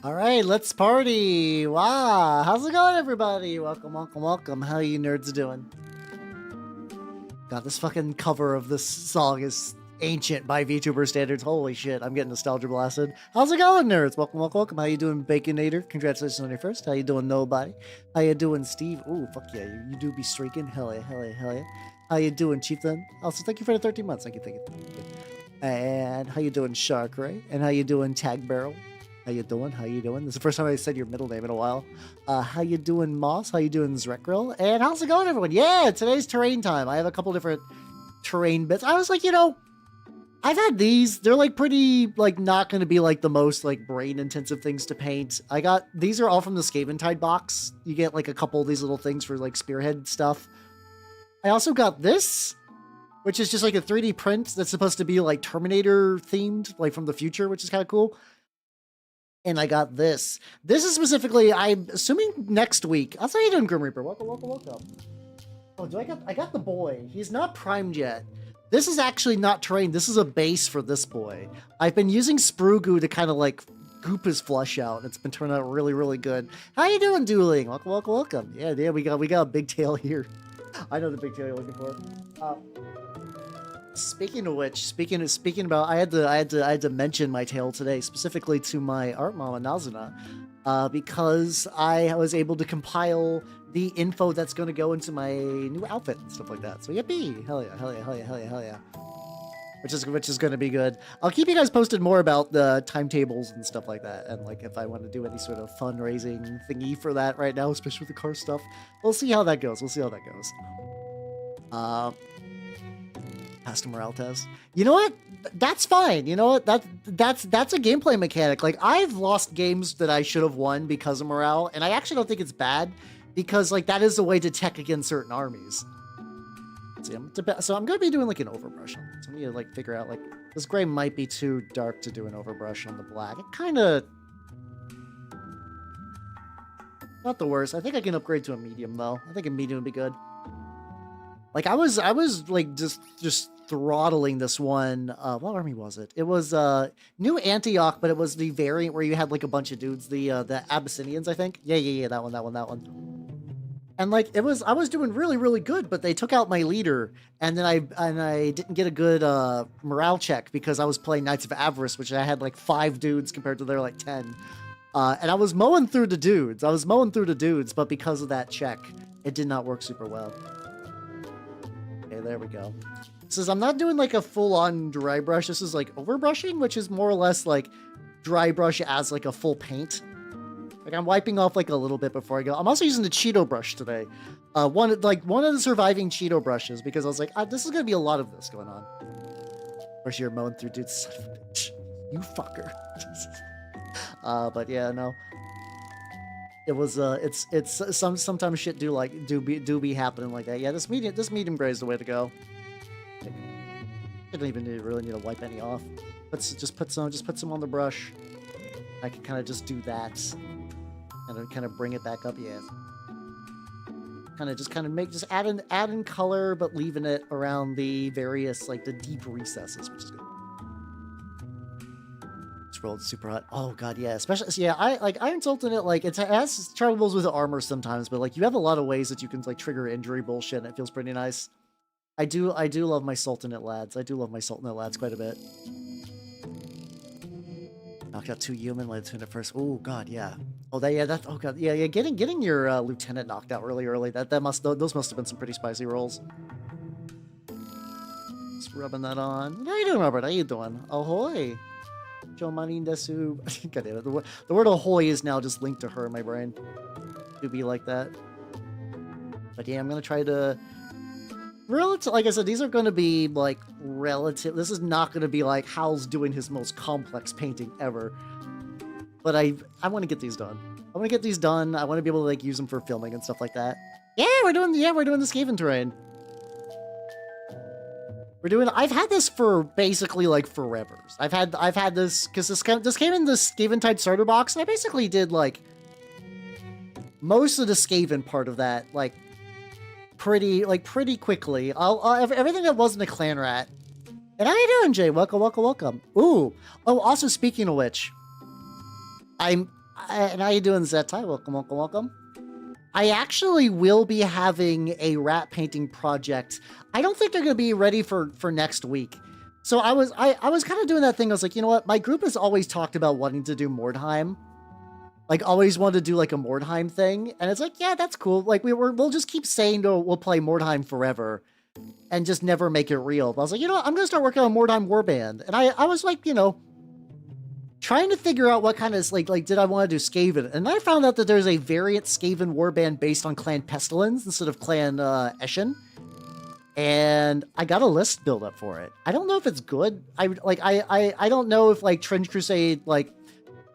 All right, let's party. Wow, how's it going, everybody? Welcome, welcome, welcome. How you nerds doing? God, this fucking cover of this song is ancient by VTuber standards. Holy shit, I'm getting nostalgia blasted. How's it going, nerds? Welcome, welcome, welcome. How you doing, Baconator? Congratulations on your first. How you doing, Nobody? How you doing, Steve? Ooh, fuck yeah, you do be streaking. Hell yeah, hell yeah, hell yeah. How you doing, Chieftain? Also, thank you for the 13 months. Thank you, thank you, thank you. And how you doing, Shark Ray? And how you doing, Tag Barrel? How you doing? How you doing? This is the first time I said your middle name in a while. How you doing, Moss? How you doing, Zrekril? And how's it going, everyone? Yeah, today's terrain time. I have a couple different terrain bits. I was like, I've had these. They're like pretty, like not going to be like the most like brain intensive things to paint. These are all from the Skaventide box. You get like a couple of these little things for like Spearhead stuff. I also got this, which is just like a 3D print that's supposed to be like Terminator themed, like from the future, which is kind of cool. And I got this. This is specifically, I'm assuming next week. I'll say you doing, Grim Reaper. Welcome, welcome, welcome. Oh, I got the boy. He's not primed yet. This is actually not terrain. This is a base for this boy. I've been using sprue goo to kind of like goop his flesh out. It's been turning out really, really good. How you doing, Dueling? Welcome, welcome, welcome. Yeah, we got a big tail here. I know the big tail you're looking for. Speaking of which, speaking about, I had to mention my tale today specifically to my art mama Nazuna, because I was able to compile the info that's going to go into my new outfit and stuff like that. So yippee! Hell yeah! Hell yeah! Hell yeah! Hell yeah! Hell yeah! Which is going to be good. I'll keep you guys posted more about the timetables and stuff like that, and like if I want to do any sort of fundraising thingy for that right now, especially with the car stuff. We'll see how that goes. We'll see how that goes. Passed a morale test. You know what? That's fine. You know what? That's a gameplay mechanic. Like I've lost games that I should have won because of morale, and I actually don't think it's bad because like that is a way to tech against certain armies. See, so I'm gonna be doing like an overbrush on this. I need to like figure out like this gray might be too dark to do an overbrush on the black. It kind of not the worst. I think I can upgrade to a medium though. I think a medium would be good. Like I was like just throttling this one. What army was it? It was New Antioch, but it was the variant where you had like a bunch of dudes, the Abyssinians, I think. Yeah, that one. And like I was doing really, really good, but they took out my leader, and then I didn't get a good morale check because I was playing Knights of Avarice, which I had like 5 dudes compared to their like 10. And I was mowing through the dudes. But because of that check, it did not work super well. Okay, there we go. It says I'm not doing like a full-on dry brush. This is like overbrushing, which is more or less like dry brush as like a full paint. Like I'm wiping off like a little bit before I go. I'm also using the Cheeto brush today. One of the surviving Cheeto brushes because I was like, this is gonna be a lot of this going on. Of course, you're mowing through, dude. Son of a bitch. You fucker. But yeah, no. It was it's sometimes shit do be happening like that. Yeah, this medium gray is the way to go. I don't even really need to wipe any off. Just put some on the brush. I can kind of just do that, and then kind of bring it back up. Yeah, just add in color, but leaving it around the various like the deep recesses, which is good. Rolled super hot. Oh god, yeah. Especially, yeah. I like Iron Sultan. It like it has troubles with the armor sometimes, but like you have a lot of ways that you can like trigger injury bullshit, and it feels pretty nice. I do love my Sultanate lads. I do love my Sultanate lads quite a bit. Knocked out 2 human, led to it first. Oh god, yeah. Oh god, yeah. Getting your lieutenant knocked out really early. Those must have been some pretty spicy rolls. Just rubbing that on. How you doing, Robert? How you doing? Ahoy. God damn it. The word ahoy is now just linked to her in my brain. To be like that. But yeah, I'm gonna try to like I said, these are gonna be like relative. This is not gonna be like Hal's doing his most complex painting ever. But I want to get these done. I want to get these done. I want to be able to like use them for filming and stuff like that. Yeah, we're doing the Skaven terrain. I've had this for basically like forever. I've had this because this came in the Skaventide starter box, and I basically did like most of the Skaven part of that like pretty quickly. Everything that wasn't a clan rat. And how you doing, Jay? Welcome. Ooh. Oh, also speaking of which, And how you doing, Zetai? Welcome, welcome, welcome. I actually will be having a rat painting project. I don't think they're going to be ready for next week. So I was kind of doing that thing. I was like, you know what? My group has always talked about wanting to do Mordheim. Like, always wanted to do, like, a Mordheim thing. And it's like, yeah, that's cool. Like, we'll just keep saying we'll play Mordheim forever. And just never make it real. But I was like, you know what? I'm going to start working on Mordheim Warband. And I was like, you know, trying to figure out what kind of, like, did I want to do Skaven? And I found out that there's a variant Skaven warband based on Clan Pestilence instead of Clan Eshin. And I got a list built up for it. I don't know if it's good. I don't know if, like, Trench Crusade, like,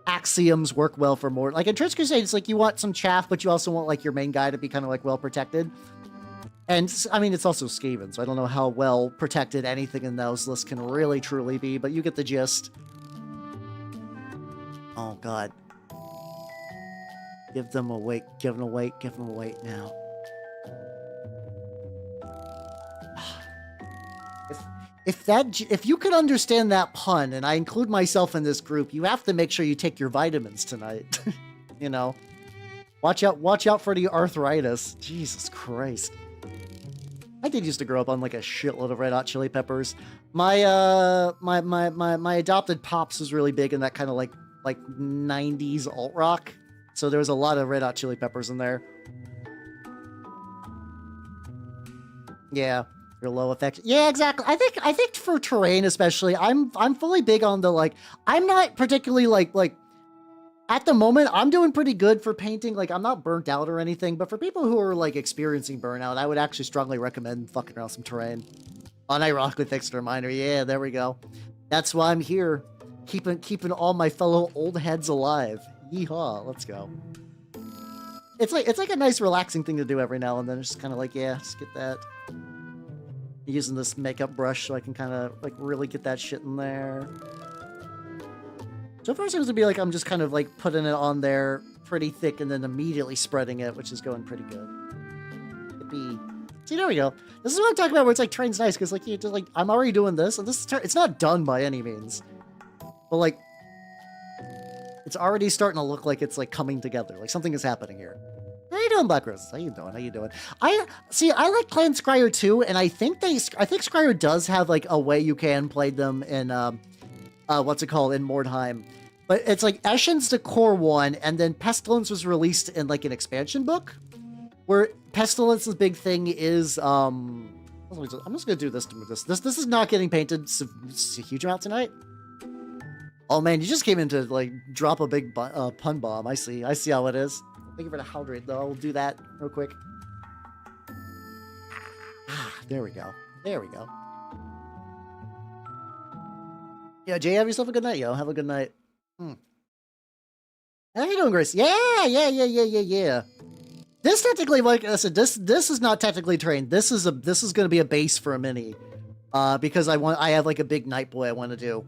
axioms work well for more. Like, in Trench Crusade, it's like you want some chaff, but you also want, like, your main guy to be kind of, like, well protected. And, I mean, it's also Skaven, so I don't know how well protected anything in those lists can really, truly be, but you get the gist. Oh, God. Give them a wait, give them a wait, give them a wait now. If you could understand that pun, and I include myself in this group, you have to make sure you take your vitamins tonight. You know? Watch out for the arthritis. Jesus Christ. I did used to grow up on, like, a shitload of Red Hot Chili Peppers. My adopted pops was really big in that kind of, like 90s alt rock. So there was a lot of Red Hot Chili Peppers in there. Yeah, your low effect. Yeah, exactly. I think for terrain especially, I'm fully big on the, like, I'm not particularly like at the moment, I'm doing pretty good for painting. Like, I'm not burnt out or anything, but for people who are, like, experiencing burnout, I would actually strongly recommend fucking around some terrain. Unironically fixed reminder. Yeah, there we go. That's why I'm here. Keeping all my fellow old heads alive. Yeehaw, let's go. It's like a nice relaxing thing to do every now and then. It's just kind of like, yeah, just get that. Using this makeup brush so I can kind of, like, really get that shit in there. So far it seems to be like I'm just kind of, like, putting it on there pretty thick and then immediately spreading it, which is going pretty good. Yippee. See, there we go. This is what I'm talking about where it's like terrain's nice because, like, you just, like, I'm already doing this and this is it's not done by any means. But, like, it's already starting to look like it's, like, coming together. Like, something is happening here. How you doing, Black Rose? How you doing? How you doing? I like Clan Scryer too, and I think Scryer does have, like, a way you can play them in what's it called, in Mordheim. But it's like Eshin's the core one, and then Pestilence was released in, like, an expansion book, where Pestilence's big thing is I'm just gonna do this to move this. This is not getting painted. It's a huge amount tonight. Oh man, you just came in to, like, drop a big pun bomb. I see how it is. Thank you for the hydrate, though. I'll do that real quick. There we go. There we go. Yeah, Jay, have yourself a good night, yo. Have a good night. How you doing, Grace? Yeah. This technically, like I said, this is not technically terrain. This is gonna be a base for a mini. Because I have, like, a big night boy I want to do.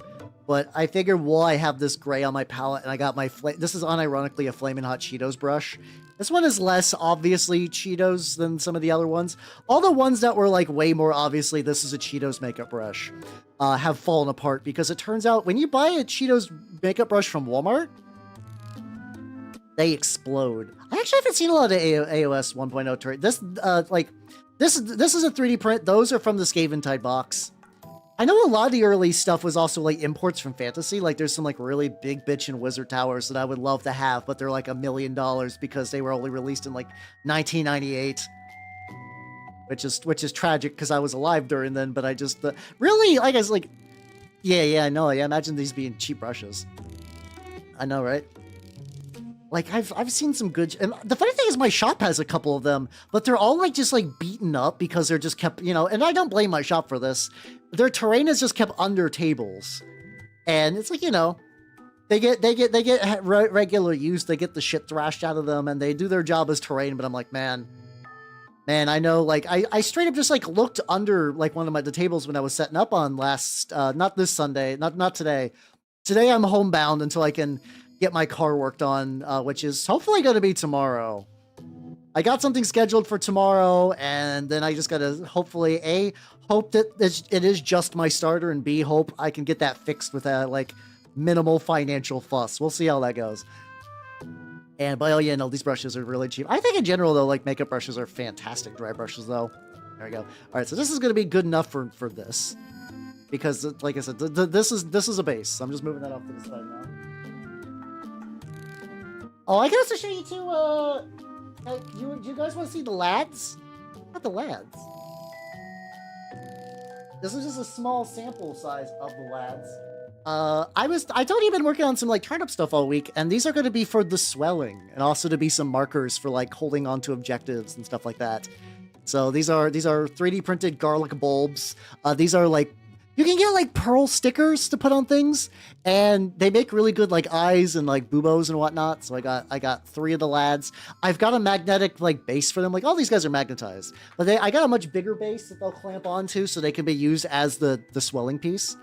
But I figured while I have this gray on my palette and I got my this is unironically a Flamin' Hot Cheetos brush. This one is less obviously Cheetos than some of the other ones. All the ones that were, like, way more obviously this is a Cheetos makeup brush have fallen apart because it turns out when you buy a Cheetos makeup brush from Walmart, they explode. I actually haven't seen a lot of AOS 1.0 terrain. This this is a 3D print. Those are from the Skaventide box. I know a lot of the early stuff was also, like, imports from fantasy. Like, there's some, like, really big bitchin' wizard towers that I would love to have, but they're, like, $1 million because they were only released in, like, 1998. Which is tragic because I was alive during then, but I just really, like, I was like, yeah, I know. I imagine these being cheap brushes. I know, right? Like, I've seen some good, and the funny thing is my shop has a couple of them, but they're all, like, just, like, beaten up because they're just kept, you know, and I don't blame my shop for this. Their terrain is just kept under tables. And it's like, you know, they get regular use, they get the shit thrashed out of them, and they do their job as terrain, but I'm like, man, I know, like, I straight up just, like, looked under, like, one of the tables when I was setting up on last, not this Sunday, not today. Today I'm homebound until I can get my car worked on, which is hopefully going to be tomorrow. I got something scheduled for tomorrow, and then I just got to hopefully, A, hope that it is just my starter, and B, hope I can get that fixed with a, like, minimal financial fuss. We'll see how that goes. But oh yeah, no, these brushes are really cheap. I think in general though, like makeup brushes are fantastic dry brushes though. There we go. All right, so this is going to be good enough for this, because like I said, this is a base. I'm just moving that off to the side now. Oh, I can also show you too. You guys want to see the lads? Not the lads. This is just a small sample size of the lads. I told you I've been working on some like turnip stuff all week, and these are going to be for the swelling, and also to be some markers for like holding on to objectives and stuff like that. So these are 3D printed garlic bulbs. These are like, you can get like pearl stickers to put on things, and they make really good like eyes and like buboes and whatnot. So I got 3 of the lads. I've got a magnetic like base for them. Like all these guys are magnetized, but I got a much bigger base that they'll clamp onto so they can be used as the swelling piece.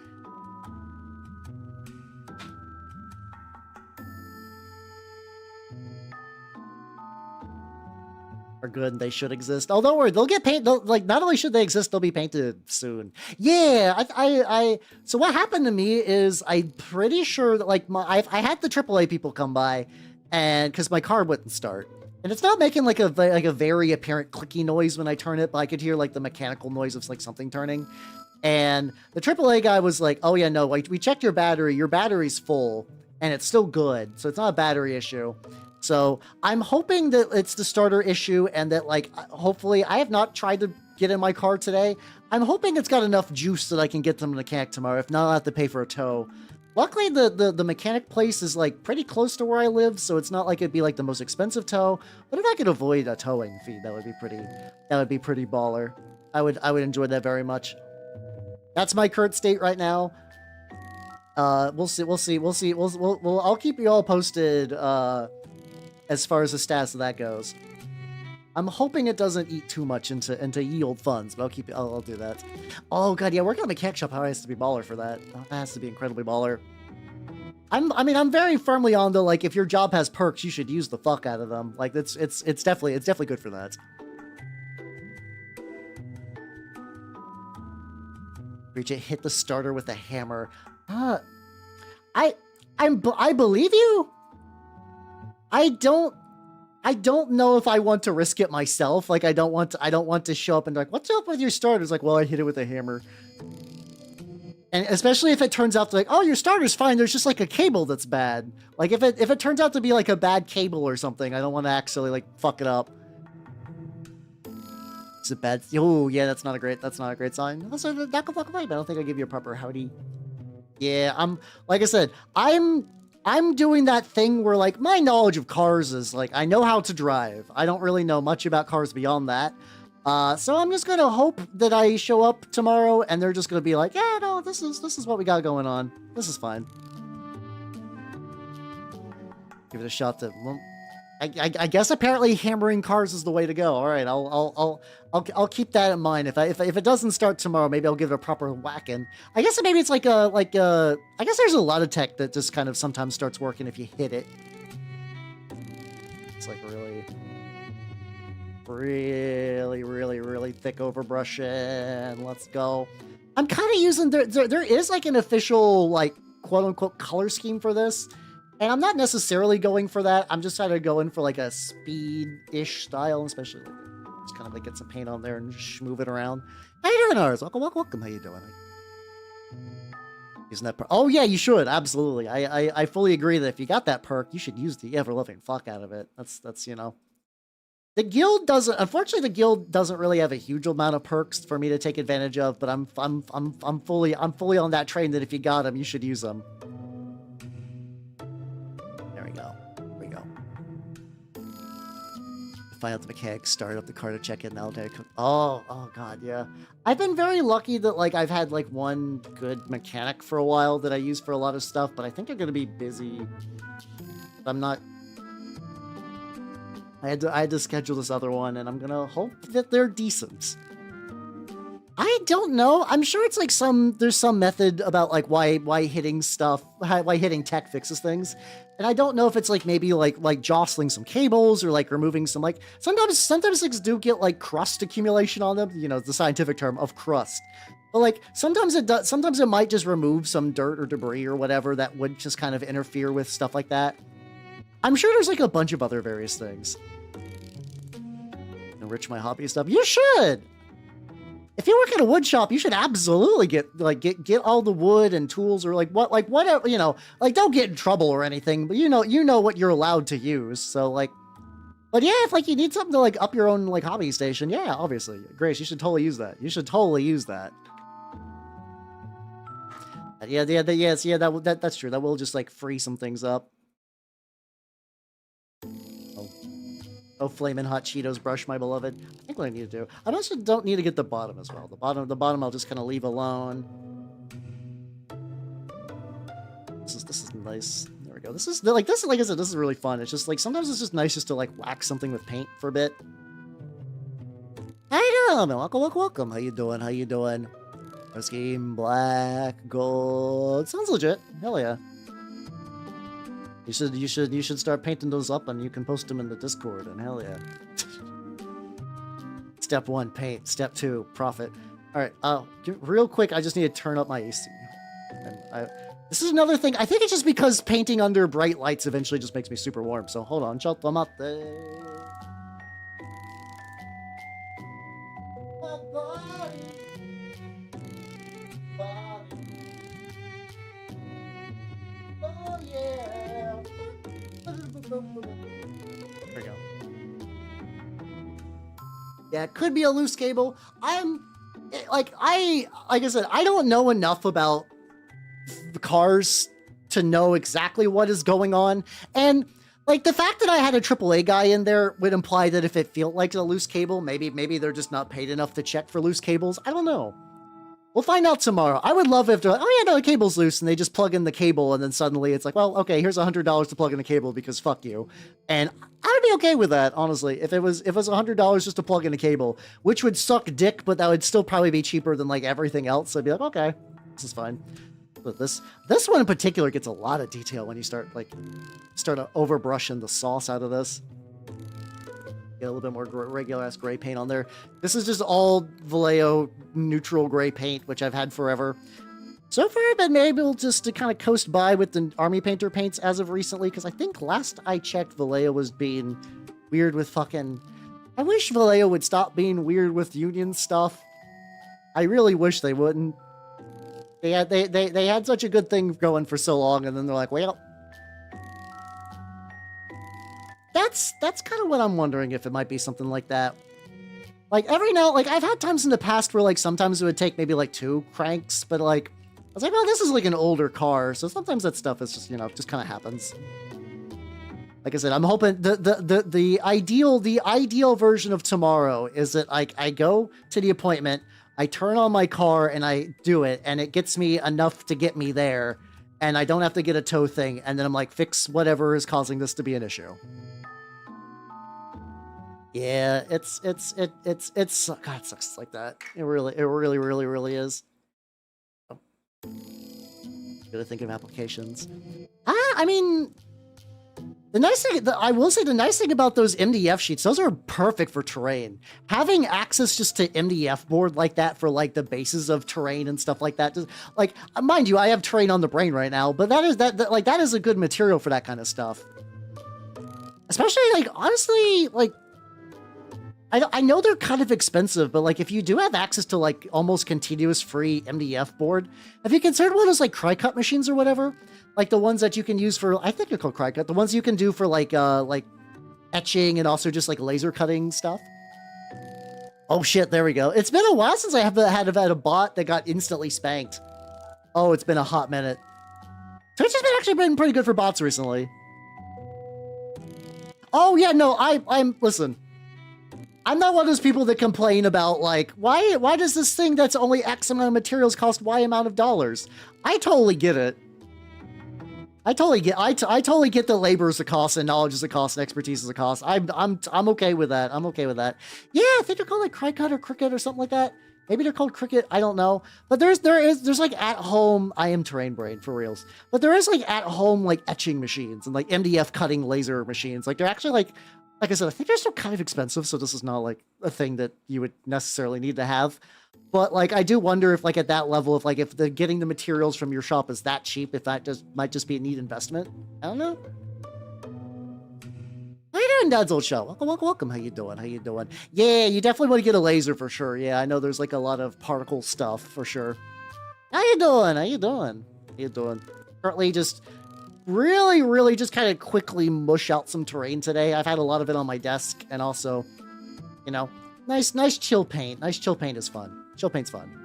Are good and they should exist. Oh, don't worry, they'll get painted. Like not only should they exist, they'll be painted soon. Yeah, I so what happened to me is I'm pretty sure that like I had the AAA people come by, and because my car wouldn't start, and it's not making like a very apparent clicky noise when I turn it, but I could hear like the mechanical noise of like something turning. And the AAA guy was like, "Oh yeah, no, like we checked your battery. Your battery's full, and it's still good, so it's not a battery issue." So I'm hoping that it's the starter issue, and that like hopefully I have not tried to get in my car today. I'm hoping it's got enough juice that I can get them to the mechanic tomorrow. If not, I'll have to pay for a tow. Luckily, the mechanic place is like pretty close to where I live, so it's not like it'd be like the most expensive tow. But if I could avoid a towing fee, that would be pretty baller. I would enjoy that very much. That's my current state right now. We'll see. I'll keep you all posted. As far as the status of that goes. I'm hoping it doesn't eat too much into yield funds, but I'll do that. Oh god, yeah, working on the mechanic shop, how has to be baller for that. Oh, that has to be incredibly baller. I'm very firmly on the like, if your job has perks, you should use the fuck out of them. Like it's definitely good for that. Reach it, hit the starter with a hammer. I believe you. I don't know if I want to risk it myself. Like I don't want to show up and be like, what's up with your starter? It's like, well, I hit it with a hammer. And especially if it turns out to like, oh, your starter's fine. There's just like a cable that's bad. Like if it turns out to be like a bad cable or something, I don't want to actually like fuck it up. Is it bad? Oh yeah, that's not a great sign. Also, not gonna fuck away, but I don't think I give you a proper howdy. Yeah, like I said, I'm doing that thing where, like, my knowledge of cars is, like, I know how to drive. I don't really know much about cars beyond that. So I'm just gonna hope that I show up tomorrow and they're just gonna be like, yeah, no, this is what we got going on. This is fine. Give it a shot to... Well, I guess apparently hammering cars is the way to go. All right, I'll keep that in mind. If it doesn't start tomorrow, maybe I'll give it a proper whacking. I guess maybe it's like I guess there's a lot of tech that just kind of sometimes starts working if you hit it. It's like really thick overbrushing. Let's go. I'm kind of using there is like an official like quote unquote color scheme for this. And I'm not necessarily going for that. I'm just trying to go in for like a speed-ish style, especially like just kind of like get some paint on there and just move it around. How you doing, Ars? Welcome. How you doing? Using that perk. Oh yeah, you should absolutely. I fully agree that if you got that perk, you should use the ever-loving fuck out of it. That's you know. The guild doesn't. Unfortunately, the guild doesn't really have a huge amount of perks for me to take advantage of. But I'm fully on that train that if you got them, you should use them. Find out the mechanics, start up the car to check in. Oh god, yeah. I've been very lucky that like I've had like one good mechanic for a while that I use for a lot of stuff, but I think I'm gonna be busy. I'm not. I had to schedule this other one, and I'm gonna hope that they're decent. I don't know. I'm sure it's like there's some method about like why hitting tech fixes things. And I don't know if it's like maybe like jostling some cables or like removing some like sometimes things do get like crust accumulation on them, you know, the scientific term of crust. But like sometimes it might just remove some dirt or debris or whatever that would just kind of interfere with stuff like that. I'm sure there's like a bunch of other various things. Enrich my hobby stuff. You should. If you work at a wood shop, you should absolutely get all the wood and tools, or whatever, you know, like don't get in trouble or anything, but you know what you're allowed to use. So like, but yeah, if like you need something to like up your own like hobby station, yeah, obviously, Grace, you should totally use that. You should totally use that. That's true. That will just like free some things up. Oh, flamin' hot Cheetos brush, my beloved. I think what I need to do. I also don't need to get the bottom as well. The bottom I'll just kind of leave alone. This is nice. There we go. This is like I said, this is really fun. It's just like sometimes it's just nice just to like whack something with paint for a bit. How you doing? Welcome. How you doing? How you doing? Scheme, black, gold. Sounds legit. Hell yeah. You should start painting those up and you can post them in the Discord, and hell yeah. Step 1, paint. Step 2, profit. Alright, real quick, I just need to turn up my AC. And this is another thing. I think it's just because painting under bright lights eventually just makes me super warm. So hold on, there we go. Yeah, it could be a loose cable. Like I said, I don't know enough about cars to know exactly what is going on. And like the fact that I had a AAA guy in there would imply that if it felt like a loose cable, maybe they're just not paid enough to check for loose cables. I don't know. We'll find out tomorrow. I would love if they're like, oh yeah, no, the cable's loose, and they just plug in the cable, and then suddenly it's like, well, okay, here's $100 to plug in the cable because fuck you. And I would be okay with that, honestly. If it was $100 just to plug in a cable, which would suck dick, but that would still probably be cheaper than like everything else. I'd be like, okay, this is fine. But this one in particular gets a lot of detail when you start overbrushing the sauce out of this. Get a little bit more regular-ass gray paint on there. This is just all Vallejo neutral gray paint, which I've had forever. So far, I've been able just to kind of coast by with the Army Painter paints as of recently, because I think last I checked, Vallejo was being weird with fucking... I wish Vallejo would stop being weird with Union stuff. I really wish they wouldn't. They had such a good thing going for so long, and then they're like, well... That's kind of what I'm wondering, if it might be something like that. Like every now, like I've had times in the past where like sometimes it would take maybe like 2 cranks, but like I was like, well, this is like an older car, so sometimes that stuff is just, you know, just kind of happens. Like I said, I'm hoping the ideal version of tomorrow is that like I go to the appointment, I turn on my car and I do it, and it gets me enough to get me there, and I don't have to get a tow thing, and then I'm like, fix whatever is causing this to be an issue. Yeah, it's God, it sucks like that. It really is. Oh. Gotta think of applications. I mean, the nice thing, I will say, the nice thing about those MDF sheets, those are perfect for terrain. Having access just to MDF board like that for like the bases of terrain and stuff like that, just, like, mind you, I have terrain on the brain right now, but that is a good material for that kind of stuff. Especially like, honestly, like, I know they're kind of expensive, but like if you do have access to like almost continuous free MDF board, have you considered one of those like cry-cut machines or whatever? Like the ones that you can use for, I think they're called cry-cut, the ones you can do for like etching and also just like laser cutting stuff. Oh shit, there we go. It's been a while since I have had a bot that got instantly spanked. Oh, it's been a hot minute. Twitch has actually been pretty good for bots recently. Oh yeah, no, listen. I'm not one of those people that complain about, like, why does this thing that's only X amount of materials cost Y amount of dollars? I totally get it. I totally get that labor is a cost and knowledge is a cost and expertise is a cost. I'm okay with that. I'm okay with that. Yeah, I think they're called like Crycut or Cricut or something like that. Maybe they're called Cricut. I don't know. But there's like at home, I am terrain brain for reals. But there is like at home like etching machines and like MDF cutting laser machines. Like they're actually like I said, I think they're still kind of expensive, so this is not like a thing that you would necessarily need to have. But like, I do wonder if like at that level, if getting the materials from your shop is that cheap, if that might just be a neat investment. I don't know. How you doing, Dad's old show? Welcome, welcome, welcome. How you doing? How you doing? Yeah, you definitely want to get a laser for sure. Yeah, I know there's like a lot of particle stuff for sure. How you doing? How you doing? How you doing? Currently just really just kind of quickly mush out some terrain today. I've had a lot of it on my desk, and also, you know, nice chill paint. Nice chill paint is fun. Chill paint's fun.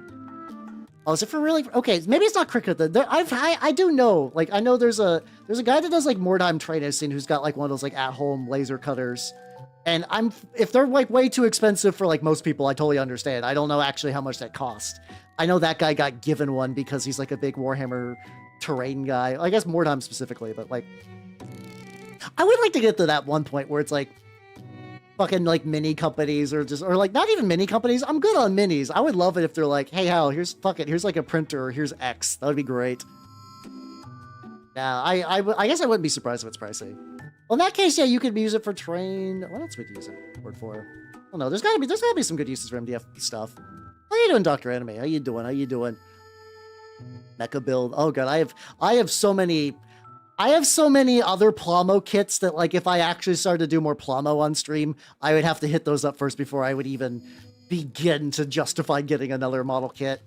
Oh, is it for really? Okay, maybe it's not cricket. I do know. Like, I know there's a guy that does like Mordheim trade I've seen who's got like one of those like at-home laser cutters, and if they're like way too expensive for like most people, I totally understand. I don't know actually how much that cost. I know that guy got given one because he's like a big Warhammer terrain guy. I guess Mordheim specifically, but like, I would like to get to that one point where it's like fucking like mini companies or like not even mini companies. I'm good on minis. I would love it if they're like, hey Hal, here's like a printer, or here's X. That would be great. Yeah, I guess I wouldn't be surprised if it's pricey. Well, in that case, yeah, you could use it for terrain. What else would you use it for? Well, no, there's gotta be some good uses for MDF stuff. How you doing, Dr. Anime? How you doing? How you doing? Mecha build. Oh god, I have so many other Plomo kits that, like, if I actually started to do more Plomo on stream, I would have to hit those up first before I would even begin to justify getting another model kit.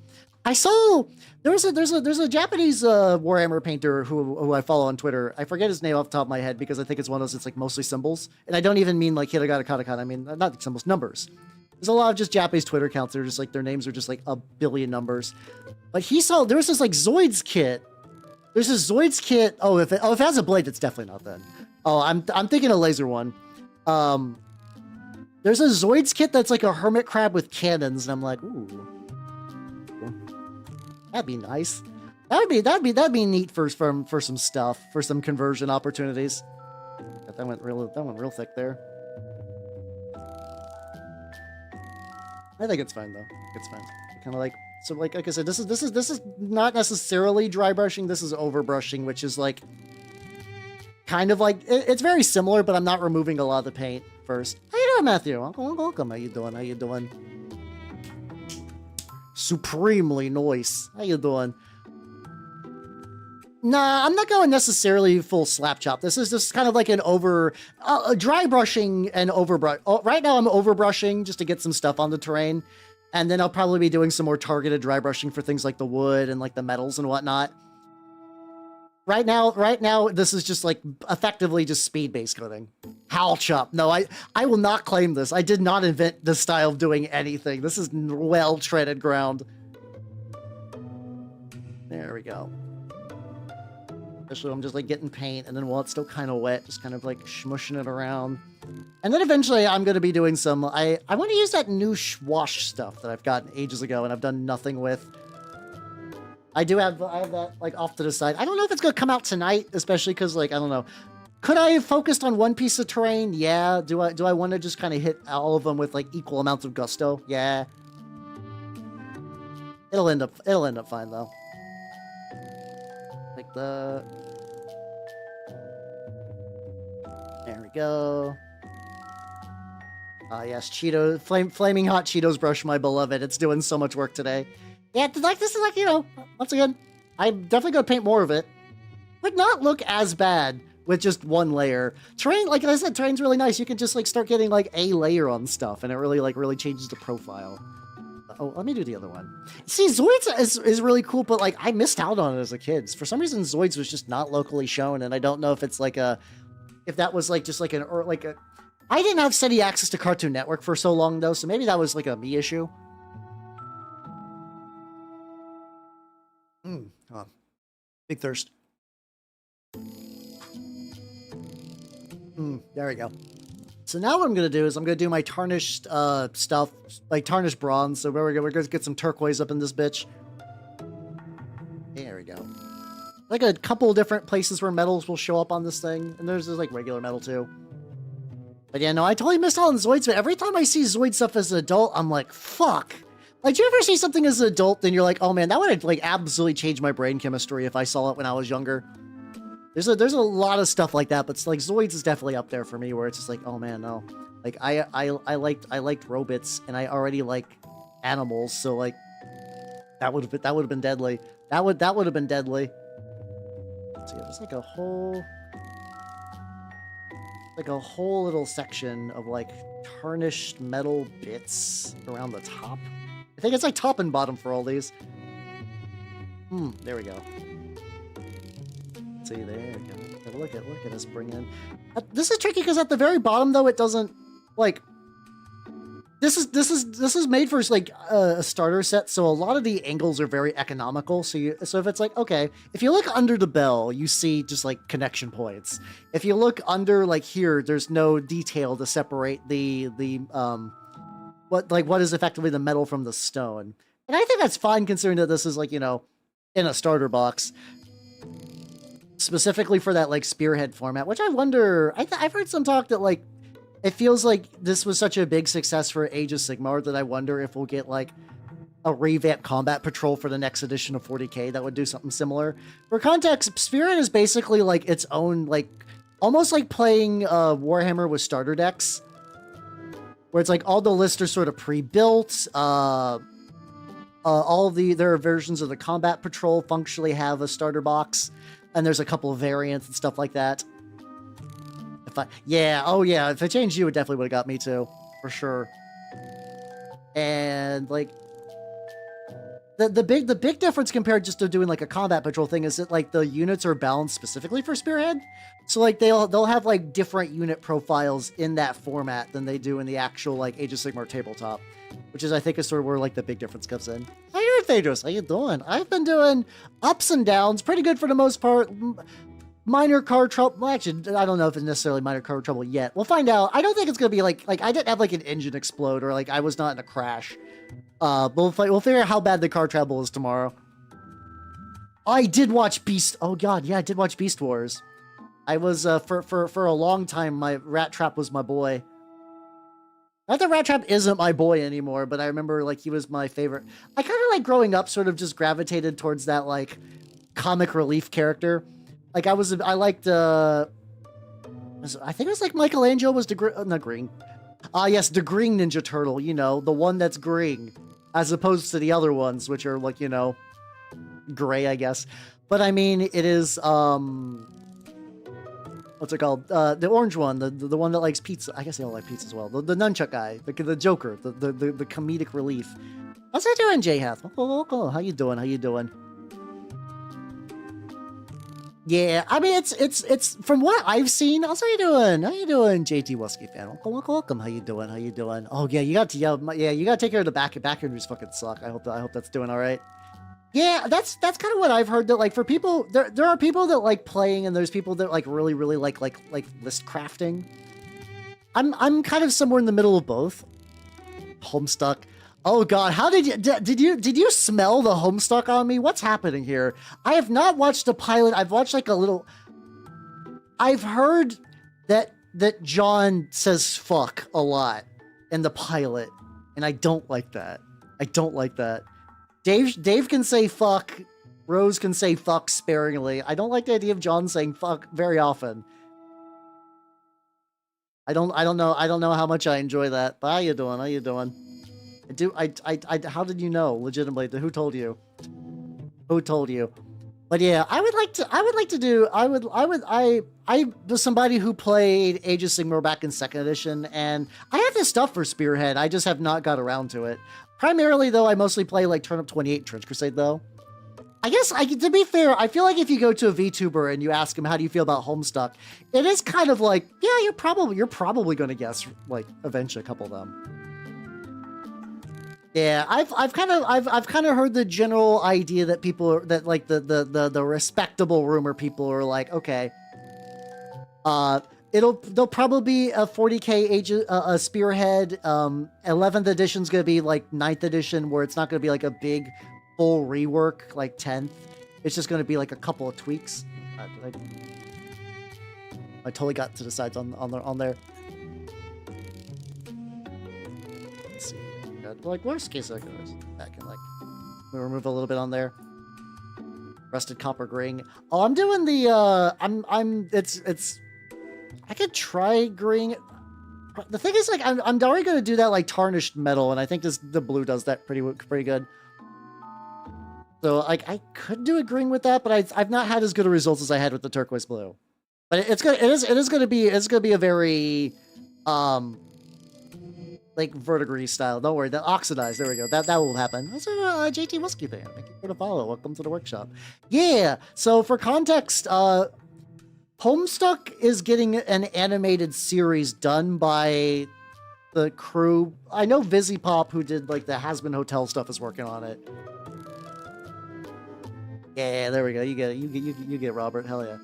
I saw there's a Japanese Warhammer painter who I follow on Twitter. I forget his name off the top of my head because I think it's one of those that's like mostly symbols, and I don't even mean like hiragana, katakana. I mean not symbols, numbers. There's a lot of just Japanese Twitter accounts that are just like their names are just like a billion numbers. But there was this like Zoids kit. There's a Zoids kit. Oh, if it has a blade, it's definitely not then. Oh, I'm thinking a laser one. There's a Zoids kit that's like a hermit crab with cannons, and I'm like, ooh, that'd be nice. That'd be neat for some stuff, for some conversion opportunities. That went real thick there. I think it's fine though. It's fine. Kind of like. So like I said, this is not necessarily dry brushing. This is overbrushing, which is like kind of like it's very similar, but I'm not removing a lot of the paint first. How you doing, Matthew? Welcome. How you doing? How you doing? Supremely nice. How you doing? Nah, I'm not going necessarily full slap chop. This is just kind of like an dry brushing and overbrush. Oh, right now I'm overbrushing just to get some stuff on the terrain. And then I'll probably be doing some more targeted dry brushing for things like the wood and like the metals and whatnot. Right now, this is just like effectively just speed-based coating. Howl chop. No, I will not claim this. I did not invent this style of doing anything. This is well-treaded ground. There we go. Especially I'm just like getting paint, and then while it's still kind of wet, just kind of like smushing it around. And then eventually I'm going to be doing some, I want to use that new wash stuff that I've gotten ages ago and I've done nothing with. I have that like off to the side. I don't know if it's going to come out tonight, especially because like, I don't know. Could I have focused on one piece of terrain? Yeah. Do I want to just kind of hit all of them with like equal amounts of gusto? Yeah. It'll end up fine though. Like there we go. Yes, Cheetos, flaming hot Cheetos brush, my beloved. It's doing so much work today. Yeah, like this is like, you know, once again, I'm definitely gonna paint more of it. Would not look as bad with just one layer. Terrain, like I said, terrain's really nice. You can just like start getting like a layer on stuff, and it really changes the profile. Oh, let me do the other one. See, Zoids is really cool, but like I missed out on it as a kid. For some reason, Zoids was just not locally shown, and I don't know if it's like if that was like just like I didn't have steady access to Cartoon Network for so long though, so maybe that was like a me issue. Oh, big thirst. There we go. So now what I'm going to do is I'm going to do my tarnished stuff, like tarnished bronze. So we're going to get some turquoise up in this bitch. There we go. Like a couple different places where metals will show up on this thing. And there's like regular metal too. But yeah, no, I totally missed out on Zoids. But every time I see Zoid stuff as an adult, I'm like, fuck. Like, do you ever see something as an adult and you're like, oh man, that would have like absolutely changed my brain chemistry if I saw it when I was younger. There's a lot of stuff like that, but like Zoids is definitely up there for me, where it's just like, oh man, no. Like I liked robots, and I already like animals, so like that would have been deadly. That would have been deadly. So yeah, there's like a whole like a whole little section of like tarnished metal bits around the top. I think it's like top and bottom for all these. There we go. See, there we go. Look at us bring in. This is tricky because at the very bottom though, it doesn't like. This is made for like a starter set, so a lot of the angles are very economical. So if it's like, okay, if you look under the bell, you see just like connection points. If you look under like here, there's no detail to separate what is effectively the metal from the stone. And I think that's fine considering that this is like, you know, in a starter box. Specifically for that like Spearhead format, which I wonder, I've heard some talk that like, it feels like this was such a big success for Age of Sigmar that I wonder if we'll get like a revamped combat patrol for the next edition of 40k that would do something similar. For context, Spearhead is basically like its own, like almost like playing Warhammer with starter decks, where it's like all the lists are sort of pre-built. There are versions of the combat patrol functionally have a starter box, and there's a couple of variants and stuff like that. If it changed you, it definitely would have got me too, for sure. And like the big difference compared just to doing like a combat patrol thing is that like the units are balanced specifically for Spearhead. So like they'll have like different unit profiles in that format than they do in the actual like Age of Sigmar tabletop, which is I think is sort of where like the big difference comes in. How you doing, Phaedrus? How you doing? I've been doing ups and downs, pretty good for the most part. Minor car trouble. Well, actually, I don't know if it's necessarily minor car trouble yet. We'll find out. I don't think it's gonna be like I didn't have like an engine explode or like I was not in a crash. We'll figure out how bad the car trouble is tomorrow. I did watch Beast. Oh god, yeah, I did watch Beast Wars. I was for a long time. My Rat Trap was my boy. Not that Rat Trap isn't my boy anymore, but I remember like he was my favorite. I kind of like growing up, sort of just gravitated towards that like comic relief character. Like I liked, I think it was like Michelangelo was the green. Yes, the green Ninja Turtle, you know, the one that's green, as opposed to the other ones, which are like, you know, gray, I guess. But I mean, it is, what's it called? The orange one, the one that likes pizza. I guess they all like pizza as well. The nunchuck guy, the Joker, the comedic relief. How's that doing, J-Hath? Oh, how you doing? How you doing? Yeah, I mean, it's from what I've seen. Also, how you doing? How you doing, JT Wusky fan? Welcome. How you doing? How you doing? Oh yeah, you got to you got to take care of the back injuries. Fucking suck. I hope that's doing all right. Yeah, that's kind of what I've heard. That like for people, there are people that like playing, and there's people that like really like list crafting. I'm kind of somewhere in the middle of both. Homestuck. Oh god, how did you smell the Homestuck on me? What's happening here? I have not watched the pilot. I've watched like a little. I've heard that John says fuck a lot in the pilot, and I don't like that. I don't like that. Dave can say fuck. Rose can say fuck sparingly. I don't like the idea of John saying fuck very often. I don't know how much I enjoy that. But how you doing? How you doing? How did you know? Legitimately, who told you? Who told you? But yeah, I was somebody who played Age of Sigmar back in 2nd edition, and I have this stuff for Spearhead. I just have not got around to it. Primarily, though, I mostly play like Turnip 28 Trench Crusade, though. I guess, to be fair, I feel like if you go to a VTuber and you ask him how do you feel about Homestuck, it is kind of like, yeah, you're probably going to guess like eventually a couple of them. Yeah, I've kind of heard the general idea that people are, that like the respectable rumor people are like, okay, there'll probably be a 40k age a Spearhead. 11th edition's gonna be like 9th edition, where it's not gonna be like a big full rework like 10th. It's just gonna be like a couple of tweaks. I totally got to the sides on there. Let's see. Like worst case that goes. That can like we remove a little bit on there. Rusted copper ring. Oh, I'm doing the it's I could try green. The thing is, like, I'm already gonna do that like tarnished metal, and I think the blue does that pretty good. So like I could do a green with that, but I've not had as good a results as I had with the turquoise blue. But it is gonna be a very like verdigris style. Don't worry, that oxidized. There we go. That will happen. That's a JT Whiskey fan. Thank you for the follow. Welcome to the workshop. Yeah. So for context, Homestuck is getting an animated series done by the crew. I know Vizzy Pop, who did like the Has Been Hotel stuff, is working on it. Yeah, there we go. You get it. You get it, Robert. Hell yeah.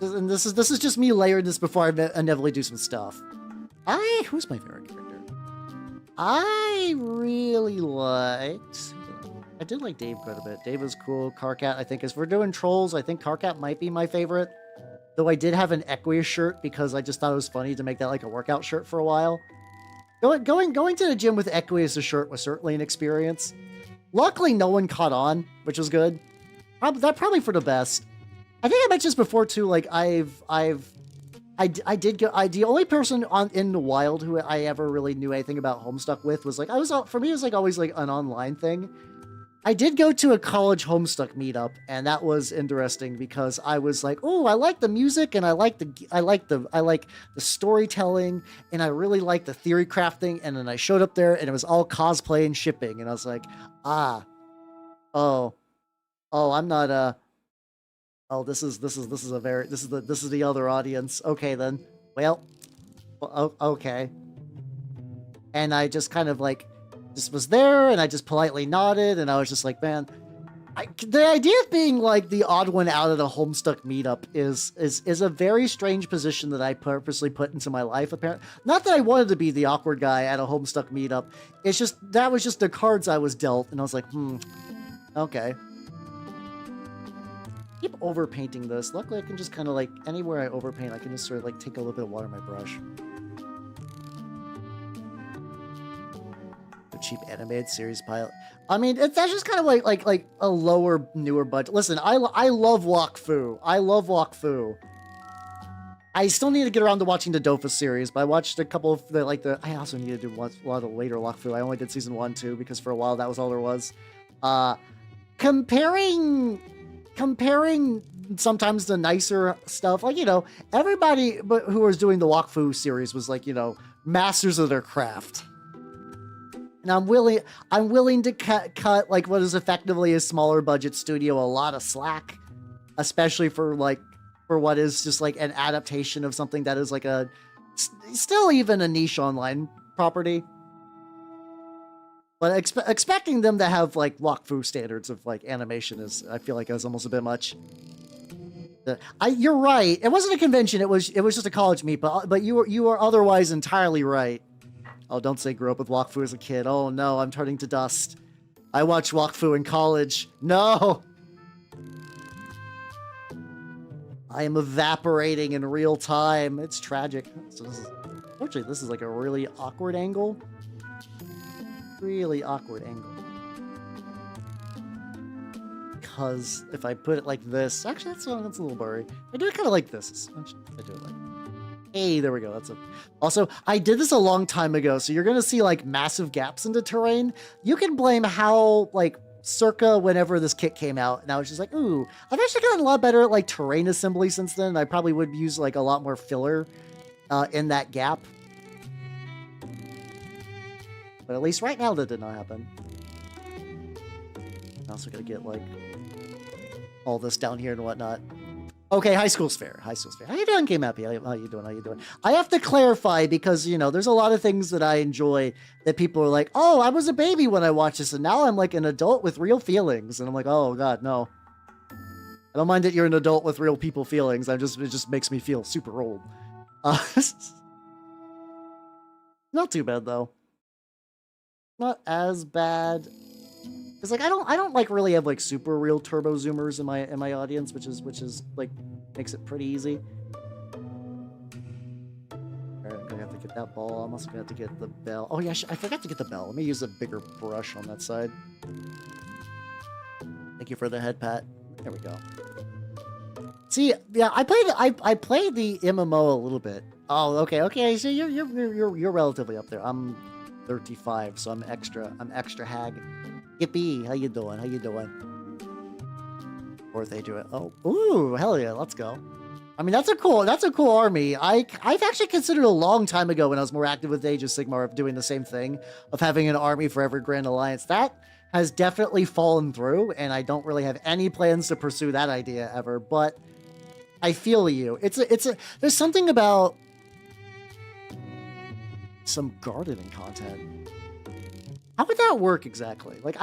And this is just me layering this before I inevitably do some stuff. Who's my favorite character? I really liked. I did like Dave quite a bit. Dave was cool. Carcat, I think, as we're doing trolls, I think Carcat might be my favorite. Though I did have an Equius shirt because I just thought it was funny to make that like a workout shirt for a while. Going to the gym with Equius' shirt was certainly an experience. Luckily, no one caught on, which was good. Probably for the best. I think I mentioned this before too. Like I did go. The only person in the wild who I ever really knew anything about Homestuck with was like for me it was like always like an online thing. I did go to a college Homestuck meetup, and that was interesting because I was like, oh, I like the music and I like the storytelling and I really like the theory crafting. And then I showed up there and it was all cosplay and shipping, and I was like, oh, I'm not oh, this is the other audience. Okay then. Well, okay. And I just kind of like just was there, and I just politely nodded, and I was just like, man, the idea of being like the odd one out at a Homestuck meetup is a very strange position that I purposely put into my life. Apparently, not that I wanted to be the awkward guy at a Homestuck meetup. It's just that was just the cards I was dealt, and I was like, okay. Keep overpainting this. Luckily, I can just kind of like anywhere I overpaint, I can just sort of like take a little bit of water in my brush. A cheap animated series pilot. I mean, that's just kind of like a lower, newer budget. Listen, I love Wakfu. I love Wakfu. I still need to get around to watching the Dofus series, but I watched a couple of I also need to do a lot of later Wakfu. I only did season 1, 2 because for a while that was all there was. Comparing sometimes the nicer stuff, like, you know, everybody who was doing the Wakfu series was like, you know, masters of their craft. And I'm willing to cut like what is effectively a smaller budget studio a lot of slack, especially for what is just like an adaptation of something that is like still even a niche online property. But expecting them to have like Wakfu standards of like animation I feel like is almost a bit much. You're right. It wasn't a convention. It was just a college meet. But you are otherwise entirely right. Oh, don't say grew up with Wakfu as a kid. Oh no, I'm turning to dust. I watched Wakfu in college. No. I am evaporating in real time. It's tragic. So unfortunately, this is like a really awkward angle. Really awkward angle. Because if I put it like this, actually that's a little blurry. I do it kind of like this. I do it like, hey, there we go. Also, I did this a long time ago, so you're gonna see like massive gaps in the terrain. You can blame how like circa whenever this kit came out, and I was just like, ooh, I've actually gotten a lot better at like terrain assembly since then. I probably would use like a lot more filler in that gap. But at least right now that did not happen. I'm also gonna get like all this down here and whatnot. Okay, high school's fair. How you doing, Game Happy? How you doing? I have to clarify because, you know, there's a lot of things that I enjoy that people are like, oh, I was a baby when I watched this, and now I'm like an adult with real feelings. And I'm like, oh god, no. I don't mind that you're an adult with real people feelings. It just makes me feel super old. Not too bad though. Not as bad. It's like I don't like really have like super real turbo zoomers in my audience, which is like makes it pretty easy. Alright, I'm gonna have to get that ball. I'm also gonna have to get the bell. Oh yeah, I forgot to get the bell. Let me use a bigger brush on that side. Thank you for the head pat. There we go. See, yeah, I played the MMO a little bit. Oh, okay. So you're relatively up there. I'm 35, so I'm extra hag. Yippee! How you doing? Fourth age. Oh, ooh, hell yeah! Let's go. I mean, that's a cool army. I've actually considered a long time ago when I was more active with Age of Sigmar of doing the same thing, of having an army for every Grand Alliance. That has definitely fallen through, and I don't really have any plans to pursue that idea ever, but I feel you. There's something about some gardening content. How would that work exactly? Like,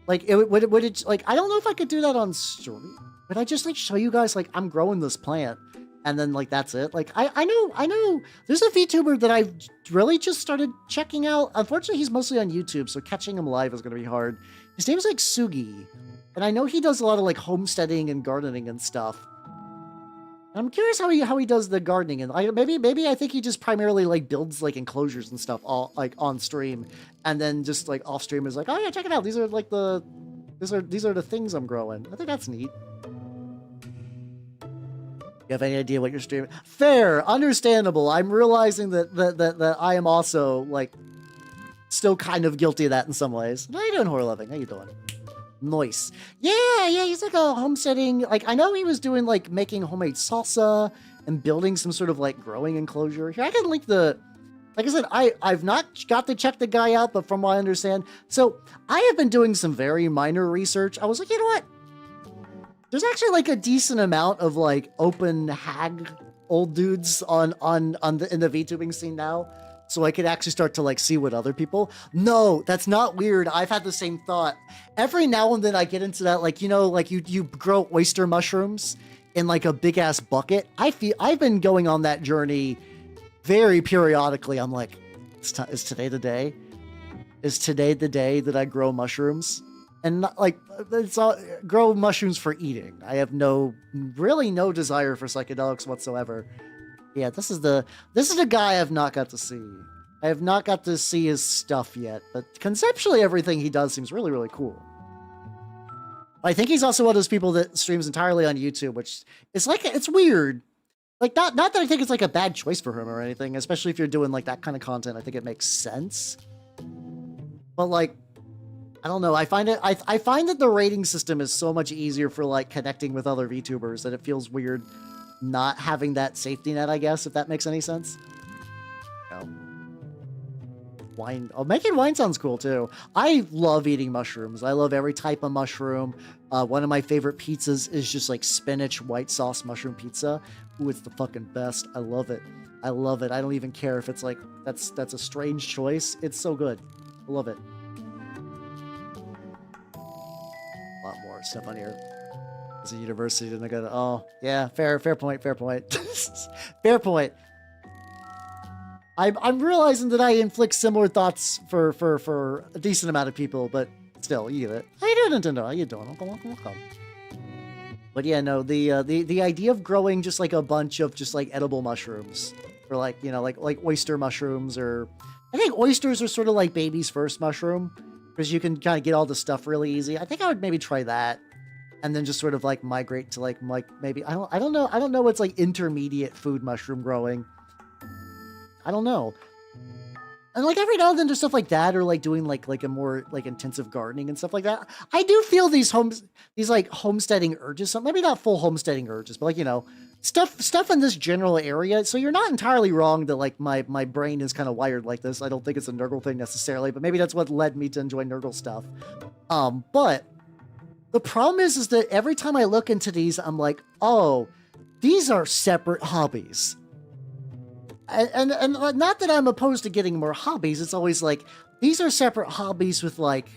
would it, like, I don't know if I could do that on stream. Would I just, like, show you guys, like, I'm growing this plant, and then, like, that's it? Like, I know, there's a VTuber that I've really just started checking out. Unfortunately, he's mostly on YouTube, so catching him live is going to be hard. His name's, like, Sugi, and I know he does a lot of, like, homesteading and gardening and stuff. I'm curious how he does the gardening, and maybe I think he just primarily, like, builds, like, enclosures and stuff all, like, on stream, and then just, like, off stream is like, oh yeah, check it out, these are like these are the things I'm growing. I think that's neat. You have any idea what you're streaming? Fair, understandable. I'm realizing that I am also, like, still kind of guilty of that in some ways. How you doing, Horror Loving? How you doing? Nice. Yeah, he's like a homesteading. Like, I know he was doing, like, making homemade salsa and building some sort of, like, growing enclosure. Here, I can link the... Like I said, I've not got to check the guy out, but from what I understand... So, I have been doing some very minor research. I was like, you know what? There's actually, like, a decent amount of, like, open hag old dudes in the VTubing scene now. So I could actually start to, like, see what other people... No, that's not weird. I've had the same thought. Every now and then I get into that, like, you know, like, you grow oyster mushrooms in, like, a big-ass bucket. I've been going on that journey very periodically. I'm like, is today the day? Is today the day that I grow mushrooms? And, not, like, grow mushrooms for eating. I have really no desire for psychedelics whatsoever. Yeah, this is the guy I've not got to see. I have not got to see his stuff yet, but conceptually everything he does seems really, really cool. I think he's also one of those people that streams entirely on YouTube, which is like, it's weird. Like, not that I think it's like a bad choice for him or anything, especially if you're doing like that kind of content. I think it makes sense. But like, I don't know. I find that the rating system is so much easier for like connecting with other VTubers that it feels weird not having that safety net, I guess, if that makes any sense. Wine. Oh, making wine sounds cool too. I love eating mushrooms. I love every type of mushroom. One of my favorite pizzas is just like spinach white sauce mushroom pizza. Ooh, it's the fucking best. I love it. I love it. I don't even care if it's like, that's a strange choice. It's so good. I love it. A lot more stuff on here. As a university, then I go to, oh, yeah, fair point. Fair point. I'm realizing that I inflict similar thoughts for a decent amount of people, but still, you get it. How you doing, Nintendo? How you doing? Welcome. But yeah, no, the idea of growing just like a bunch of just like edible mushrooms, or like, you know, like oyster mushrooms, or I think oysters are sort of like baby's first mushroom, because you can kind of get all the stuff really easy. I think I would maybe try that. And then just sort of like migrate to like maybe I don't know what's like intermediate food mushroom growing. I don't know. And like every now and then there's stuff like that, or like doing like a more like intensive gardening and stuff like that. I do feel these like homesteading urges, so maybe not full homesteading urges, but like, you know, stuff in this general area. So you're not entirely wrong that like my brain is kind of wired like this. I don't think it's a Nurgle thing necessarily, but maybe that's what led me to enjoy Nurgle stuff. But the problem is that every time I look into these, I'm like, oh, these are separate hobbies. And not that I'm opposed to getting more hobbies. It's always like, these are separate hobbies with like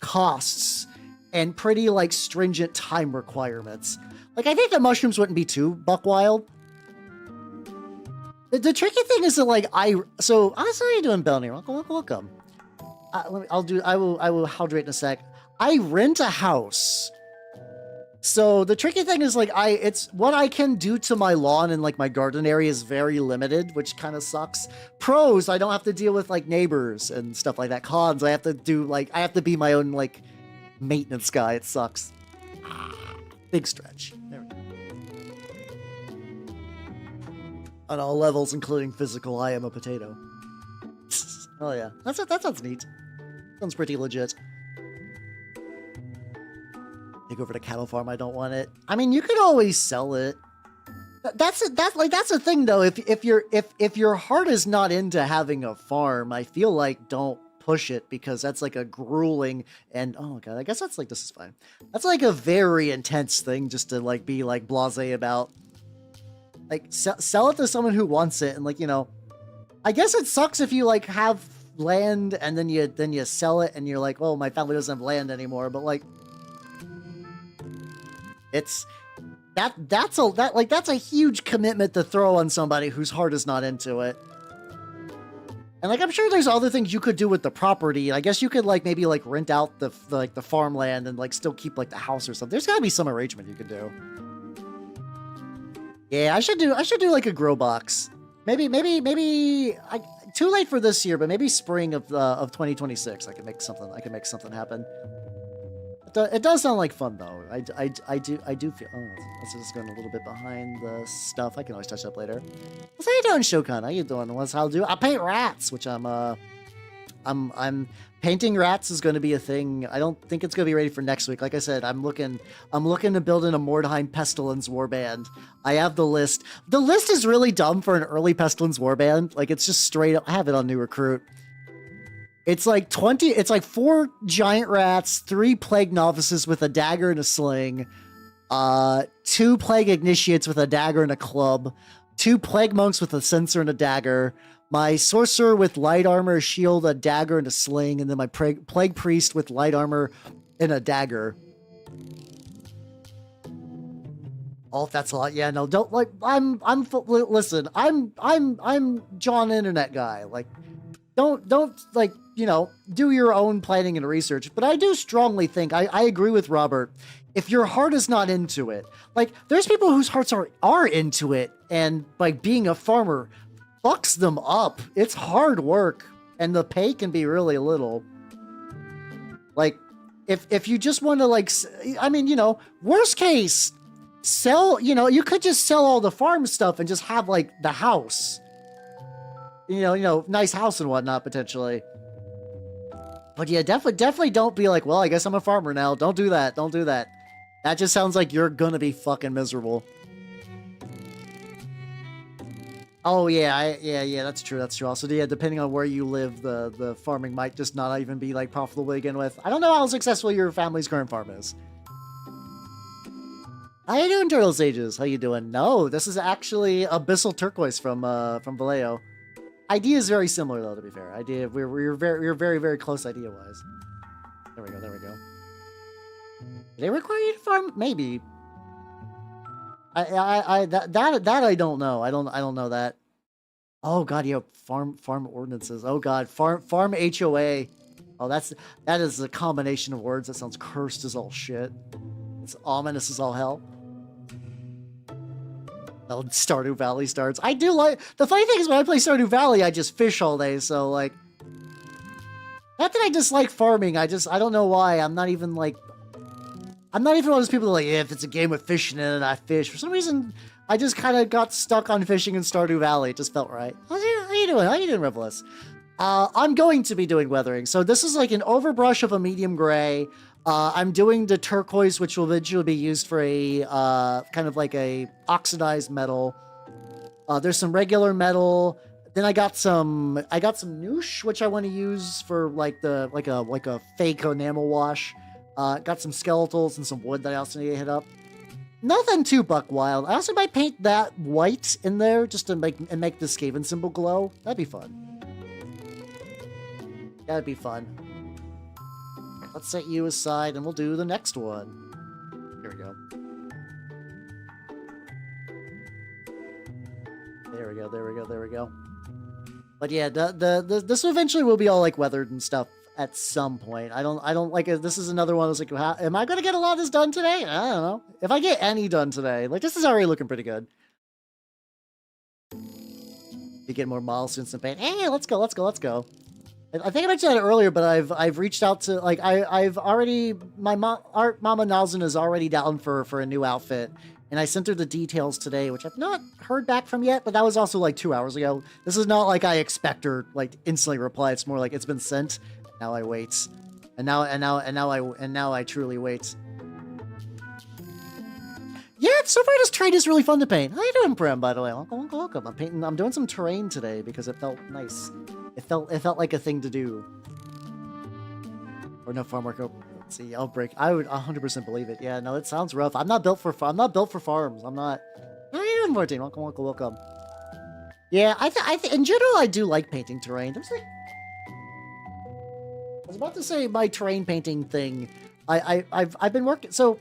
costs and pretty like stringent time requirements. Like, I think the mushrooms wouldn't be too buck wild. The tricky thing is that like, so honestly, how you doing, Belny? Welcome. I will hydrate in a sec. I rent a house. So the tricky thing is like, it's what I can do to my lawn and like my garden area is very limited, which kind of sucks. Pros, I don't have to deal with like neighbors and stuff like that. Cons, I have to be my own like maintenance guy. It sucks. Big stretch. There we go. On all levels, including physical, I am a potato. Oh yeah, that sounds neat. Sounds pretty legit. Take over the cattle farm, I don't want it. I mean, you could always sell it. That's the thing though. If your heart is not into having a farm, I feel like don't push it, because that's like a grueling and oh god, I guess that's like this is fine. That's like a very intense thing just to like be like blasé about. Like sell it to someone who wants it, and like, you know, I guess it sucks if you like have land and then you sell it and you're like, oh, my family doesn't have land anymore, but like it's that's a huge commitment to throw on somebody whose heart is not into it. And like I'm sure there's other things you could do with the property. I guess you could like maybe like rent out the farmland and like still keep like the house or something. There's got to be some arrangement you could do. Yeah, I should do like a grow box. Maybe too late for this year, but maybe spring of 2026 I can make something happen. It does sound like fun though. I do feel. Oh, this is going a little bit behind the stuff. I can always touch up later. How you doing, Shokan? How you doing? What's how do I paint rats? Which I'm painting rats is going to be a thing. I don't think it's going to be ready for next week. Like I said, I'm looking to build in a Mordheim Pestilence warband. I have the list. The list is really dumb for an early Pestilence warband. Like it's just straight up. I have it on New Recruit. It's like 4 giant rats, 3 plague novices with a dagger and a sling, 2 plague initiates with a dagger and a club, 2 plague monks with a censer and a dagger, my sorcerer with light armor, a shield, a dagger, and a sling, and then my plague priest with light armor and a dagger. Oh, that's a lot. Yeah, no, don't like. Listen, I'm John Internet guy. Like, don't like, you know, do your own planning and research. But I do strongly think I agree with Robert. If your heart is not into it, like there's people whose hearts are into it, and like being a farmer fucks them up. It's hard work, and the pay can be really little. Like, if you just want to like, I mean, you know, worst case, sell. You know, you could just sell all the farm stuff and just have like the house. You know, nice house and whatnot potentially. But yeah, definitely don't be like, well, I guess I'm a farmer now. Don't do that. Don't do that. That just sounds like you're gonna be fucking miserable. Oh yeah, yeah, that's true. That's true. Also, yeah, depending on where you live, the farming might just not even be like profitable to begin with. I don't know how successful your family's current farm is. How you doing, Turtle Sages? How you doing? No, this is actually Abyssal Turquoise from Vallejo. Idea is very similar though, to be fair. We're very close idea wise. There we go. Do they require you to farm? Maybe. That I don't know. I don't know that. Oh god, yeah, farm ordinances. Oh god, farm HOA. Oh, that is a combination of words that sounds cursed as all shit. It's ominous as all hell. Oh, Stardew Valley starts. I do like... The funny thing is when I play Stardew Valley, I just fish all day, so, like... Not that I dislike farming, I don't know why. I'm not even, like... I'm not even one of those people that, like, yeah, if it's a game with fishing in it, I fish. For some reason, I just kind of got stuck on fishing in Stardew Valley. It just felt right. How you doing? How you doing, Revelous? I'm going to be doing weathering. So this is like an overbrush of a medium gray. I'm doing the turquoise, which will eventually be used for a kind of like a oxidized metal. There's some regular metal. Then I got some noosh, which I want to use for like a fake enamel wash. Got some skeletals and some wood that I also need to hit up. Nothing too buck wild. I also might paint that white in there just to make the Skaven symbol glow. That'd be fun. That'd be fun. Let's set you aside and we'll do the next one. Here we go. There we go. But yeah, this eventually will be all like weathered and stuff at some point. I don't like it. This is another one that's like, am I gonna get a lot of this done today? I don't know. If I get any done today, like this is already looking pretty good. You get more milestones and paint. Hey, let's go. I think I mentioned that earlier, but I've reached out to like I've already Mama Nalzin is already down for a new outfit, and I sent her the details today, which I've not heard back from yet. But that was also like 2 hours ago. This is not like I expect her like instantly reply. It's more like it's been sent. Now I wait, and now I truly wait. Yeah, so far this terrain is really fun to paint. How you doing, Prem, by the way? Welcome. I'm doing some terrain today because it felt nice. It felt like a thing to do. Or no farm work. Oh, let's see, outbreak. I would 100% believe it. Yeah, no, it sounds rough. I'm not built for farms. I'm not. How you doing, 14? Welcome. Yeah, I in general I do like painting terrain. There's like, I was about to say my terrain painting thing. I've been working. So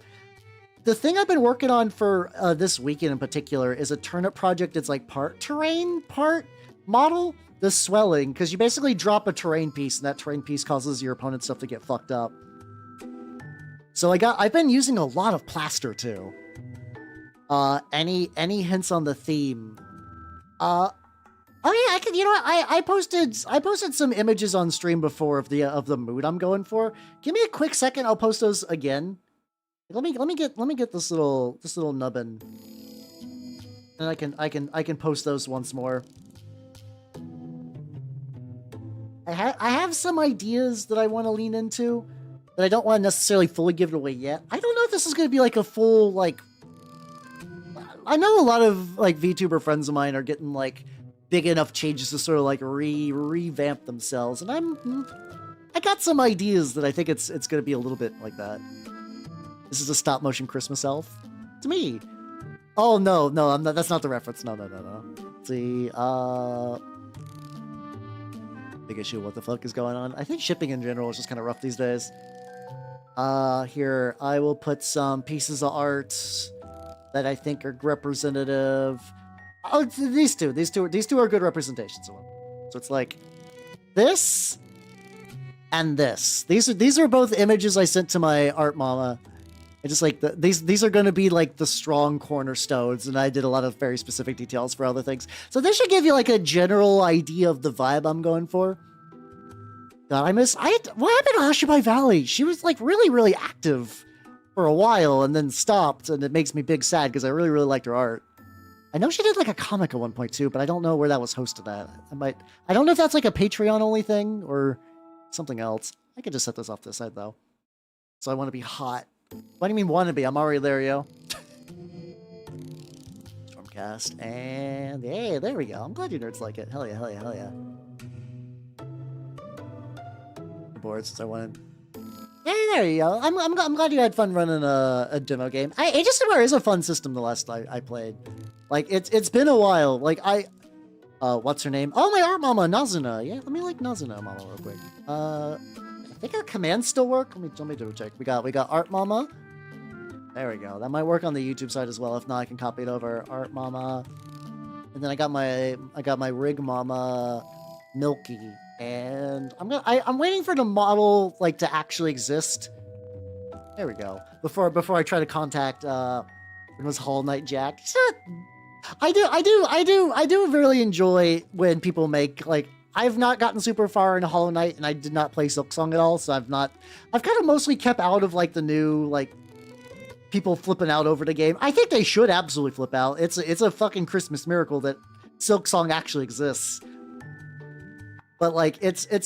the thing I've been working on for this weekend in particular is a turnip project. It's like part terrain, part model. The swelling, because you basically drop a terrain piece, and that terrain piece causes your opponent's stuff to get fucked up. So I've been using a lot of plaster too. Any hints on the theme? Oh yeah, I can. You know what? I posted some images on stream before of the mood I'm going for. Give me a quick second. I'll post those again. Let me get this little nubbin, and I can post those once more. I have some ideas that I want to lean into that I don't want to necessarily fully give it away yet. I don't know if this is going to be like a full, like, I know a lot of like VTuber friends of mine are getting like big enough changes to sort of like revamp themselves, and I got some ideas that I think it's going to be a little bit like that. This is a stop motion Christmas elf to me. Oh no, I'm not. That's not the reference. No. Let's see. Big issue. What the fuck is going on? I think shipping in general is just kind of rough these days. Here, I will put some pieces of art that I think are representative. Oh, these two are good representations of them. So it's like this and this. These are both images I sent to my art mama. And just like these are going to be like the strong cornerstones, and I did a lot of very specific details for other things. So this should give you like a general idea of the vibe I'm going for. God, what happened to Hashibai Valley? She was like really active for a while and then stopped, and it makes me big sad because I really liked her art. I know she did like a comic at one point too, but I don't know where that was hosted at. I don't know if that's like a Patreon only thing or something else. I could just set this off to the side though. So I want to be hot. What do you mean want to be? I'm already there, yo. Stormcast, and hey, there we go. I'm glad you nerds like it. Hell yeah. Boards, since I wanted. Hey, there you go. I'm glad you had fun running a demo game. Age of Sigmar is a fun system. The last I played, like it's been a while. Like what's her name? Oh, my art mama, Nazuna. Yeah, let me like Nazuna mama real quick. I think our commands still work. Let me double check. We got Art Mama. There we go. That might work on the YouTube side as well. If not, I can copy it over. Art Mama. And then I got my Rig Mama, Milky. And I'm waiting for the model like to actually exist. There we go. Before I try to contact when was Hollow Knight Jack. I do really enjoy when people make like. I've not gotten super far into Hollow Knight, and I did not play Silksong at all, so I've kind of mostly kept out of, like, the new, like, people flipping out over the game. I think they should absolutely flip out. It's a fucking Christmas miracle that Silksong actually exists. But, like,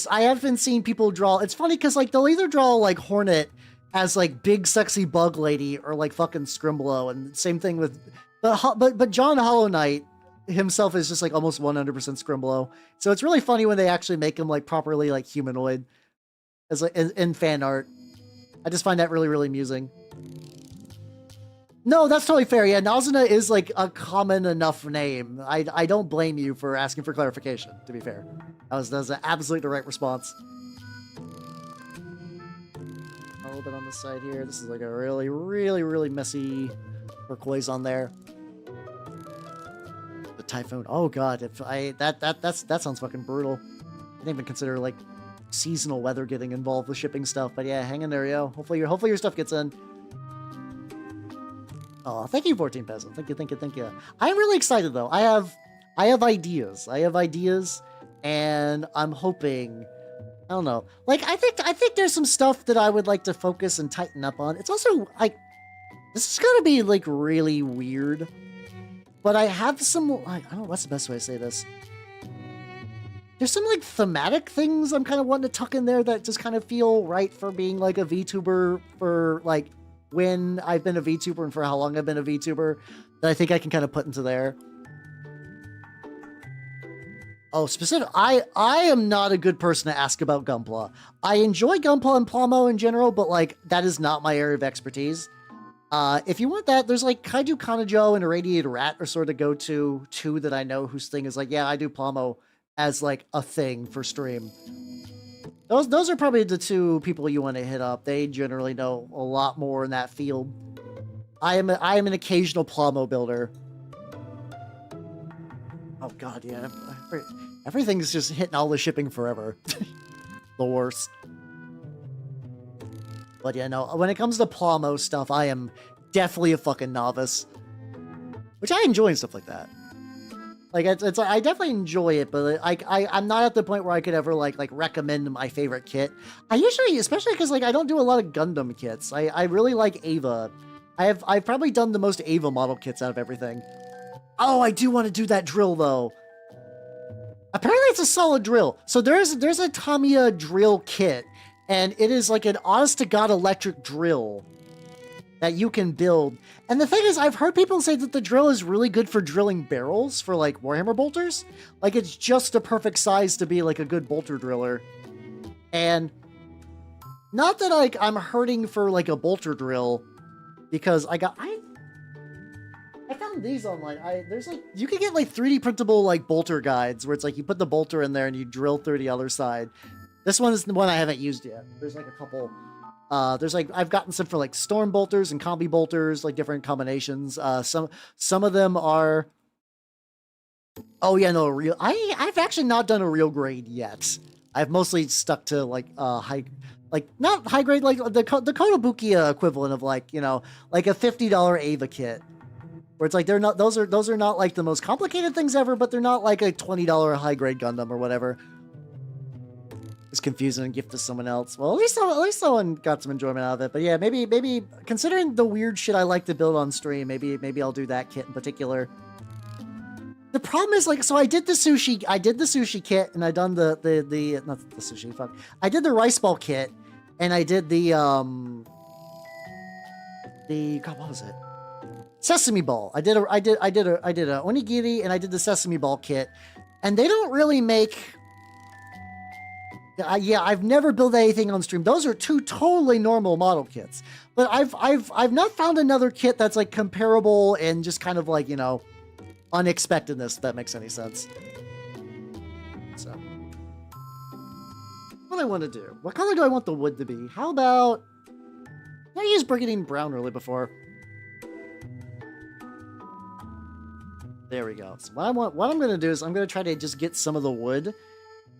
I have been seeing people draw, it's funny, because, like, they'll either draw, like, Hornet as, like, big, sexy bug lady, or, like, fucking Scrimblow, and same thing with, but John Hollow Knight himself is just like almost 100% Scrimblow. So it's really funny when they actually make him like properly like humanoid as like in fan art. I just find that really amusing. No, that's totally fair. Yeah, Nazuna is like a common enough name. I don't blame you for asking for clarification, to be fair. That was absolutely the right response. A little bit on the side here. This is like a really messy turquoise on there. Typhoon. Oh god, that sounds fucking brutal. I didn't even consider like seasonal weather getting involved with shipping stuff, but yeah, hang in there, yo. Hopefully your stuff gets in. Oh, thank you, 14 Peasant. Thank you. I'm really excited though. I have ideas. And I'm hoping. I don't know. Like I think there's some stuff that I would like to focus and tighten up on. It's also like this is gonna be like really weird. But I have some, I don't know, what's the best way to say this? There's some, like, thematic things I'm kind of wanting to tuck in there that just kind of feel right for being, like, a VTuber for, like, when I've been a VTuber and for how long I've been a VTuber that I think I can kind of put into there. Oh, specific. I am not a good person to ask about Gunpla. I enjoy Gunpla and Plamo in general, but like that is not my area of expertise. If you want that, there's like Kaiju Kanajo and Irradiated Rat are sort of go-to two that I know whose thing is like, yeah, I do Plamo as like a thing for stream. Those are probably the two people you want to hit up. They generally know a lot more in that field. I am an occasional Plamo builder. Oh god, yeah. Everything's just hitting all the shipping forever. The worst. But yeah, no, when it comes to Plamo stuff, I am definitely a fucking novice. Which I enjoy and stuff like that. Like, it's I definitely enjoy it, but I'm not at the point where I could ever, like recommend my favorite kit. I usually, especially because, like, I don't do a lot of Gundam kits. I really like Ava. I've probably done the most Ava model kits out of everything. Oh, I do want to do that drill, though. Apparently, it's a solid drill. So there's a Tamiya drill kit, and it is like an honest-to-God electric drill that you can build. And the thing is, I've heard people say that the drill is really good for drilling barrels for, like, Warhammer bolters. Like, it's just the perfect size to be, like, a good bolter driller. And not that, like, I'm hurting for, like, a bolter drill, because I found these online. There's like, you can get like 3D printable like bolter guides where it's like you put the bolter in there and you drill through the other side. This one is the one I haven't used yet. There's like a couple. There's like, I've gotten some for like storm bolters and combi bolters, like different combinations. Some of them are. Oh yeah, no, real. I've actually not done a real grade yet. I've mostly stuck to like high. Like, not high grade, like the Kotobukiya equivalent of like, you know, like a $50 Ava kit. Where it's like, they're not, those are not like the most complicated things ever, but they're not like a $20 high grade Gundam or whatever. It's confusing and gift to someone else. Well, at least someone got some enjoyment out of it. But yeah, maybe considering the weird shit I like to build on stream, maybe I'll do that kit in particular. The problem is, like, so I did the sushi kit, and I done not the sushi, fuck. I did the rice ball kit, and I did the God, what was it? Sesame ball. I did a onigiri, and I did the sesame ball kit, and they don't really make. Yeah, I've never built anything on stream. Those are two totally normal model kits, but I've not found another kit that's like comparable and just kind of like, you know, unexpectedness, if that makes any sense. So, what I want to do? What color do I want the wood to be? How about I used Brigandine Brown early before? There we go. So what I'm going to do is I'm going to try to just get some of the wood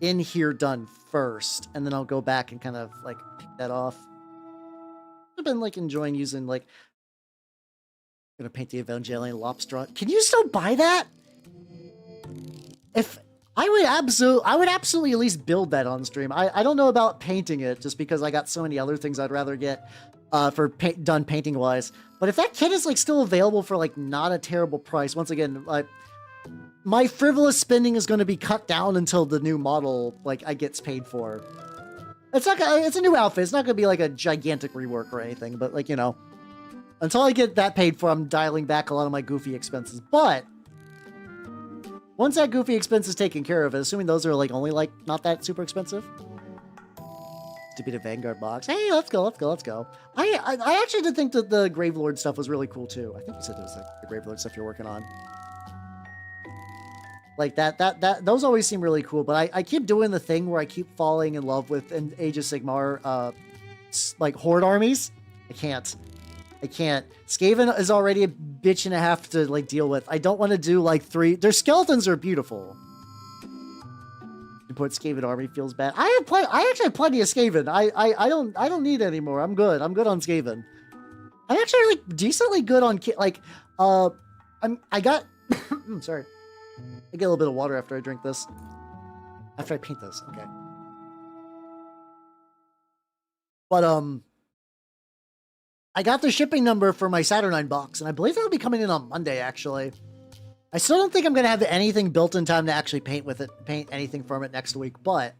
in here done first, and then I'll go back and kind of like pick that off. I've been like enjoying using like. I'm gonna paint the Evangelion lobster. Can you still buy that? If I would absolutely at least build that on stream. I don't know about painting it just because I got so many other things I'd rather get for done painting wise. But if that kit is like still available for like not a terrible price, once again, my frivolous spending is going to be cut down until the new model like I gets paid for. It's a new outfit. It's not going to be like a gigantic rework or anything, but like, you know. Until I get that paid for, I'm dialing back a lot of my goofy expenses. But once that goofy expense is taken care of, assuming those are like only like not that super expensive. To beat a Vanguard box. Hey, let's go. I actually did think that the Gravelord stuff was really cool too. I think you said it was like the Gravelord stuff you're working on. Like those always seem really cool, but I keep doing the thing where I keep falling in love with in Age of Sigmar like horde armies. I can't. Skaven is already a bitch and a half to like deal with. I don't want to do like 3. Their skeletons are beautiful. Import Skaven army feels bad. I actually have plenty of Skaven. I don't need any more. I'm good. I'm good on Skaven. I'm actually like decently good on like I got sorry. I get a little bit of water after I drink this. After I paint this. Okay. But I got the shipping number for my Saturnine box, and I believe that'll be coming in on Monday, actually. I still don't think I'm going to have anything built in time to actually paint anything from it next week, but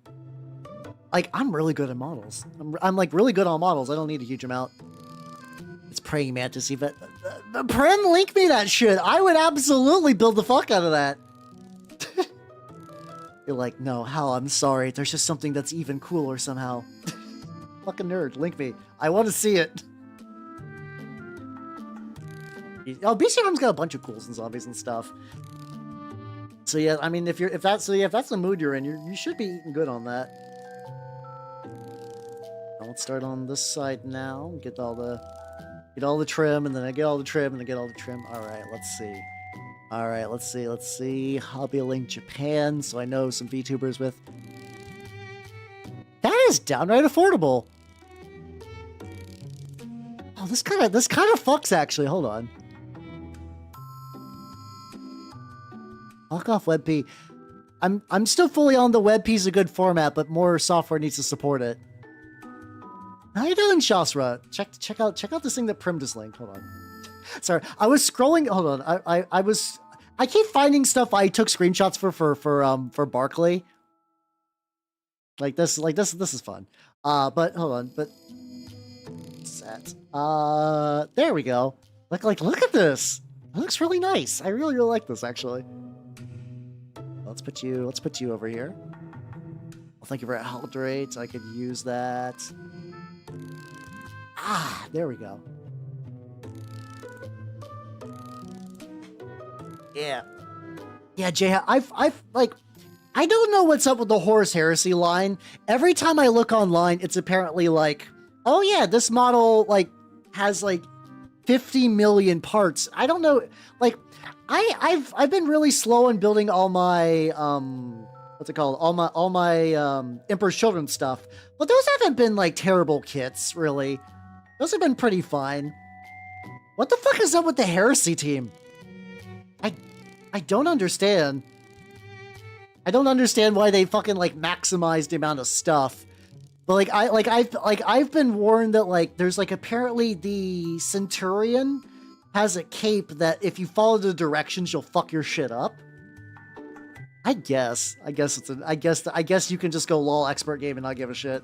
like, I'm really good at models. I'm like really good on models. I don't need a huge amount. It's praying mantis event. Prim, link me that shit. I would absolutely build the fuck out of that. You're like, no, Hal, I'm sorry. There's just something that's even cooler somehow. Fucking nerd, link me. I want to see it. Oh, BCRM's got a bunch of cools and zombies and stuff. So yeah, I mean, if that's the mood you're in, you should be eating good on that. Now let's start on this side now. Get all the trim, and then I get all the trim, and I get all the trim. All right, let's see. All right, let's see. Hobby Link Japan, so I know some VTubers with. That is downright affordable. Oh, this kind of fucks actually. Hold on. Fuck off WebP. I'm still fully on the WebP is a good format, but more software needs to support it. How you doing, Shasra? Check out this thing that Prim just linked. Hold on. Sorry, I was scrolling. Hold on. I keep finding stuff I took screenshots for Barkley. Like this is fun. But hold on. But set. There we go. Look at this. It looks really nice. I really like this actually. Let's put you over here. Well, thank you for Haldrate. I could use that. Ah, there we go. Yeah. Yeah, Jay, I've like, I don't know what's up with the Horus Heresy line. Every time I look online, it's apparently like, oh yeah, this model like has like 50 million parts. I don't know, like, I've been really slow in building all my what's it called? All my Emperor's Children stuff. But those haven't been like terrible kits, really. Those have been pretty fine. What the fuck is up with the Heresy team? I don't understand. I don't understand why they fucking like maximize the amount of stuff. But I've been warned that like there's like apparently the Centurion has a cape that if you follow the directions you'll fuck your shit up. I guess you can just go lol expert game and not give a shit.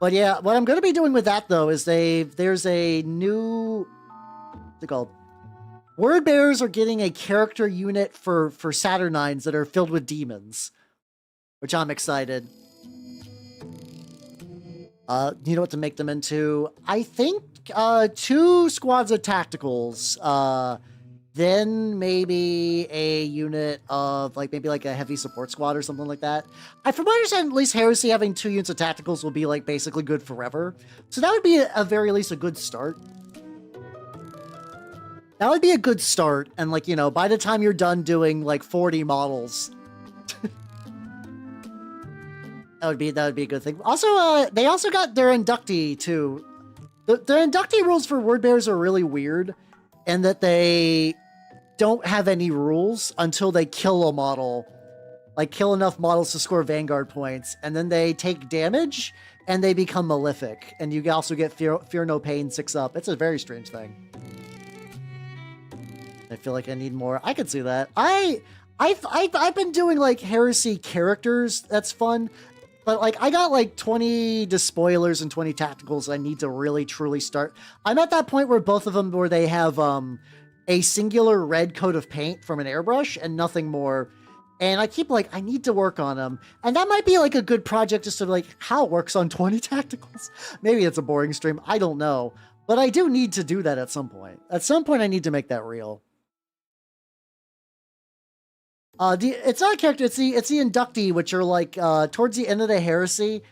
But yeah, what I'm gonna be doing with that though is there's a new, what's it called? Word bearers are getting a character unit for Saturnines that are filled with demons, which I'm excited. You know what to make them into? I think 2 squads of tacticals, then maybe a unit of maybe a heavy support squad or something like that. From my understanding, at least Heresy having 2 units of tacticals will be like basically good forever. So that would be at very least a good start. That would be a good start, and like, you know, by the time you're done doing like 40 models, that would be a good thing. Also, they also got their inductee too. Their inductee rules for word bearers are really weird, and that they don't have any rules until they kill a model, like kill enough models to score Vanguard points, and then they take damage and they become malefic, and you also get fear no pain 6-up. It's a very strange thing. I feel like I need more. I could see that. I've been doing like Heresy characters. That's fun. But like I got like 20 despoilers and 20 tacticals I need to really truly start. I'm at that point where both of them where they have a singular red coat of paint from an airbrush and nothing more. And I keep like, I need to work on them. And that might be like a good project just to like how it works on 20 tacticals. Maybe it's a boring stream. I don't know. But I do need to do that at some point. At some point I need to make that real. It's not a character, it's the inductee, which are like, towards the end of the Heresy,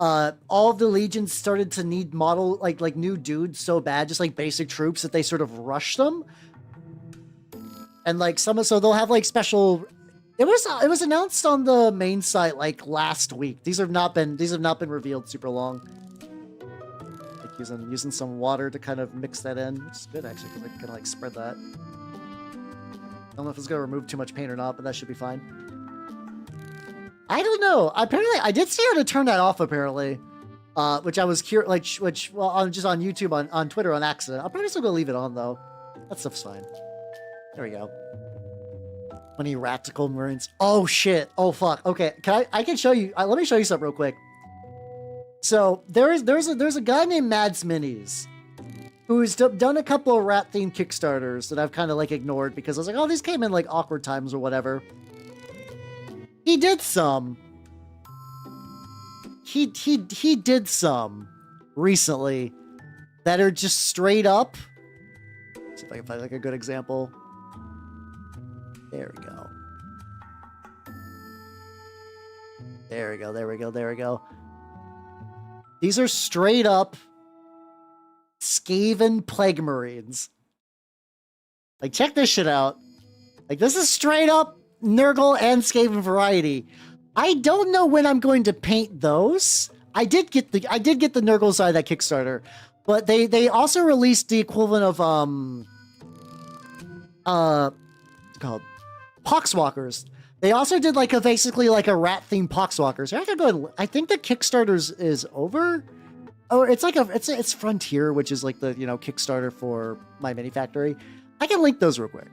all of the legions started to need model, like new dudes so bad, just like basic troops, that they sort of rushed them. And like so they'll have like special, it was announced on the main site like last week. These have not been revealed super long. Like using some water to kind of mix that in, which is good actually, because I can like spread that. I don't know if it's gonna remove too much paint or not, but that should be fine. I don't know. Apparently, I did see how to turn that off. Apparently, which I was curious. Well, just on YouTube, on Twitter, on accident. I'm probably still gonna leave it on though. That stuff's fine. There we go. 20 radical marines. Oh shit. Oh fuck. Okay, I can show you. Let me show you something real quick. So there's a guy named Mads Minis, who's done a couple of rat-themed Kickstarters that I've kind of like ignored because I was like, oh, these came in like awkward times or whatever. He did some. He did some recently that are just straight up. Let's see if I can find like a good example. There we go. There we go. There we go. There we go. These are straight up Skaven Plague Marines. Like, check this shit out. Like, this is straight up Nurgle and Skaven variety. I don't know when I'm going to paint those. I did get the Nurgle side of that Kickstarter, but they also released the equivalent of what's it called Poxwalkers. They also did like basically like a rat themed Poxwalkers. I think the Kickstarter is over. Oh, it's like it's Frontier, which is like the Kickstarter for My Mini Factory. I can link those real quick.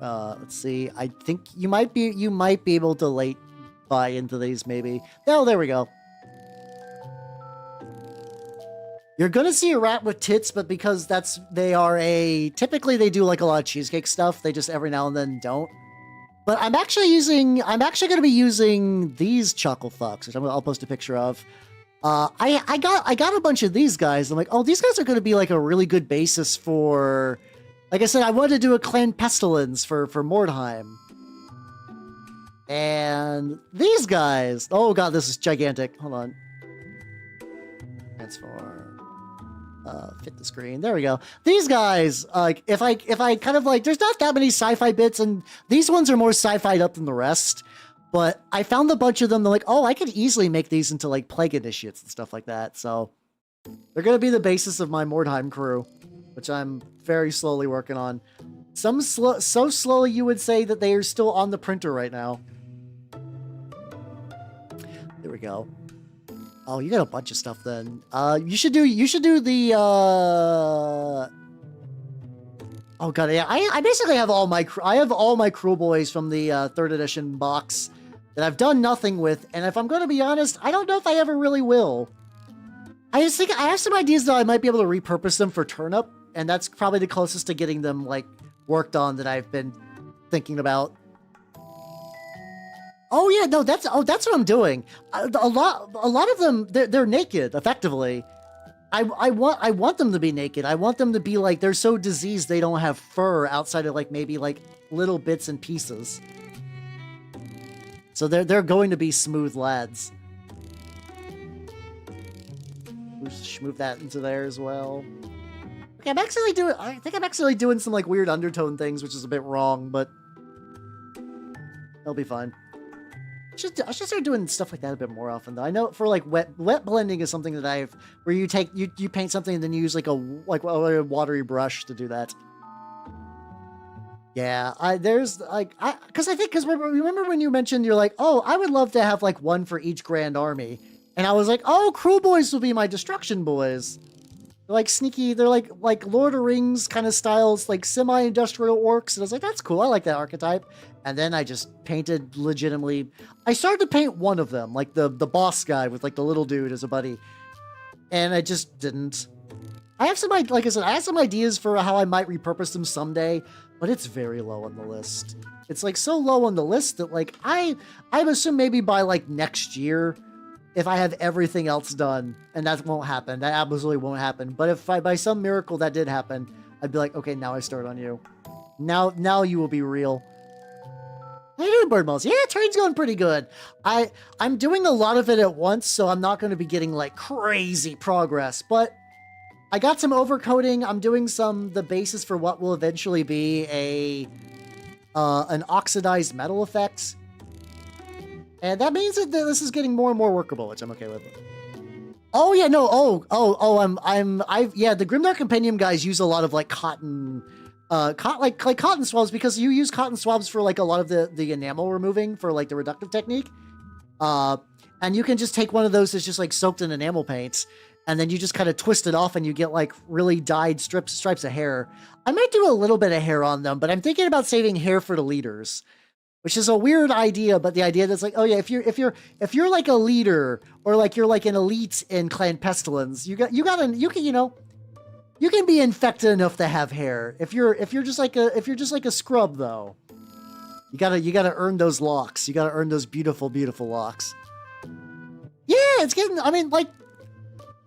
Let's see. I think you might be able to buy into these maybe. Oh, there we go. You're gonna see a rat with tits, but because typically they do like a lot of cheesecake stuff, they just every now and then don't. But I'm actually gonna be using these chuckle fucks, which I'll post a picture of. I got a bunch of these guys. I'm like, oh, these guys are gonna be like a really good basis for, like I said, I wanted to do a Clan Pestilence for Mordheim. And these guys, oh god, this is gigantic. Hold on. Transform. Fit the screen. There we go. These guys, like, if I kind of like, there's not that many sci-fi bits, and these ones are more sci-fi'd up than the rest. But I found a bunch of them. They're like, oh, I could easily make these into like plague initiates and stuff like that. So they're gonna be the basis of my Mordheim crew, which I'm very slowly working on. So slowly you would say that they are still on the printer right now. There we go. Oh, you got a bunch of stuff then. You should do the oh god, yeah. I basically have all my crew boys from the 3rd edition box that I've done nothing with, and if I'm going to be honest, I don't know if I ever really will. I just think I have some ideas that I might be able to repurpose them for Turnip, and that's probably the closest to getting them like worked on that I've been thinking about. Oh yeah, no, that's what I'm doing. A lot of them, they're naked, effectively. I want them to be naked. I want them to be like, they're so diseased they don't have fur outside of like maybe like little bits and pieces. So they're going to be smooth lads. Just move that into there as well. Okay, I think I'm actually doing some like weird undertone things, which is a bit wrong, but they'll be fine. I should start doing stuff like that a bit more often, though. I know for like wet blending is something that where you paint something and then you use like a watery brush to do that. Yeah, because remember when you mentioned you're like, oh, I would love to have like one for each Grand Army, and I was like, oh, crew boys will be my destruction boys. They're like sneaky. They're like Lord of the Rings kind of styles, like semi-industrial orcs. And I was like, that's cool. I like that archetype. And then I just painted legitimately. I started to paint one of them, like the boss guy with like the little dude as a buddy. And I just didn't. I have like I said, I have some ideas for how I might repurpose them someday, but it's very low on the list. It's like so low on the list that like I assume maybe by like next year, if I have everything else done, and that won't happen. That absolutely won't happen. But if by some miracle that did happen, I'd be like, okay, now I start on you. Now you will be real. How you doing, Bird Mouse? Yeah, train's going pretty good. I'm doing a lot of it at once, so I'm not going to be getting like crazy progress. But I got some overcoating. I'm doing the basis for what will eventually be an oxidized metal effect. And that means that this is getting more and more workable, which I'm okay with. Oh yeah, no, the Grimdark Compendium guys use a lot of like cotton, like cotton swabs, because you use cotton swabs for like a lot of the enamel removing for like the reductive technique. And you can just take one of those that's just like soaked in enamel paint, and then you just kind of twist it off and you get like really dyed stripes of hair. I might do a little bit of hair on them, but I'm thinking about saving hair for the leaders, which is a weird idea, but the idea that's like, oh yeah, if you're like a leader or like you're like an elite in Clan Pestilence, you can be infected enough to have hair. If you're just like a scrub though, you gotta earn those locks. You gotta earn those beautiful, beautiful locks. Yeah, it's getting. I mean, like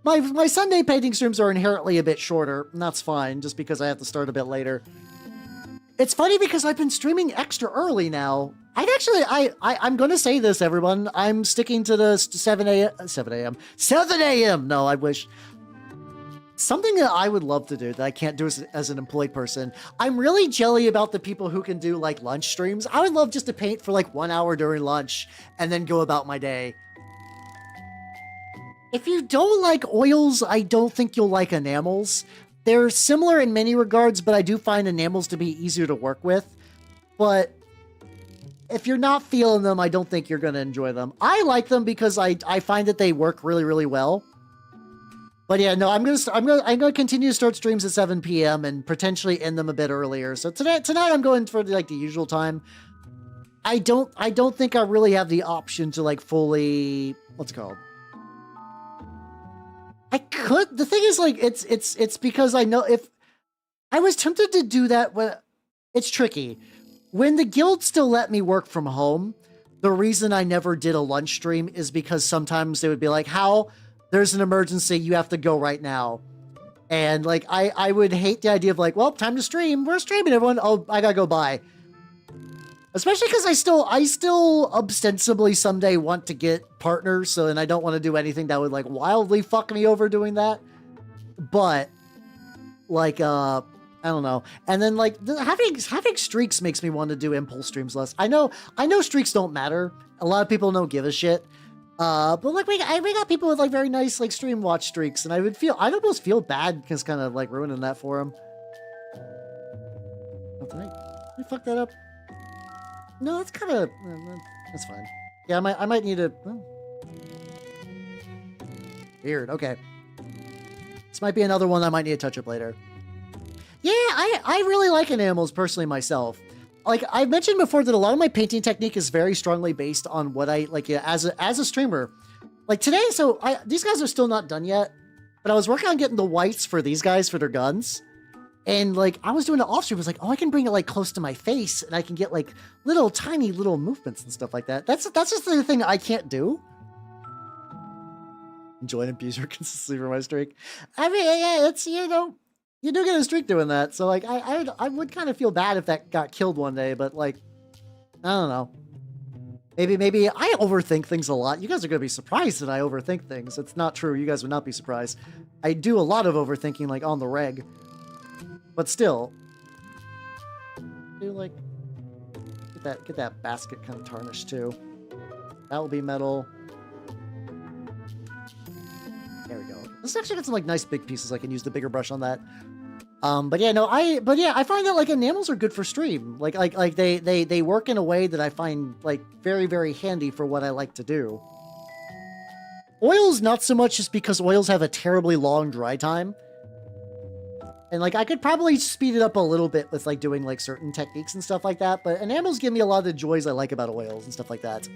my Sunday painting streams are inherently a bit shorter, and that's fine, just because I have to start a bit later. It's funny because I've been streaming extra early now. I'm gonna say this, everyone. I'm sticking to the 7 a.m. No, I wish. Something that I would love to do that I can't do as an employed person. I'm really jelly about the people who can do like lunch streams. I would love just to paint for like 1 hour during lunch and then go about my day. If you don't like oils, I don't think you'll like enamels. They're similar in many regards, but I do find enamels to be easier to work with. But if you're not feeling them, I don't think you're going to enjoy them. I like them because I find that they work really, really well. But yeah, no, I'm gonna continue to start streams at 7 p.m. and potentially end them a bit earlier. So tonight I'm going for like the usual time. I don't think I really have the option to like fully, what's it called? I could. The thing is, like, it's because I know if I was tempted to do that, when it's tricky. When the guild still let me work from home, the reason I never did a lunch stream is because sometimes they would be like, "How? There's an emergency. You have to go right now." And like, I would hate the idea of like, well, time to stream. We're streaming, everyone. Oh, I gotta go by. Especially because I still ostensibly someday want to get partners, so and I don't want to do anything that would like wildly fuck me over doing that. But like, I don't know. And then like having streaks makes me want to do impulse streams less. I know streaks don't matter. A lot of people don't give a shit. But like we got people with like very nice like stream watch streaks, and I'd almost feel bad because kind of like ruining that for them. Oh, did I fuck that up? No, that's kind of that's fine. Yeah, I might need to. Oh. Weird. Okay, this might be another one I might need to touch up later. Yeah, I really like enamels personally myself. Like I've mentioned before that a lot of my painting technique is very strongly based on what I like as a streamer. Like today, so these guys are still not done yet, but I was working on getting the whites for these guys for their guns. And like I was doing it off stream, I was like, oh, I can bring it like close to my face and I can get like little tiny little movements and stuff like that. That's just the thing I can't do. Enjoy and abuse your consistency for my streak. I mean, yeah, it's, you know, you do get a streak doing that. So like I would kind of feel bad if that got killed one day, but like, I don't know. Maybe I overthink things a lot. You guys are going to be surprised that I overthink things. It's not true. You guys would not be surprised. I do a lot of overthinking like on the reg. But still, do like get that basket kind of tarnished too. That will be metal. There we go. This actually got some like nice big pieces. I can use the bigger brush on that. But yeah, no, I find that like enamels are good for stream. Like they work in a way that I find like very, very handy for what I like to do. Oils not so much, just because oils have a terribly long dry time. And like I could probably speed it up a little bit with like doing like certain techniques and stuff like that, but enamels give me a lot of the joys I like about oils and stuff like that.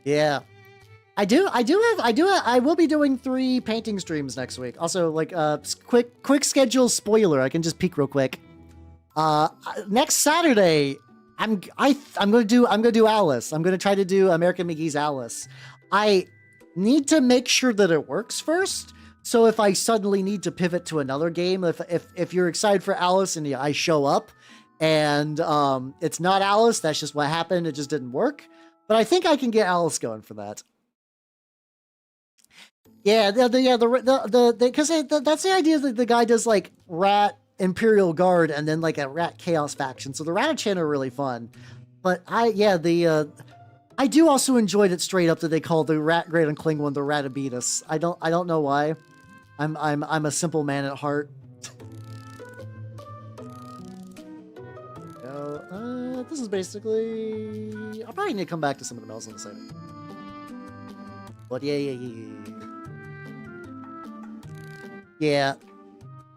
Yeah. I will be doing 3 painting streams next week. Also, like quick schedule spoiler, I can just peek real quick. Next Saturday, I'm gonna do Alice. I'm gonna try to do American McGee's Alice. I need to make sure that it works first. So if I suddenly need to pivot to another game, if you're excited for Alice and I show up and it's not Alice, that's just what happened. It just didn't work. But I think I can get Alice going for that. Yeah, because that's the idea that the guy does like Rat Imperial Guard and then like a Rat Chaos faction. So the Ratachan are really fun. But I do also enjoy it straight up that they call the Rat Great Uncling one the Ratabetus. I don't know why. I'm a simple man at heart. This is basically. I'll probably need to come back to some of the bells in a second. But yeah.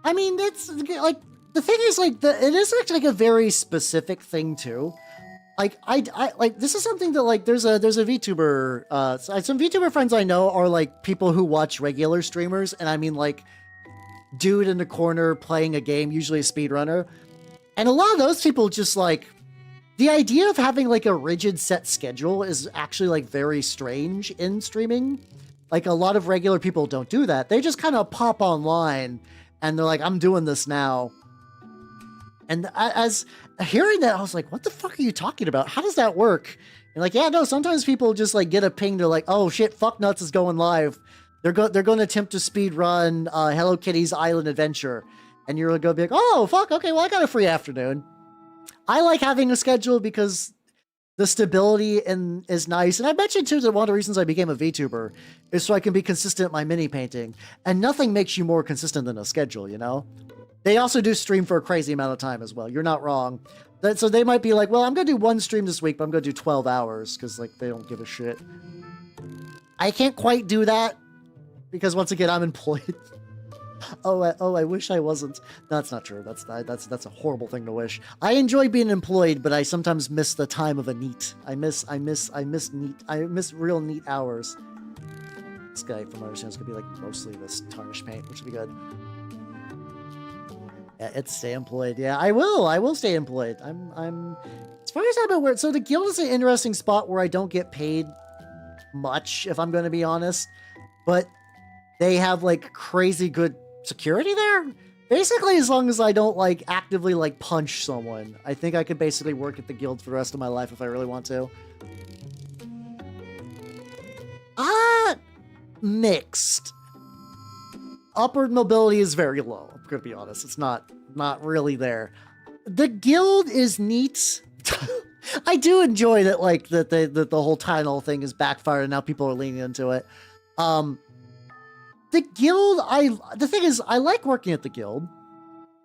I mean, it's like the thing is, like, it is actually like a very specific thing too. Like, I like, this is something that, like, there's a VTuber, some VTuber friends I know are like people who watch regular streamers, and I mean, like, dude in the corner playing a game, usually a speedrunner. And a lot of those people just, like, the idea of having, like, a rigid set schedule is actually, like, very strange in streaming. Like, a lot of regular people don't do that. They just kind of pop online, and they're like, I'm doing this now. And as hearing that, I was like, what the fuck are you talking about? How does that work? And like, yeah, no, sometimes people just like get a ping. They're like, oh shit, fuck nuts is going live. They're going to attempt to speed run Hello Kitty's Island Adventure. And you're going to be like, oh, fuck, okay, well, I got a free afternoon. I like having a schedule because the stability is nice. And I mentioned too that one of the reasons I became a VTuber is so I can be consistent in my mini painting. And nothing makes you more consistent than a schedule, you know? They also do stream for a crazy amount of time as well. You're not wrong. So they might be like, well, I'm going to do one stream this week, but I'm going to do 12 hours because, like, they don't give a shit. I can't quite do that because, once again, I'm employed. I wish I wasn't. That's not true. That's a horrible thing to wish. I enjoy being employed, but I sometimes miss the time of a neat. I miss neat. I miss real neat hours. This guy, from what I understand, is going to be like mostly this tarnished paint, which would be good. Yeah, it's stay employed. Yeah, I will stay employed. I'm as far as I'm aware. So the guild is an interesting spot where I don't get paid much, if I'm going to be honest, but they have like crazy good security there. Basically, as long as I don't like actively like punch someone, I think I could basically work at the guild for the rest of my life if I really want to. Mixed. Upward mobility is very low. I'm gonna be honest. It's not really there. The guild is neat. I do enjoy that, like, that the whole title thing is backfired and now people are leaning into it. The guild, the thing is, I like working at the guild.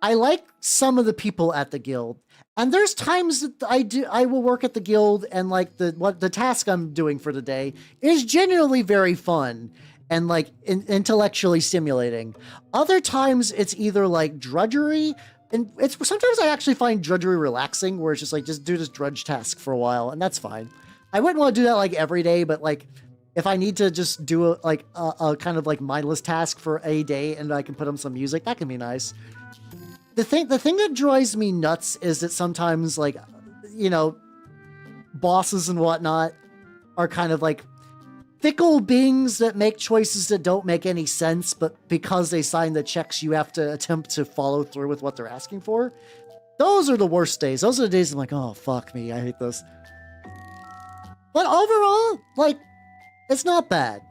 I like some of the people at the guild. And there's times that I will work at the guild and like the task I'm doing for the day is genuinely very fun and like intellectually stimulating. Other times it's either like drudgery, and sometimes I actually find drudgery relaxing, where it's just like, just do this drudge task for a while, and that's fine. I wouldn't want to do that like every day, but like if I need to just do a kind of like mindless task for a day and I can put on some music, that can be nice. The thing that drives me nuts is that sometimes, like, you know, bosses and whatnot are kind of like fickle beings that make choices that don't make any sense, but because they sign the checks, you have to attempt to follow through with what they're asking for. Those are the worst days. Those are the days I'm like, oh, fuck me, I hate this. But overall, like, it's not bad.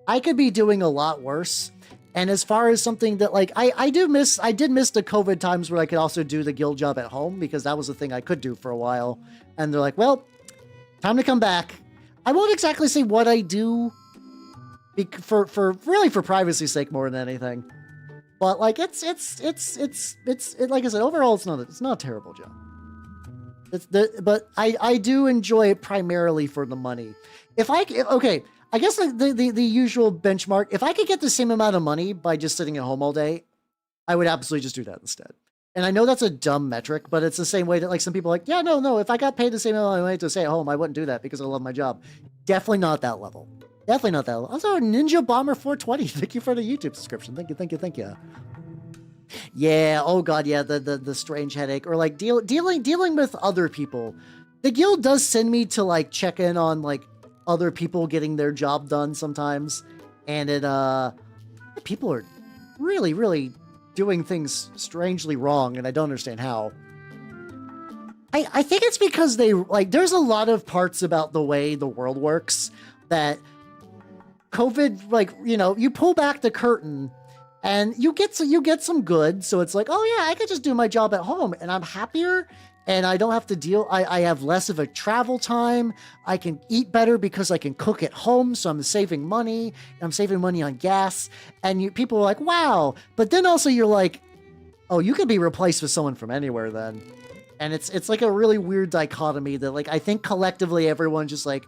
I could be doing a lot worse. And as far as something that, like, I did miss the COVID times where I could also do the guild job at home, because that was a thing I could do for a while. And they're like, well, time to come back. I won't exactly say what I do for privacy's sake more than anything. But like, it's like I said, overall, it's not a terrible job. But I do enjoy it primarily for the money. Okay, I guess like the usual benchmark, if I could get the same amount of money by just sitting at home all day, I would absolutely just do that instead. And I know that's a dumb metric, but it's the same way that like some people are like, yeah, no, if I got paid the same amount of money to stay at home, I wouldn't do that because I love my job. Definitely not that level. Definitely not that level. Also, Ninja Bomber 420, thank you for the YouTube subscription. Thank you. Yeah, oh god, yeah, the strange headache, or like dealing with other people. The guild does send me to like check in on like other people getting their job done sometimes, and people are really doing things strangely wrong, and I don't understand how. I think it's because there's a lot of parts about the way the world works that COVID, like, you know, you pull back the curtain and you get some good. So it's like, oh yeah, I could just do my job at home and I'm happier and I don't have to deal. I have less of a travel time. I can eat better because I can cook at home. So I'm saving money. I'm saving money on gas. And people are like, wow. But then also you're like, oh, you could be replaced with someone from anywhere then. And it's like a really weird dichotomy that, like, I think collectively everyone's just like,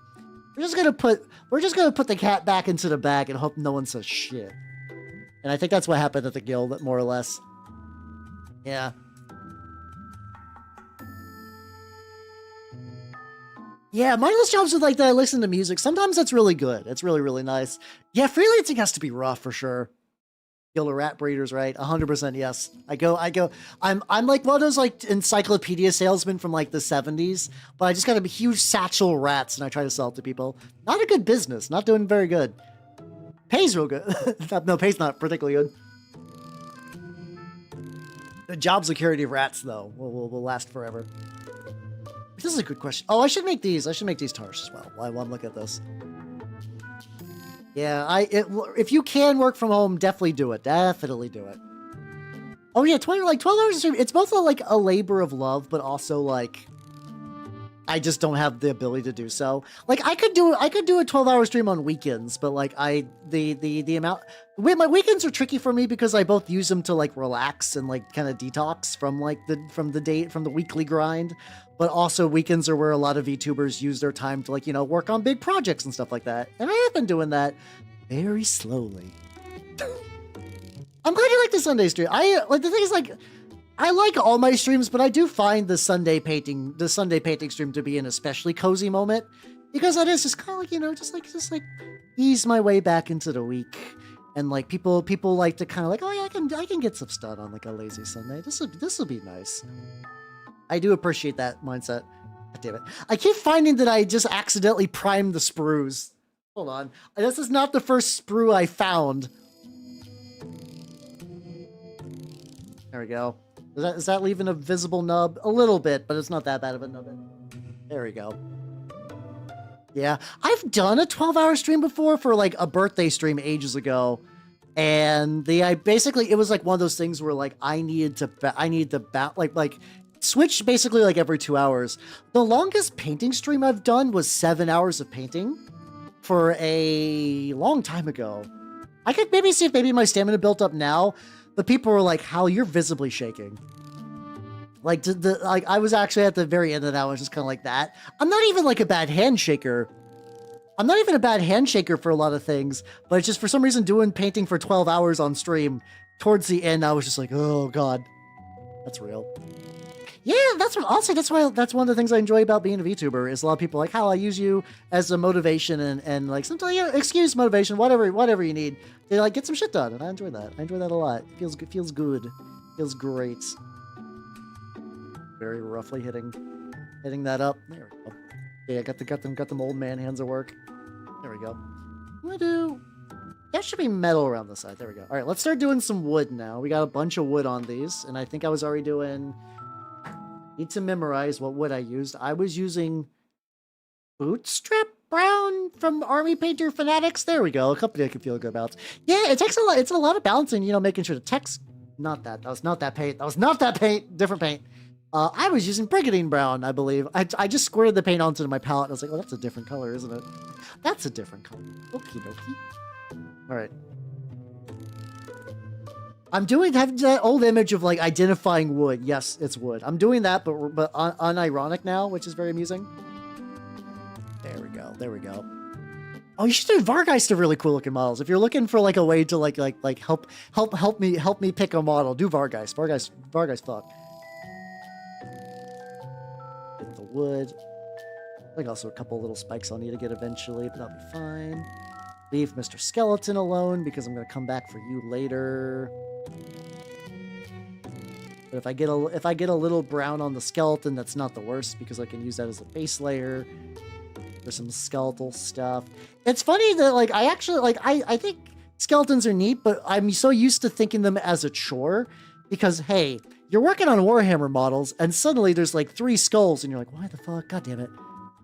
we're just gonna put the cat back into the bag and hope no one says shit. And I think that's what happened at the guild, more or less. Yeah. Yeah, mindless jobs with like that. I listen to music. Sometimes that's really good. It's really, really nice. Yeah, freelancing has to be rough for sure. Killer rat breeders, right? 100% yes. I'm like one of those like encyclopedia salesmen from like the 70s, but I just got a huge satchel of rats and I try to sell it to people. Not a good business. Not doing very good. Pays real good. No, pays not particularly good. The job security of rats, though, will last forever. This is a good question. Oh, I should make these. I should make these tarsh as well while I'm looking at this. Yeah, if you can work from home, definitely do it. Definitely do it. Oh yeah, 12 hours a stream. It's both like a labor of love, but also like I just don't have the ability to do so. Like I could do a 12-hour stream on weekends, but like the amount my weekends are tricky for me because I both use them to like relax and like kind of detox from like from the weekly grind, but also weekends are where a lot of VTubers use their time to like, you know, work on big projects and stuff like that. And I have been doing that very slowly. I'm glad you like the Sunday stream. I like the thing is like I like all my streams, but I do find the Sunday painting stream to be an especially cozy moment because that is just kind of like, you know, just like ease my way back into the week. And like people like to kind of like, oh yeah, I can get some stuff on like a lazy Sunday. This will be nice. I do appreciate that mindset. God damn it. I keep finding that I just accidentally primed the sprues. Hold on. This is not the first sprue I found. There we go. Is that leaving a visible nub? A little bit, but it's not that bad of a nub. There we go. Yeah, I've done a 12-hour stream before for like a birthday stream ages ago. And it was like one of those things where like I needed to like switch basically like every 2 hours. The longest painting stream I've done was 7 hours of painting for a long time ago. I could maybe see if maybe my stamina built up now, but people were like, Hal, you're visibly shaking. Like I was actually at the very end of that, I was just kind of like that. I'm not even like a bad handshaker. I'm not even a bad handshaker for a lot of things, but it's just for some reason doing painting for 12 hours on stream, towards the end, I was just like, oh god, that's real. Yeah, that's one of the things I enjoy about being a VTuber is a lot of people like, how I use you as a motivation and like sometimes, you know, excuse motivation, whatever you need to like get some shit done, and I enjoy that. I enjoy that a lot. It feels good. Feels great. Very roughly hitting that up. There we go. Yeah, got them old man hands at work. There we go. That should be metal around the side. There we go. All right, let's start doing some wood now. We got a bunch of wood on these, and I think I was already doing. Need to memorize what wood I used. I was using Bootstrap Brown from Army Painter Fanatics. There we go. A company I can feel good about. Yeah, it takes a lot. It's a lot of balancing. You know, making sure the text. Not that. That was not that paint. That was not that paint. Different paint. I was using Brigadine Brown, I believe. I just squirted the paint onto my palette. And I was like, oh, that's a different color, isn't it? That's a different color. Okie dokie. All right. I'm having that old image of like identifying wood. Yes, it's wood. I'm doing that, but unironic now, which is very amusing. There we go. There we go. Oh, you should do Vargeist are really cool looking models. If you're looking for like a way to like help me pick a model, do Vargeist. Vargeist fuck. Get the wood. I think also a couple little spikes I'll need to get eventually, but that'll be fine. Leave Mr. Skeleton alone because I'm gonna come back for you later. But if I get a little brown on the skeleton, that's not the worst because I can use that as a base layer for some skeletal stuff. It's funny that like I actually like I think skeletons are neat, but I'm so used to thinking them as a chore because hey, you're working on Warhammer models and suddenly there's like 3 skulls and you're like, why the fuck? God damn it.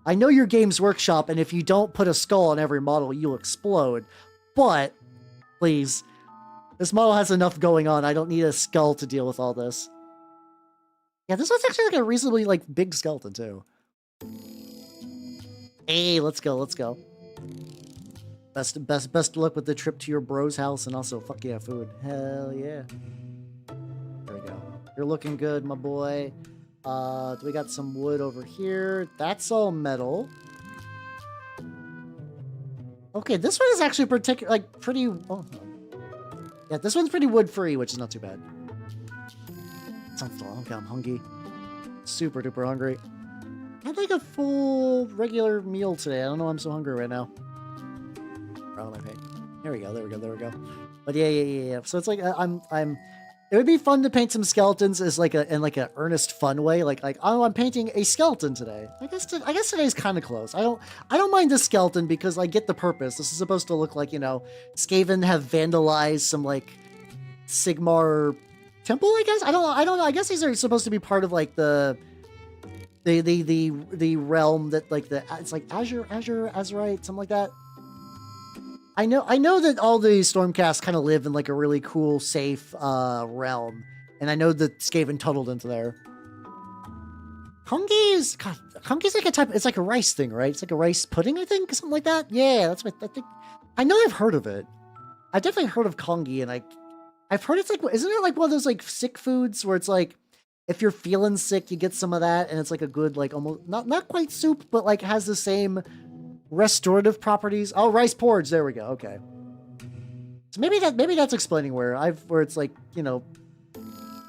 I know you're Games Workshop, and if you don't put a skull on every model, you'll explode. But, please, this model has enough going on. I don't need a skull to deal with all this. Yeah, this one's actually like a reasonably like big skeleton too. Hey, let's go. Best luck with the trip to your bro's house, and also fuck yeah, food. Hell yeah. There we go. You're looking good, my boy. We got some wood over here. That's all metal. Okay, this one is actually pretty. Oh, yeah, this one's pretty wood free, which is not too bad. Sounds still. Okay, I'm hungry. Super duper hungry. had like a full regular meal today. I don't know why I'm so hungry right now. Proud of my paint. There we go. But yeah. So it's like it would be fun to paint some skeletons as like in like an earnest fun way. Like oh, I'm painting a skeleton today. I guess today's kind of close. I don't mind the skeleton because I get the purpose. This is supposed to look like, you know, Skaven have vandalized some like Sigmar temple, I guess. I don't know. I guess these are supposed to be part of like the realm that like it's like Azurite, something like that. I know that all the Stormcasts kind of live in like a really cool, safe realm, and I know that Skaven tunneled into there. Kongi's like a type. It's like a rice thing, right? It's like a rice pudding, I think, something like that. Yeah, that's what I think. I know I've heard of it. I've definitely heard of kongi, and I've heard it's like, isn't it like one of those like sick foods where it's like, if you're feeling sick, you get some of that, and it's like a good like almost not quite soup, but like has the same restorative properties. Oh, rice porridge. There we go. Okay. So maybe that's explaining where it's like, you know,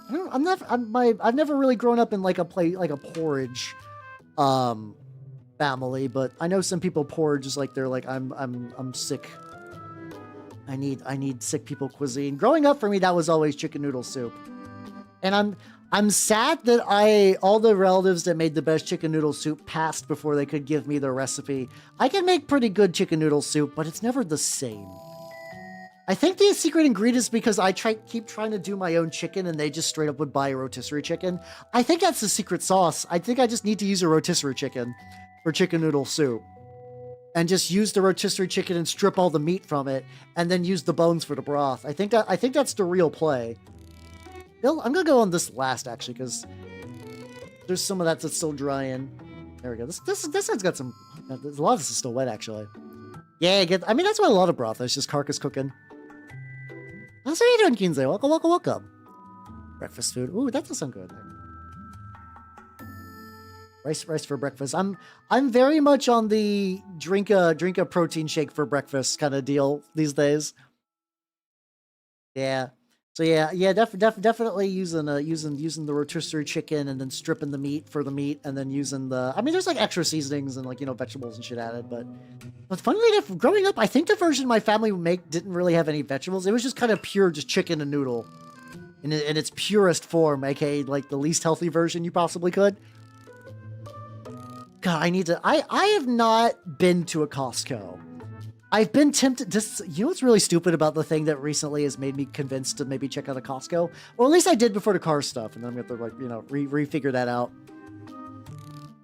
I've never really grown up in like a porridge family, but I know some people porridge is like they're like I'm sick. I need sick people cuisine. Growing up for me, that was always chicken noodle soup. And I'm sad that all the relatives that made the best chicken noodle soup passed before they could give me their recipe. I can make pretty good chicken noodle soup, but it's never the same. I think the secret ingredient is because I keep trying to do my own chicken and they just straight up would buy a rotisserie chicken. I think that's the secret sauce. I think I just need to use a rotisserie chicken for chicken noodle soup. And just use the rotisserie chicken and strip all the meat from it, and then use the bones for the broth. I think that's the real play. I'm gonna go on this last actually, because there's some of that that's still drying. There we go. This side's got some. A lot of this is still wet actually. Yeah, I mean that's why a lot of broth. It's just carcass cooking. How's you doing, Kinze? Welcome. Breakfast food. Ooh, that does sound good. Rice for breakfast. I'm very much on the drink a protein shake for breakfast kind of deal these days. Yeah. So yeah, definitely using the rotisserie chicken and then stripping the meat for the meat and then using the. I mean, there's like extra seasonings and like, you know, vegetables and shit added, but funnily enough, growing up, I think the version my family would make didn't really have any vegetables. It was just kind of pure, just chicken and noodle, in its purest form, aka like the least healthy version you possibly could. God, I have not been to a Costco. I've been tempted to, you know what's really stupid about the thing that recently has made me convinced to maybe check out a Costco? Or at least I did before the car stuff, and then I'm going to have to, like, you know, refigure that out.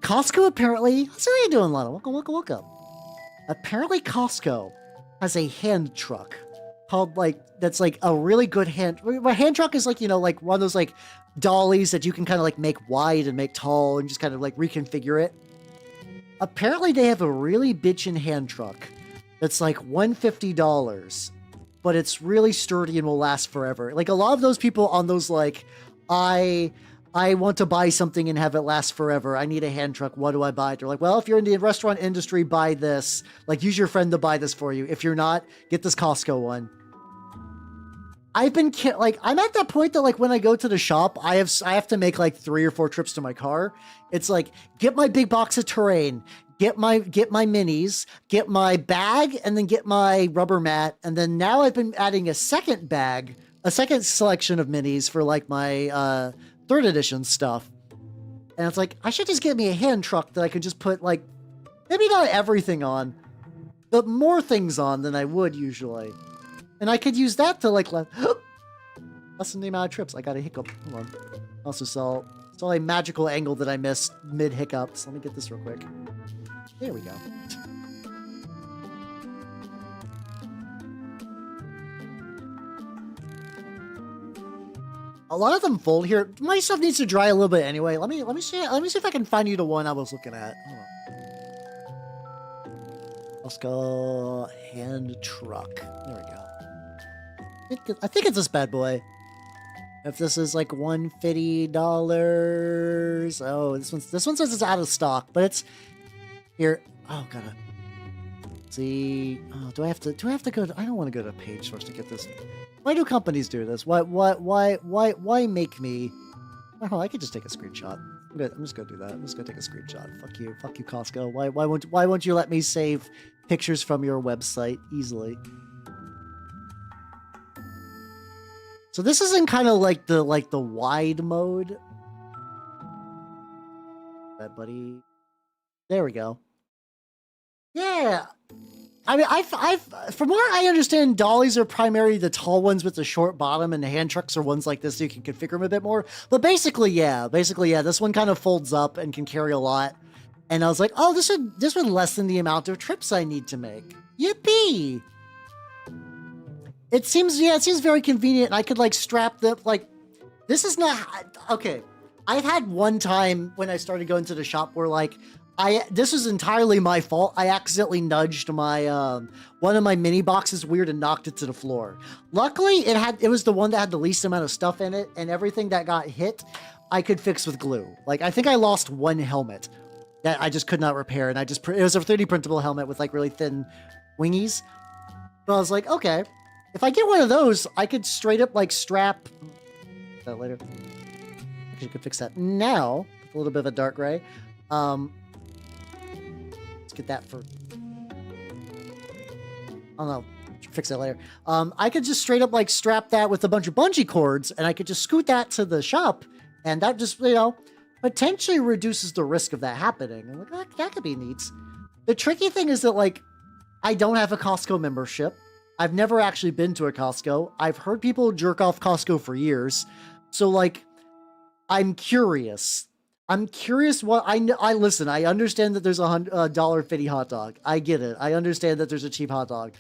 Costco apparently, how are you doing, Lana? Welcome. Apparently Costco has a hand truck called, like, that's like a really good hand truck is like, you know, like one of those like dollies that you can kind of like make wide and make tall and just kind of like reconfigure it. Apparently they have a really bitchin' hand truck that's like $150, but it's really sturdy and will last forever. Like a lot of those people on those like, I want to buy something and have it last forever. I need a hand truck. What do I buy? They're like, well, if you're in the restaurant industry, buy this. Like use your friend to buy this for you. If you're not, get this Costco one. I've been like, I'm at that point that like when I go to the shop, I have to make like 3 or 4 trips to my car. It's like, get my big box of terrain, get my minis, get my bag, and then get my rubber mat. And then now I've been adding a second selection of minis for like my 3rd edition stuff. And it's like, I should just get me a hand truck that I could just put like, maybe not everything on, but more things on than I would usually. And I could use that to like lessen the amount of trips. I got a hiccup. Hold on. Also saw a magical angle that I missed mid hiccups. Let me get this real quick. There we go. A lot of them fold here. My stuff needs to dry a little bit anyway. Let me see if I can find you the one I was looking at. Hold on. Let's go hand truck. There we go. I think it's this bad boy. If this is like $150, oh, this one says it's out of stock, but it's here. Oh, gotta see. Oh, do I have to go? I don't want to go to page source to get this. Why do companies do this? Why make me? Oh, I could just take a screenshot. I'm just gonna do that. I'm just gonna take a screenshot. Fuck you, Costco. Why won't you let me save pictures from your website easily? So this is in kind of like the wide mode. That buddy. There we go. Yeah. I mean, I've from what I understand, dollies are primarily the tall ones with the short bottom, and the hand trucks are ones like this, so you can configure them a bit more. But basically, yeah, this one kind of folds up and can carry a lot. And I was like, oh, this would lessen the amount of trips I need to make. Yippee! It seems very convenient. I could like strap the this is not okay. I've had one time when I started going to the shop where like this was entirely my fault. I accidentally nudged my one of my mini boxes weird and knocked it to the floor. Luckily, it was the one that had the least amount of stuff in it, and everything that got hit, I could fix with glue. Like I think I lost one helmet that I just could not repair, and it was a 3D printable helmet with like really thin wingies. But I was like, okay, if I get one of those, I could straight up like strap that later. Actually, you could fix that now with a little bit of a dark gray. Let's get that for. Oh no, fix that later. I could just straight up like strap that with a bunch of bungee cords, and I could just scoot that to the shop, and that just potentially reduces the risk of that happening. And like that could be neat. The tricky thing is that like I don't have a Costco membership. I've never actually been to a Costco. I've heard people jerk off Costco for years. So like, I'm curious. I'm curious what I listen. I understand that there's a $1.50 hot dog. I get it. I understand that there's a cheap hot dog.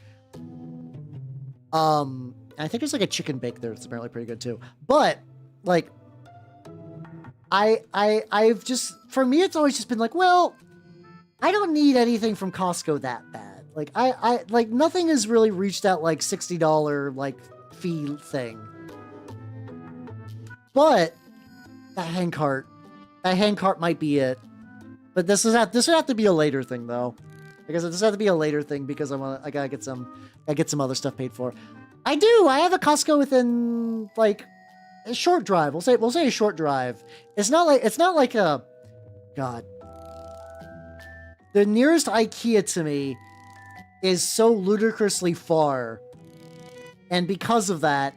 I think there's like a chicken bake there. It's apparently pretty good too. But like, I've just, for me, it's always just been like, well, I don't need anything from Costco that bad. Like I like nothing has really reached that like $60 like fee thing. But that hand cart might be it. But this would have to be a later thing though. Because this would have to be a later thing because I gotta get some other stuff paid for. I have a Costco within like a short drive. We'll say a short drive. It's not like a God. The nearest IKEA to me is so ludicrously far. And because of that,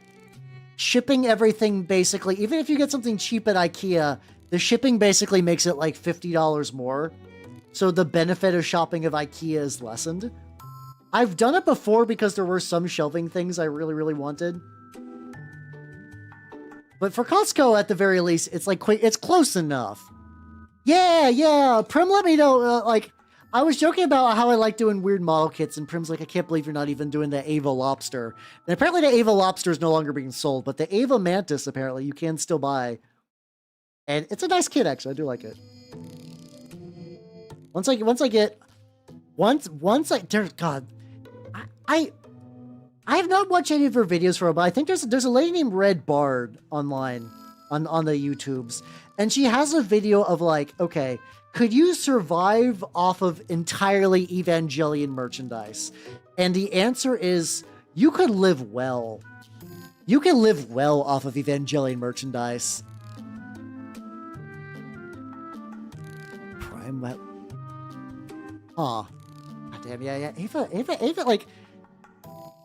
shipping everything basically, even if you get something cheap at IKEA, the shipping basically makes it like $50 more. So the benefit of shopping at IKEA is lessened. I've done it before because there were some shelving things I really, really wanted. But for Costco, at the very least, it's like it's close enough. Yeah. Prim let me know, like, I was joking about how I like doing weird model kits, and Prim's like, I can't believe you're not even doing the Ava lobster. And apparently the Ava lobster is no longer being sold, but the Ava mantis, apparently, you can still buy. And it's a nice kit, actually. I do like it. I have not watched any of her videos for a while, but I think there's a lady named Red Bard online on the YouTubes, and she has a video of like, okay, could you survive off of entirely Evangelion merchandise? And the answer is, you could live well. You can live well off of Evangelion merchandise. Prime Web. Aw. God damn, yeah. Ava, like...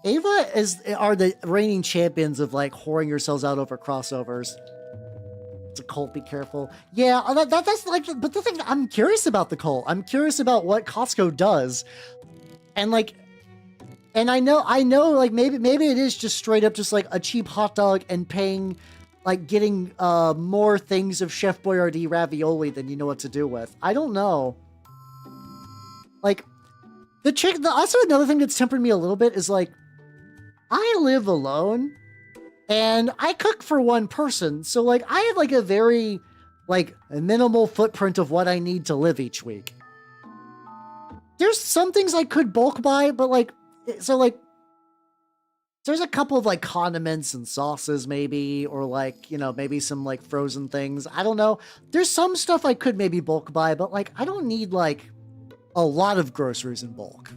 Ava are the reigning champions of, like, whoring yourselves out over crossovers. It's a cult, be careful. Yeah, that's like, but the thing, I'm curious about the cult. I'm curious about what Costco does. And like, and I know, like, maybe it is just straight up just like a cheap hot dog and paying, like, getting more things of Chef Boyardee ravioli than you know what to do with. I don't know. Like, also another thing that's tempered me a little bit is like, I live alone. And I cook for one person, so like I have like a very like a minimal footprint of what I need to live each week. There's some things I could bulk buy, but like there's a couple of like condiments and sauces maybe, or like, you know, maybe some like frozen things. I don't know. There's some stuff I could maybe bulk buy, but like I don't need like a lot of groceries in bulk.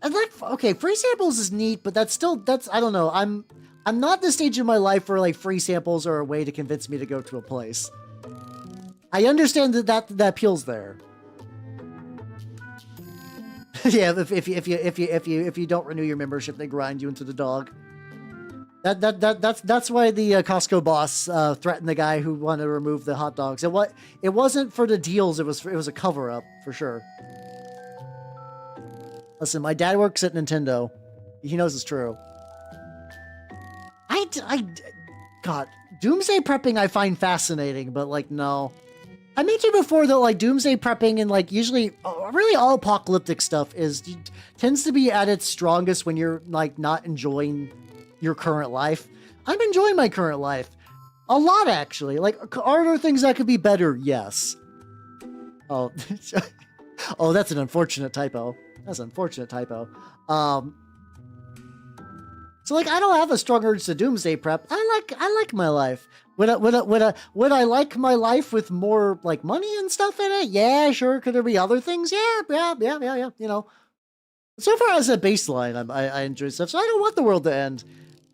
And like, okay, free samples is neat, but that's I don't know. I'm not at the stage in my life where like free samples are a way to convince me to go to a place. I understand that appeals there. Yeah, if you don't renew your membership, they grind you into the dog. That's why the Costco boss threatened the guy who wanted to remove the hot dogs. It wasn't for the deals. It was a cover up for sure. Listen, my dad works at Nintendo. He knows it's true. God, doomsday prepping I find fascinating, but like no. I mentioned before that like doomsday prepping and like usually really all apocalyptic stuff tends to be at its strongest when you're like not enjoying your current life. I'm enjoying my current life a lot actually. Like, are there things that could be better? Yes. Oh, oh, that's an unfortunate typo. That's an unfortunate typo. So like I don't have a strong urge to doomsday prep. I like my life. Would I like my life with more like money and stuff in it? Yeah, sure. Could there be other things? Yeah. You know, so far as a baseline, I enjoy stuff. So I don't want the world to end.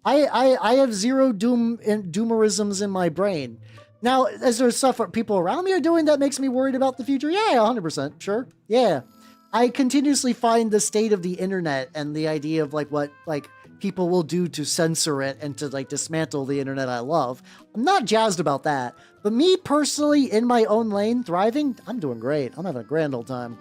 I have zero doomerisms in my brain. Now, is there stuff people around me are doing that makes me worried about the future? Yeah, 100%. Sure. Yeah. I continuously find the state of the internet and the idea of like what like people will do to censor it and to like dismantle the internet I love. I'm not jazzed about that. But me personally, in my own lane, thriving, I'm doing great. I'm having a grand old time.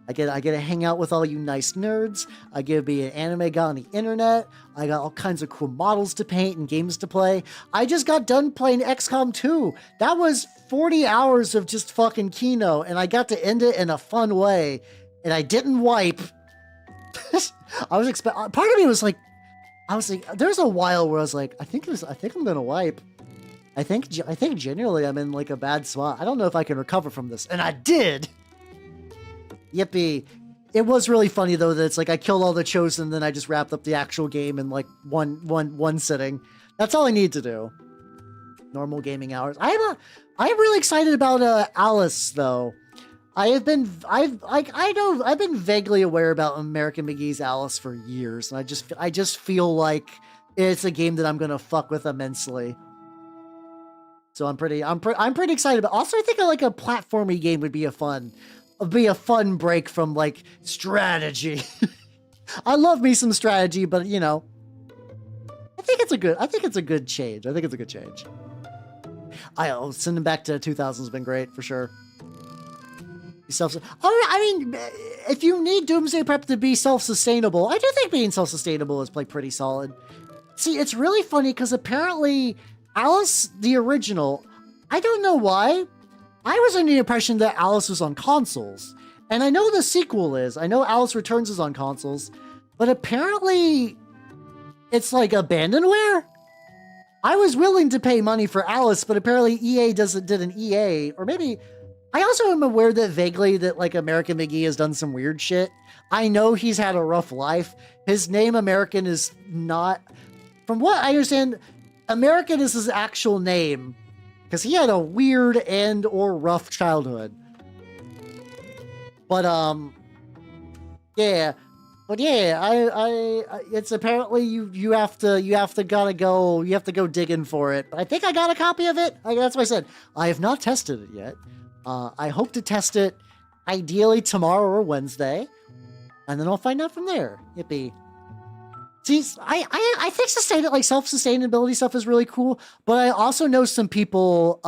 I get to hang out with all you nice nerds. I get to be an anime guy on the internet. I got all kinds of cool models to paint and games to play. I just got done playing XCOM 2. That was 40 hours of just fucking Kino, and I got to end it in a fun way. And I didn't wipe. I was part of me was like, there's a while where I was like, I think I'm gonna wipe. I think genuinely I'm in like a bad spot. I don't know if I can recover from this, and I did. Yippee. It was really funny though that it's like I killed all the chosen, and then I just wrapped up the actual game in like one sitting. That's all I need to do. Normal gaming hours. I'm really excited about Alice though. I've been vaguely aware about American McGee's Alice for years, and I just feel like it's a game that I'm gonna fuck with immensely. So I'm pretty excited. But also, I think like a platformy game would be a fun break from like strategy. I love me some strategy, but you know, I think it's a good change. Sending back to 2000 has been great for sure. If you need doomsday prep to be self-sustainable, I do think being self-sustainable is like pretty solid. See, it's really funny because apparently Alice, the original, I don't know why, I was under the impression that Alice was on consoles. And I know the sequel is. I know Alice Returns is on consoles. But apparently it's like abandonware? I was willing to pay money for Alice, but apparently EA did an EA. Or maybe... I also am aware that vaguely that like American McGee has done some weird shit. I know he's had a rough life. His name American is not... From what I understand, American is his actual name. Because he had a weird and or rough childhood. But, yeah. But yeah, it's apparently you have to go digging for it. But I think I got a copy of it. That's what I said. I have not tested it yet. I hope to test it ideally tomorrow or Wednesday. And then I'll find out from there. Yippee. See, I think self-sustainability stuff is really cool, but I also know some people,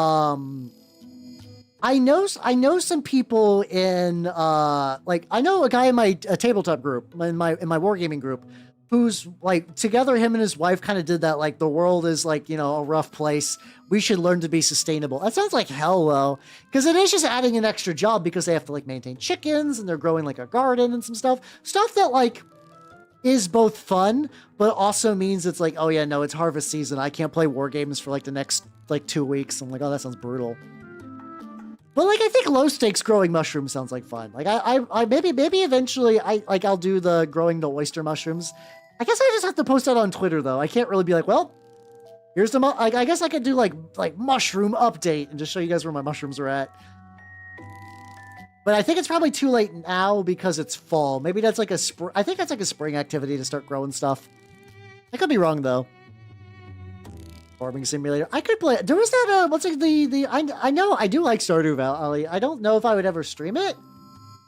I know some people in, I know a guy in my tabletop group, in my wargaming group, who's like, together him and his wife kind of did that, like, the world is like, you know, a rough place. We should learn to be sustainable. That sounds like hell, though, because it is just adding an extra job because they have to, like, maintain chickens and they're growing, like, a garden and some stuff that, like, is both fun, but also means it's like, oh yeah, no, it's harvest season. I can't play war games for like the next like 2 weeks. I'm like, oh, that sounds brutal. But like, I think low stakes growing mushrooms sounds like fun. Like I maybe eventually I'll do the growing the oyster mushrooms. I guess I just have to post that on Twitter though. I can't really be like, well, here's the I guess I could do like mushroom update and just show you guys where my mushrooms are at. But I think it's probably too late now because it's fall. Maybe that's like I think that's like a spring activity to start growing stuff. I could be wrong though. Farming simulator. I could play. There was that. What's like the? I know I do like Stardew Valley. I don't know if I would ever stream it.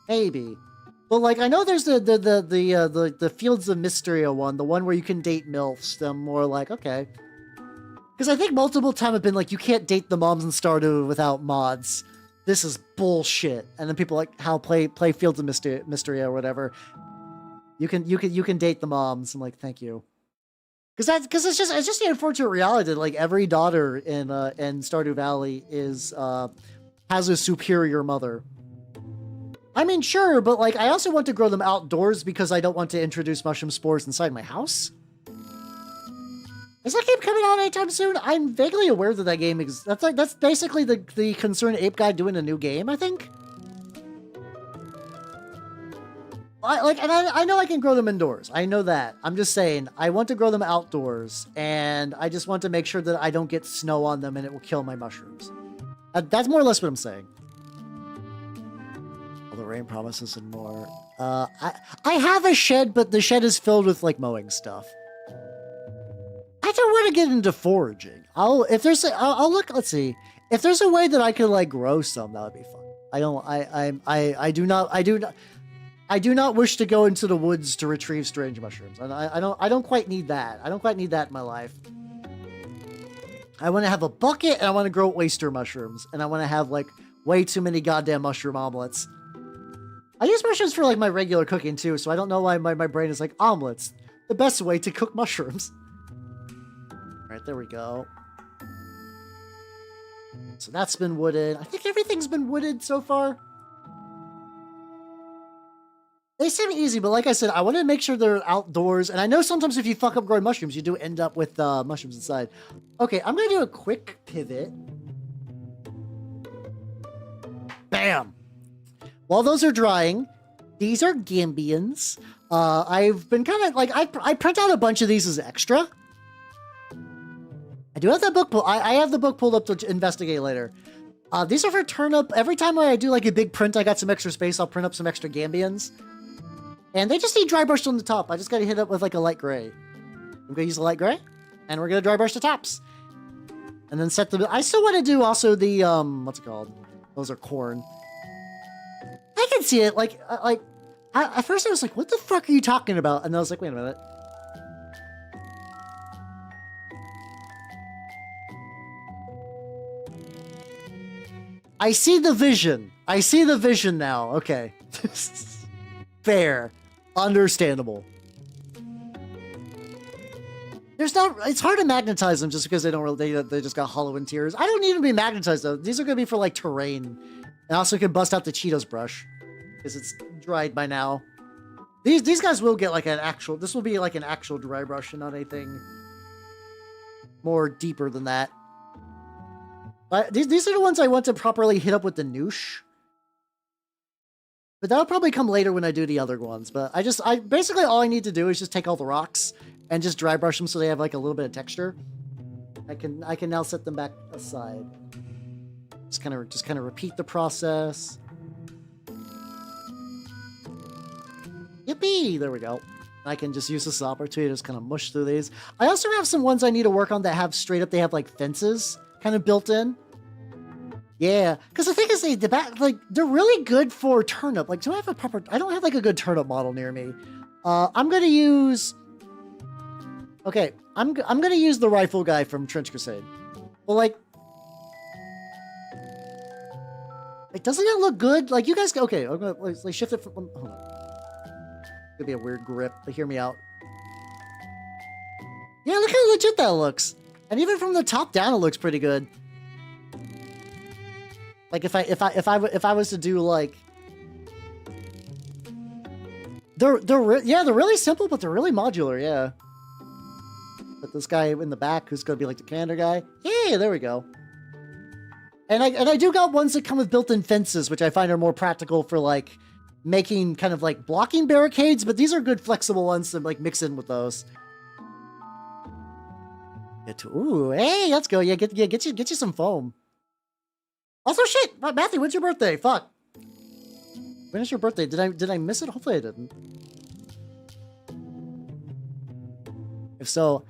Maybe. But like I know there's the Fields of Mysteria one, the one where you can date MILFs. I'm more like okay. Because I think multiple times have been like, you can't date the moms in Stardew without mods. This is bullshit. And then people like how play Fields of Mystery or whatever. You can date the moms. I'm like, thank you. Because it's just the unfortunate reality that like every daughter in Stardew Valley has a superior mother. I mean, sure, but like I also want to grow them outdoors because I don't want to introduce mushroom spores inside my house. Is that game coming out anytime soon? I'm vaguely aware that game exists. That's basically the Concerned Ape guy doing a new game, I think. I know I can grow them indoors. I know that. I'm just saying, I want to grow them outdoors, and I just want to make sure that I don't get snow on them and it will kill my mushrooms. That's more or less what I'm saying. All the rain promises and more. I have a shed, but the shed is filled with like mowing stuff. I don't want to get into foraging. I'll look. Let's see. If there's a way that I could like grow some, that would be fun. I do not wish to go into the woods to retrieve strange mushrooms. And I don't quite need that. I don't quite need that in my life. I want to have a bucket and I want to grow oyster mushrooms and I want to have like way too many goddamn mushroom omelets. I use mushrooms for like my regular cooking too, so I don't know why my brain is like omelets. The best way to cook mushrooms. Alright, there we go. So that's been wooded. I think everything's been wooded so far. They seem easy, but like I said, I want to make sure they're outdoors. And I know sometimes if you fuck up growing mushrooms, you do end up with mushrooms inside. Okay, I'm going to do a quick pivot. Bam! While those are drying, these are Gambians. I've been kind of like, I print out a bunch of these as extra. I do have that book pulled. I have the book pulled up to investigate later. These are for turnip. Every time I do like a big print, I got some extra space, I'll print up some extra Gambians. And they just need dry brushed on the top. I just got to hit it with like a light gray. I'm going to use a light gray. And we're going to dry brush the tops. And then set the... I still want to do also the... what's it called? Those are corn. I can see it. At first I was like, what the fuck are you talking about? And I was like, wait a minute. I see the vision. I see the vision now. Okay. Fair. Understandable. There's not... It's hard to magnetize them just because they don't really... They just got hollow interiors. I don't need to be magnetized though. These are going to be for like terrain. And also can bust out the Cheetos brush. Because it's dried by now. These guys will get like an actual... This will be like an actual dry brush and not anything more deeper than that. These are the ones I want to properly hit up with the noosh. But that'll probably come later when I do the other ones. But I basically all I need to do is just take all the rocks and just dry brush them so they have like a little bit of texture. I can now set them back aside. Just kind of repeat the process. Yippee! There we go. I can just use this opportunity to just kind of mush through these. I also have some ones I need to work on that have straight up, they have like fences kind of built in. Yeah, because the thing is, they're really good for turnip. Like, do I have a proper... I don't have like a good turnip model near me. I'm gonna use... Okay, I'm gonna use the rifle guy from Trench Crusade. Well, like, doesn't that look good? Like, you guys... Okay, I'm gonna like shift it from... Hold on. It's gonna be a weird grip, but hear me out. Yeah, look how legit that looks. And even from the top down, it looks pretty good. Like if I was to do like, they're really simple, but they're really modular. Yeah. But this guy in the back, who's gonna be like the commander guy. Yeah, there we go. And I do got ones that come with built-in fences, which I find are more practical for like making kind of like blocking barricades. But these are good flexible ones to like mix in with those. Ooh, hey, let's go. Yeah, get you some foam. Also, shit, Matthew, when's your birthday? Fuck. When is your birthday? Did I miss it? Hopefully I didn't. If so,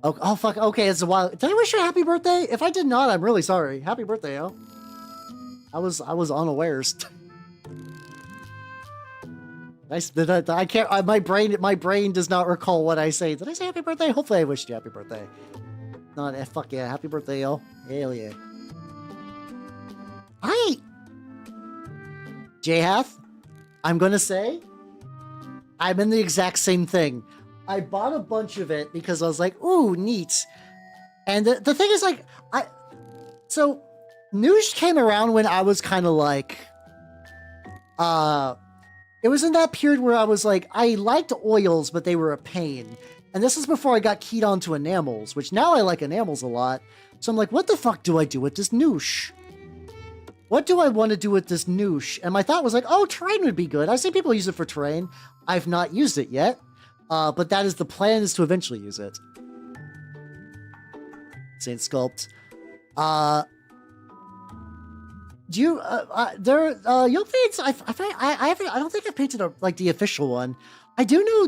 oh fuck. Okay, it's a while. Did I wish you a happy birthday? If I did not, I'm really sorry. Happy birthday, yo. I was unawares. I can't. My brain does not recall what I say. Did I say happy birthday? Hopefully, I wished you happy birthday. Not fuck yeah, happy birthday, yo. Hell yeah. Jhath, I'm gonna say, I'm in the exact same thing. I bought a bunch of it because I was like, ooh, neat. And the thing is, like, so Noosh came around when I was kind of like, it was in that period where I was like, I liked oils, but they were a pain. And this is before I got keyed on to enamels, which now I like enamels a lot. So I'm like, what the fuck do I do with this Noosh? What do I want to do with this Noosh? And my thought was like, oh, terrain would be good. I've seen people use it for terrain. I've not used it yet. But that is the plan, is to eventually use it. Saint Sculpt. Do you, Yoke Fades, I don't think I've painted the official one. I do know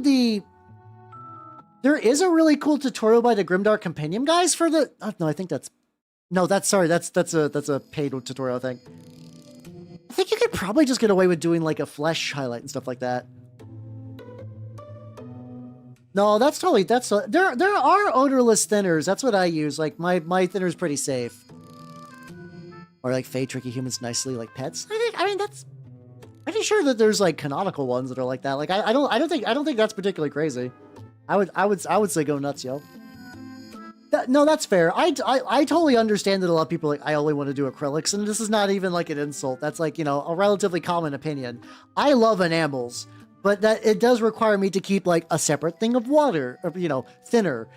there is a really cool tutorial by the Grimdark Compendium guys for the, no, I think that's, no, that's a paid tutorial, I think. I think you could probably just get away with doing like a flesh highlight and stuff like that. No, that's totally, there are odorless thinners. That's what I use. Like my thinner is pretty safe. Or like Fey tricky humans nicely like pets. I mean that's pretty sure that there's like canonical ones that are like that. Like I don't think that's particularly crazy. I would say go nuts, yo. No, that's fair. I totally understand that a lot of people like, I only want to do acrylics, and this is not even like an insult. That's like, you know, a relatively common opinion. I love enamels, but that it does require me to keep like a separate thing of water, or, you know, thinner,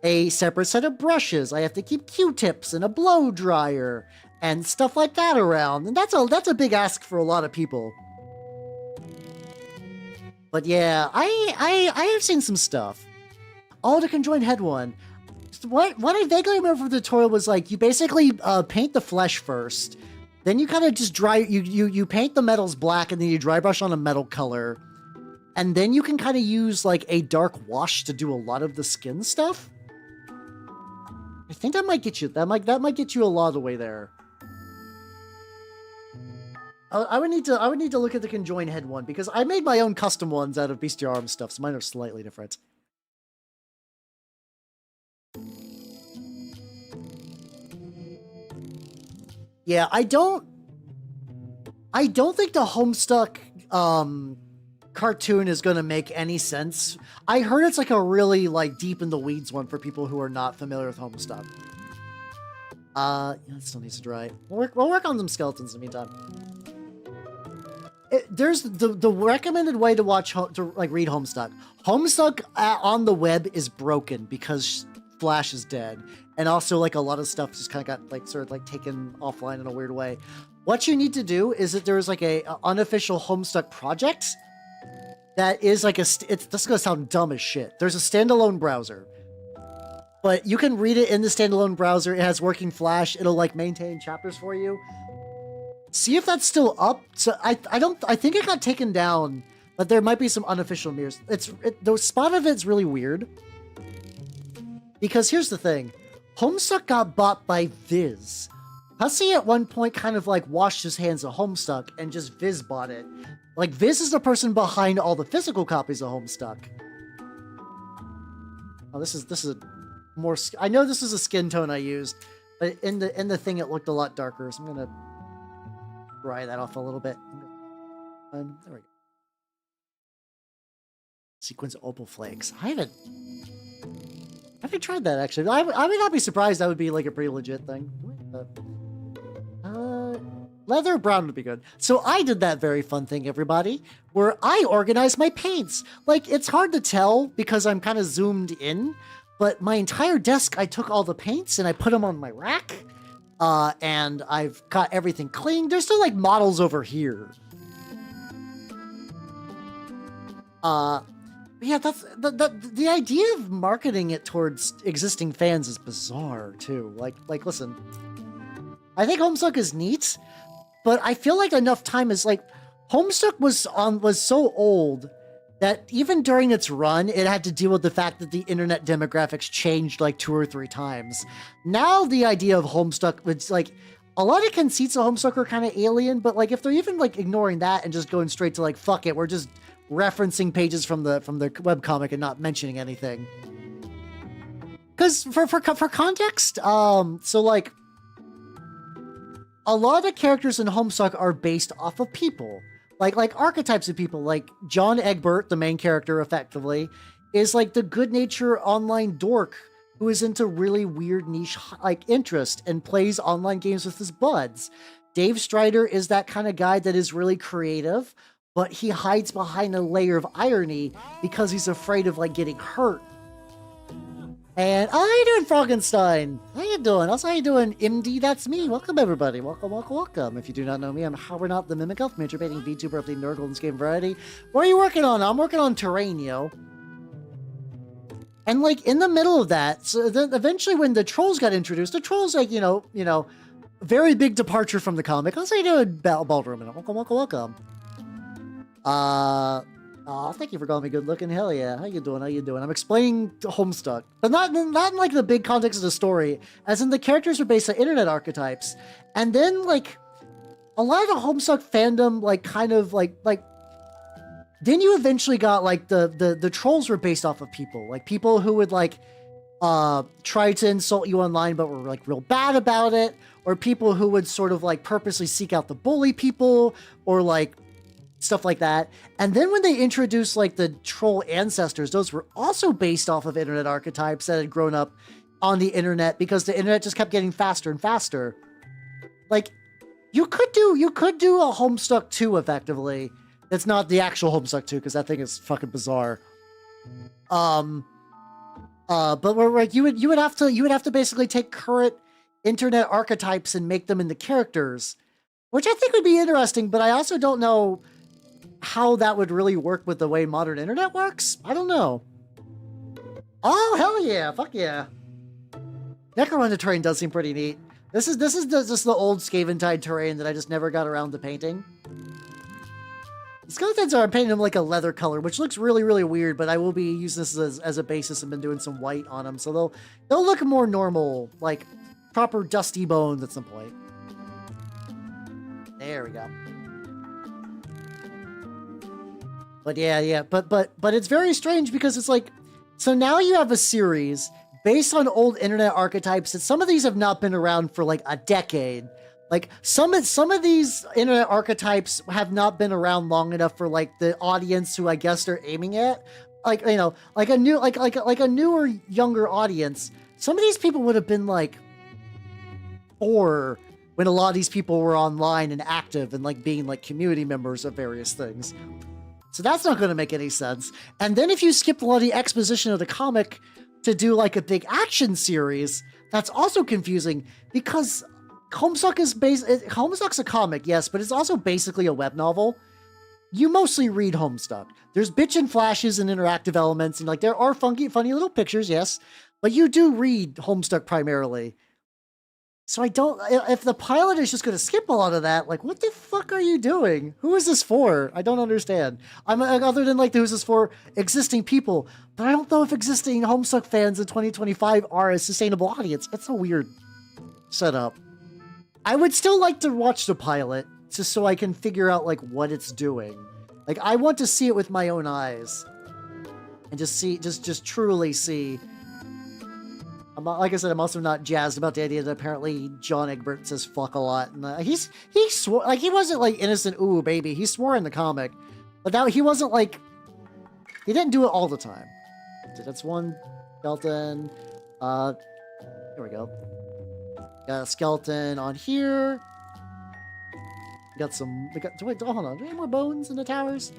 a separate set of brushes. I have to keep Q-tips and a blow dryer and stuff like that around, and that's a big ask for a lot of people. But yeah, I have seen some stuff. Oh, the conjoined head one. What I vaguely remember from the tutorial was like, you basically paint the flesh first, then you kind of just you paint the metals black, and then you dry brush on a metal color, and then you can kind of use like a dark wash to do a lot of the skin stuff. I think that might get you a lot of the way there. I would need to look at the conjoined head one, because I made my own custom ones out of bestial arm stuff, so mine are slightly different. Yeah, I don't think the Homestuck cartoon is going to make any sense. I heard it's like a really like deep in the weeds one for people who are not familiar with Homestuck. Yeah, it still needs to dry. We'll work on some skeletons in the meantime. There's the recommended way to read Homestuck. Homestuck on the web is broken because Flash is dead, and also like a lot of stuff just kind of got like sort of like taken offline in a weird way. What you need to do is that there's like a unofficial Homestuck project that is like this is gonna sound dumb as shit. There's a standalone browser, but you can read it in the standalone browser. It has working Flash. It'll like maintain chapters for you. See if that's still up. So I think it got taken down, but there might be some unofficial mirrors. The spot of it's really weird. Because here's the thing, Homestuck got bought by Viz. Hussey at one point kind of like washed his hands of Homestuck and just Viz bought it. Like Viz is the person behind all the physical copies of Homestuck. Oh, this is a more. I know this is a skin tone I used, but in the thing it looked a lot darker. So I'm gonna dry that off a little bit. There we go. Sequence opal flakes. I haven't tried that, actually. I would not be surprised. That would be like a pretty legit thing. Leather brown would be good. So I did that very fun thing, everybody, where I organized my paints. Like, it's hard to tell because I'm kind of zoomed in, but my entire desk, I took all the paints and I put them on my rack. And I've got everything clean. There's still like models over here. Yeah, that's the idea of marketing it towards existing fans is bizarre too. Like listen, I think Homestuck is neat, but I feel like enough time is like Homestuck was so old that even during its run, it had to deal with the fact that the internet demographics changed like 2 or 3 times. Now the idea of Homestuck, it's like a lot of conceits of Homestuck are kind of alien, but like if they're even like ignoring that and just going straight to like, fuck it, we're just referencing pages from the webcomic and not mentioning anything. Because for context, so like a lot of characters in Homestuck are based off of people. Like archetypes of people, like John Egbert, the main character, effectively, is like the good-natured online dork who is into really weird niche like interest and plays online games with his buds. Dave Strider is that kind of guy that is really creative, but he hides behind a layer of irony because he's afraid of like getting hurt. And how you doing, Frankenstein? How you doing? Also, how you doing, MD? That's me. Welcome, everybody. Welcome, welcome, welcome. If you do not know me, I'm Howard Not the Mimic Elf, major baiting VTuber of the Nerd Golden Game Variety. What are you working on? I'm working on Terrain, yo. And like in the middle of that, so then eventually when the trolls got introduced, the trolls like, you know, very big departure from the comic. How's how you doing, Baldwin? Welcome, welcome, welcome. Oh, thank you for calling me good looking. Hell yeah. How you doing? How you doing? I'm explaining Homestuck, but not in like the big context of the story, as in the characters are based on internet archetypes. And then like a lot of the Homestuck fandom, like kind of like then you eventually got like the trolls were based off of people, like people who would like try to insult you online but were like real bad about it, or people who would sort of like purposely seek out the bully people, or like stuff like that. And then when they introduced like the troll ancestors, those were also based off of internet archetypes that had grown up on the internet because the internet just kept getting faster and faster. Like you could do a Homestuck 2 effectively. It's not the actual Homestuck 2 because that thing is fucking bizarre. But we're like you would have to basically take current internet archetypes and make them into characters, which I think would be interesting, but I also don't know how that would really work with the way modern internet works. I don't know. Oh, hell yeah. Fuck yeah. Necromunda terrain does seem pretty neat. This is just the old Skaventide terrain that I just never got around to painting. The skeletons are, I'm painting them like a leather color, which looks really, really weird, but I will be using this as a basis and been doing some white on them, so they'll look more normal, like proper dusty bones at some point. There we go. But yeah, but it's very strange because it's like, so now you have a series based on old internet archetypes that some of these have not been around for like a decade. Like some of these internet archetypes have not been around long enough for like the audience who I guess they're aiming at. Like, you know, like a new like a newer, younger audience. Some of these people would have been like 4 when a lot of these people were online and active and like being like community members of various things. So that's not going to make any sense. And then if you skip a lot of the exposition of the comic to do like a big action series, that's also confusing because Homestuck's a comic, yes, but it's also basically a web novel. You mostly read Homestuck. There's bitch and flashes and interactive elements, and like there are funny little pictures, yes, but you do read Homestuck primarily. So I don't, if the pilot is just going to skip a lot of that, like, what the fuck are you doing? Who is this for? I don't understand. Other than like, who's this for existing people, but I don't know if existing Homestuck fans in 2025 are a sustainable audience. It's a weird setup. I would still like to watch the pilot just so I can figure out like what it's doing. Like, I want to see it with my own eyes and just truly see. Like I said, I'm also not jazzed about the idea that apparently John Egbert says fuck a lot. And he swore, like, he wasn't like innocent, ooh, baby. He swore in the comic. But that he wasn't like, he didn't do it all the time. That's one skeleton. Here we go. Got a skeleton on here. Got some, wait, hold on. Do we have more bones in the towers?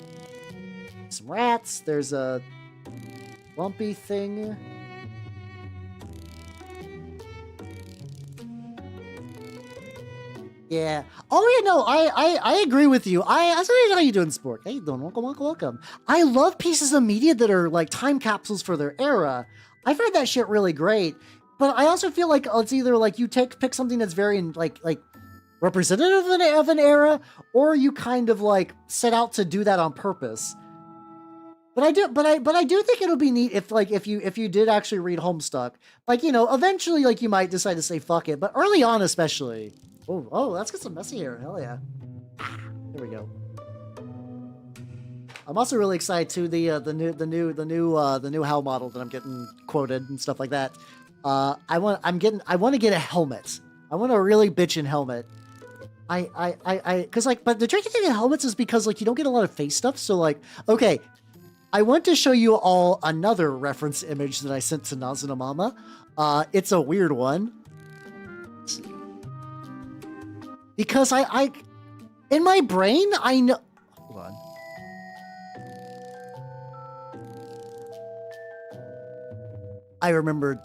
Some rats. There's a lumpy thing. Yeah. Oh yeah, no, I agree with you. How you doing, Spork? How you doing? Welcome. I love pieces of media that are like time capsules for their era. I find that shit really great. But I also feel like it's either like you pick something that's very like representative of an era, or you kind of like set out to do that on purpose. But I do think it'll be neat if you did actually read Homestuck, like, you know, eventually, like, you might decide to say fuck it, but early on especially. Oh, let's get some messy here. Hell yeah. There we go. I'm also really excited too, the new HAL model that I'm getting quoted and stuff like that. I want to get a helmet. I want a really bitchin' helmet. Cause like, but the tricky thing with helmets is because like you don't get a lot of face stuff. So like, okay, I want to show you all another reference image that I sent to Nazuna Mama. It's a weird one. Let's see. Because I in my brain, I know. Hold on. I remember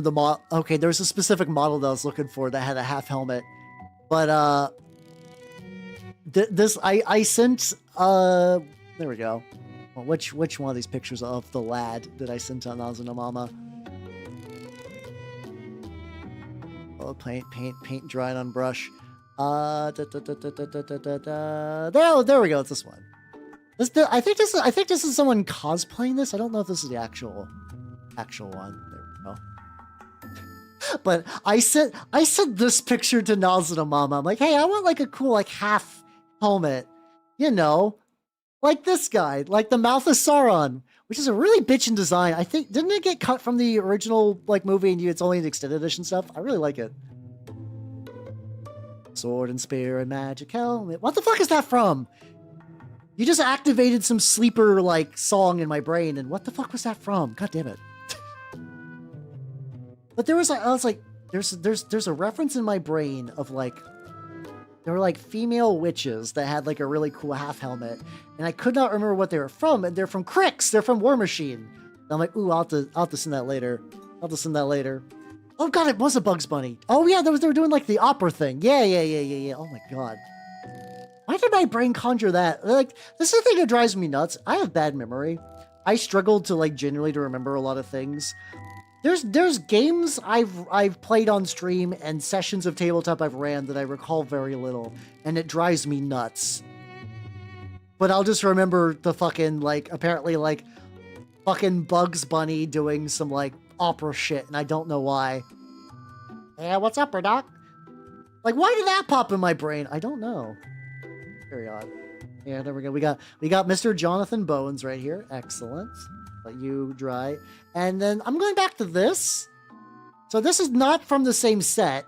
the model. Okay, there's a specific model that I was looking for that had a half helmet, but this I sent. There we go. Well, which one of these pictures of the lad did I send to Nazuna Mama? Oh, paint drying on brush. There we go. It's this one. I think this is someone cosplaying this. I don't know if this is the actual one. There we go. But I sent this picture to Nazuna Mama. I'm like, hey, I want like a cool like half helmet, you know, like this guy, like the Mouth of Sauron, which is a really bitchin' design. I think didn't it get cut from the original like movie and it's only an extended edition stuff? I really like it. Sword and spear and magic helmet. What the fuck is that from? You just activated some sleeper like song in my brain, and what the fuck was that from? God damn it. But there was like, I was like, there's a reference in my brain of like, there were like female witches that had like a really cool half helmet, and I could not remember what they were from, and they're from Crix, they're from War Machine. And I'm like, ooh, I'll have to send that later. I'll have to send that later. Oh god, it was a Bugs Bunny. Oh yeah, they were doing like the opera thing. Yeah. Oh my god. Why did my brain conjure that? Like, this is the thing that drives me nuts. I have bad memory. I struggled to like generally to remember a lot of things. There's games I've played on stream and sessions of tabletop I've ran that I recall very little, and it drives me nuts. But I'll just remember the fucking like apparently like fucking Bugs Bunny doing some like opera shit, and I don't know why. Yeah, what's up, Doc? Like, why did that pop in my brain? I don't know. Very odd. Yeah, there we go. We got Mr. Jonathan Bowens right here. Excellent. Let you dry. And then I'm going back to this. So this is not from the same set.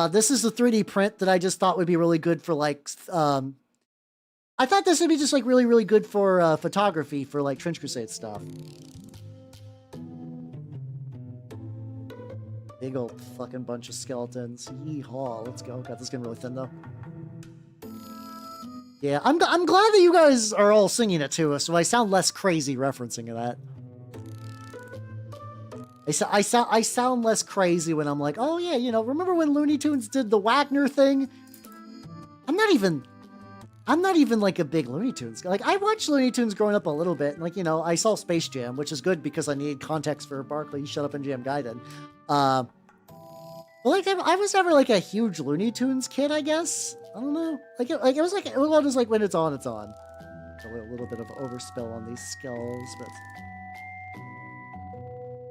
This is a 3D print that I just thought would be really good for like, I thought this would be just like really, really good for photography for like Trench Crusade stuff. Big old fucking bunch of skeletons. Yeehaw. Let's go. God, this is getting really thin though. Yeah, I'm glad that you guys are all singing it to us, so I sound less crazy referencing that. I sound less crazy when I'm like, oh yeah, you know, remember when Looney Tunes did the Wagner thing? I'm not even like a big Looney Tunes guy. Like, I watched Looney Tunes growing up a little bit, and like, you know, I saw Space Jam, which is good because I needed context for Barkley. Shut up and Jam Gaiden. But like, I was never like a huge Looney Tunes kid, I guess. I don't know. Like it was like, it was just like when it's on, it's on. A little bit of overspill on these skulls, but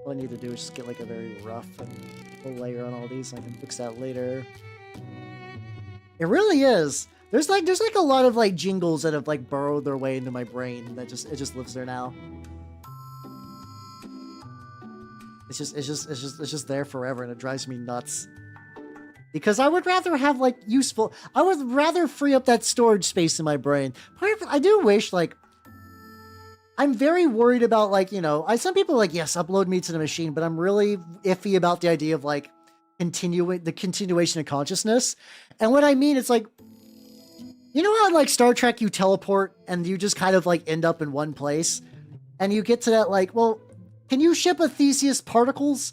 all I need to do is just get like a very rough and layer on all these, so I can fix that later. It really is. There's like a lot of like jingles that have like burrowed their way into my brain that it just lives there now. It's just there forever, and it drives me nuts. Because I would rather have like I would rather free up that storage space in my brain. I do wish like, I'm very worried about like, you know, some people are like, yes, upload me to the machine, but I'm really iffy about the idea of like the continuation of consciousness. And what I mean, it's like, you know how in like Star Trek you teleport and you just kind of like end up in one place, and you get to that like, well, can you ship a Theseus particles?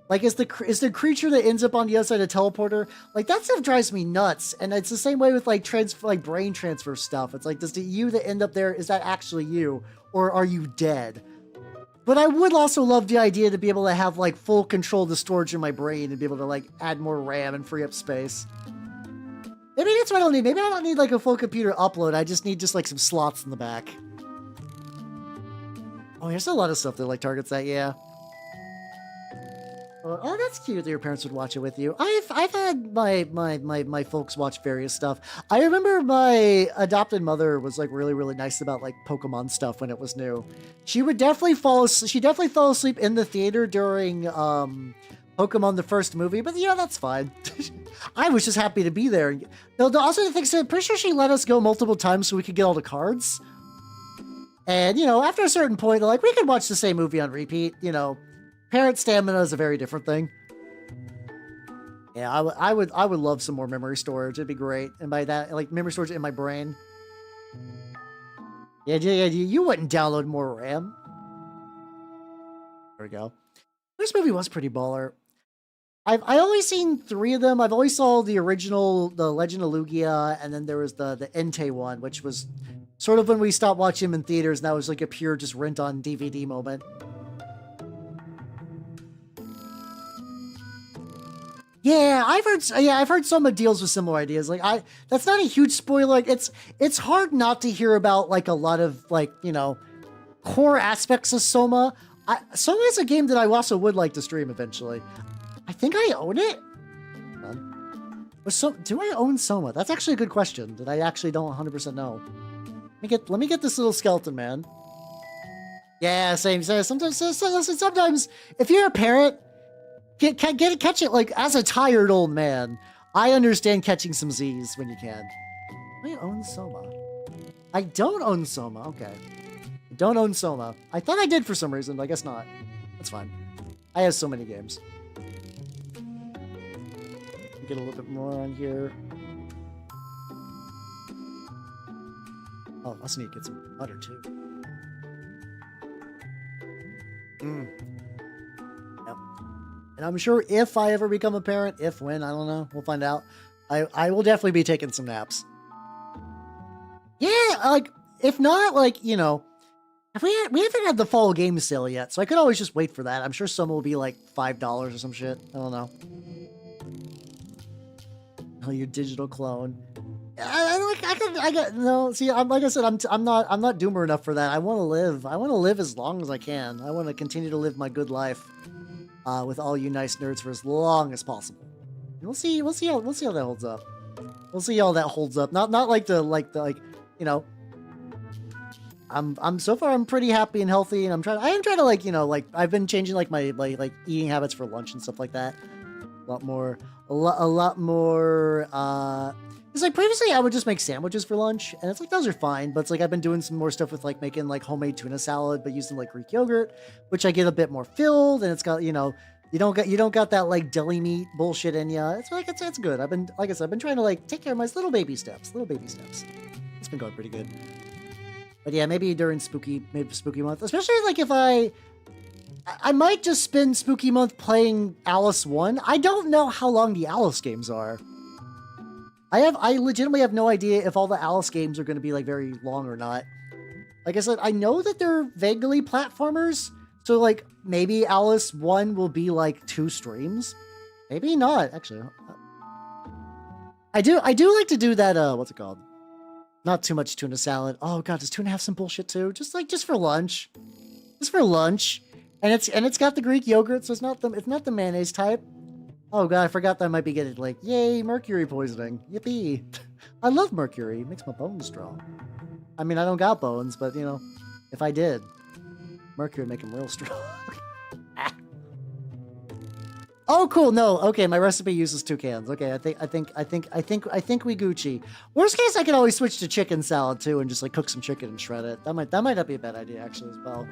Like, is the creature that ends up on the other side of the teleporter, like, that stuff drives me nuts. And it's the same way with like brain transfer stuff. It's like, does the you that end up there, is that actually you, or are you dead? But I would also love the idea to be able to have like full control of the storage in my brain and be able to like add more RAM and free up space. Maybe that's what I don't need. Maybe I don't need like a full computer upload. I just need just like some slots in the back. Oh, there's a lot of stuff that like targets that, yeah. Oh, that's cute that your parents would watch it with you. I've had my folks watch various stuff. I remember my adopted mother was like really nice about like Pokemon stuff when it was new. She would definitely she definitely fell asleep in the theater during Pokemon the first movie, but yeah, that's fine. I was just happy to be there. Also the thing is, I'm pretty sure she let us go multiple times so we could get all the cards. And you know, after a certain point, like we could watch the same movie on repeat, you know. Parent stamina is a very different thing. Yeah, I would love some more memory storage. It'd be great. And by that, like memory storage in my brain. Yeah, you wouldn't download more RAM. There we go. This movie was pretty baller. I only seen 3 of them. I've always saw the original, the Legend of Lugia, and then there was the Entei one, which was sort of when we stopped watching them in theaters, and that was like a pure just rent on DVD moment. Yeah, I've heard Soma deals with similar ideas. Like that's not a huge spoiler. Like it's hard not to hear about like a lot of like, you know, core aspects of Soma. Soma is a game that I also would like to stream eventually. I think I own it. Do I own Soma? That's actually a good question that I actually don't 100% know. Let me get this little skeleton man. Yeah, same. Sometimes if you're a parent, catch it like as a tired old man. I understand catching some Z's when you can. I own Soma. I don't own Soma. Okay. I don't own Soma. I thought I did for some reason, but I guess not. That's fine. I have so many games. Get a little bit more on here. Oh, I also need to get some butter too. Yep. And I'm sure if I ever become a parent, when, I don't know, we'll find out. I will definitely be taking some naps. Yeah, like, if not, like, you know, we haven't had the fall game sale yet, so I could always just wait for that. I'm sure some will be like $5 or some shit. I don't know. Oh, your digital clone. See, like I said, I'm not doomer enough for that. I want to live. I want to live as long as I can. I want to continue to live my good life, with all you nice nerds for as long as possible. And we'll see how that holds up. We'll see how that holds up. Not like you know. So far I'm pretty happy and healthy, and I am trying to like, you know, like I've been changing like my like eating habits for lunch and stuff like that. A lot more. Because like previously I would just make sandwiches for lunch, and it's like those are fine, but it's like I've been doing some more stuff with like making like homemade tuna salad, but using like Greek yogurt, which I get a bit more filled, and it's got, you know, you don't got that like deli meat bullshit in ya. It's like it's good. I've been trying to like take care of my little baby steps. It's been going pretty good. But yeah, maybe during spooky month, especially like if I might just spend spooky month playing Alice 1. I don't know how long the Alice games are. I legitimately have no idea if all the Alice games are going to be like very long or not. Like I said, I know that they're vaguely platformers, so like maybe Alice 1 will be like 2 streams. Maybe not, actually. I do like to do that, what's it called? Not too much tuna salad. Oh god, does tuna have some bullshit too? Just for lunch. Just for lunch. And it's got the Greek yogurt, so it's not the mayonnaise type. Oh god, I forgot that I might be getting like, yay, mercury poisoning. Yippee. I love mercury. It makes my bones strong. I mean, I don't got bones, but you know, if I did, mercury would make them real strong. Oh, cool. No, okay. My recipe uses 2 cans. Okay, I think we Gucci. Worst case, I could always switch to chicken salad too, and just like cook some chicken and shred it. That might not be a bad idea actually as well.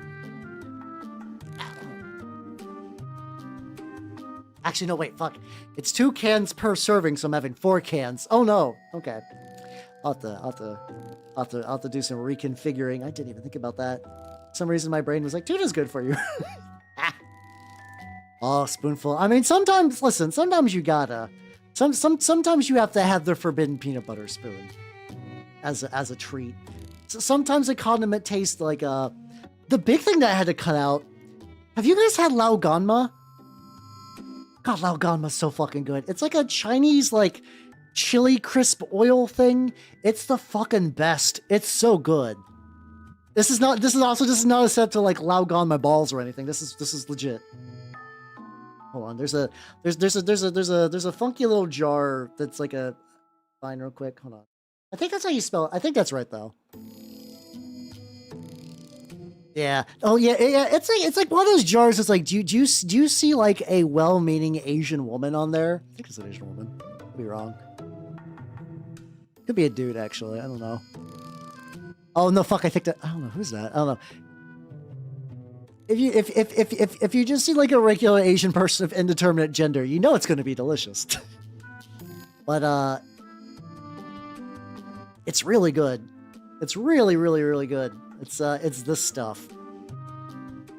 Actually, no, wait, fuck. It's 2 cans per serving, so I'm having 4 cans. Oh no. Okay. I'll have to do some reconfiguring. I didn't even think about that. For some reason, my brain was like, tuna's good for you. Oh, spoonful. I mean, sometimes, listen, sometimes you gotta. Sometimes you have to have the forbidden peanut butter spoon as a treat. So sometimes a condiment tastes like the big thing that I had to cut out. Have you guys had Lao Ganma? God, Lao Ganma's so fucking good. It's like a Chinese, like, chili crisp oil thing. It's the fucking best. It's so good. This is not a set to like loud on my balls or anything. This is legit. Hold on. There's a funky little jar that's like a find real quick. Hold on. I think that's how you spell it. I think that's right though. Yeah. Oh yeah. It's like one of those jars. It's like do you see like a well-meaning Asian woman on there? I think it's an Asian woman. Could be wrong. Could be a dude actually. I don't know. Oh no, fuck! I think that I don't know who's that. I don't know. If you just see like a regular Asian person of indeterminate gender, you know it's going to be delicious. But it's really good. It's really good. It's this stuff,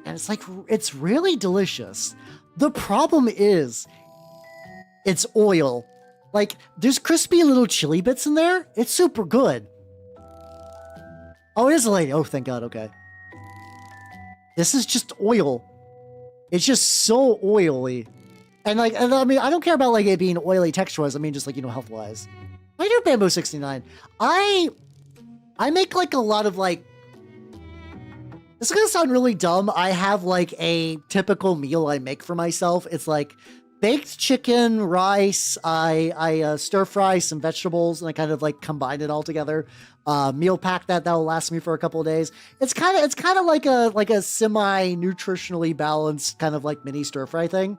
and it's really delicious. The problem is, it's oil. Like there's crispy little chili bits in there. It's super good. Oh, it is a lady. Oh, thank God. Okay. This is just oil. It's just so oily. And like, I mean, I don't care about like it being oily texture-wise. I mean, just like, you know, health-wise. I do Bamboo 69. I make like a lot of like, this is gonna sound really dumb. I have like a typical meal I make for myself. It's like baked chicken, rice. I stir fry some vegetables and I kind of like combine it all together. Meal pack that will last me for a couple of days. It's kind of like a semi nutritionally balanced kind of like mini stir fry thing.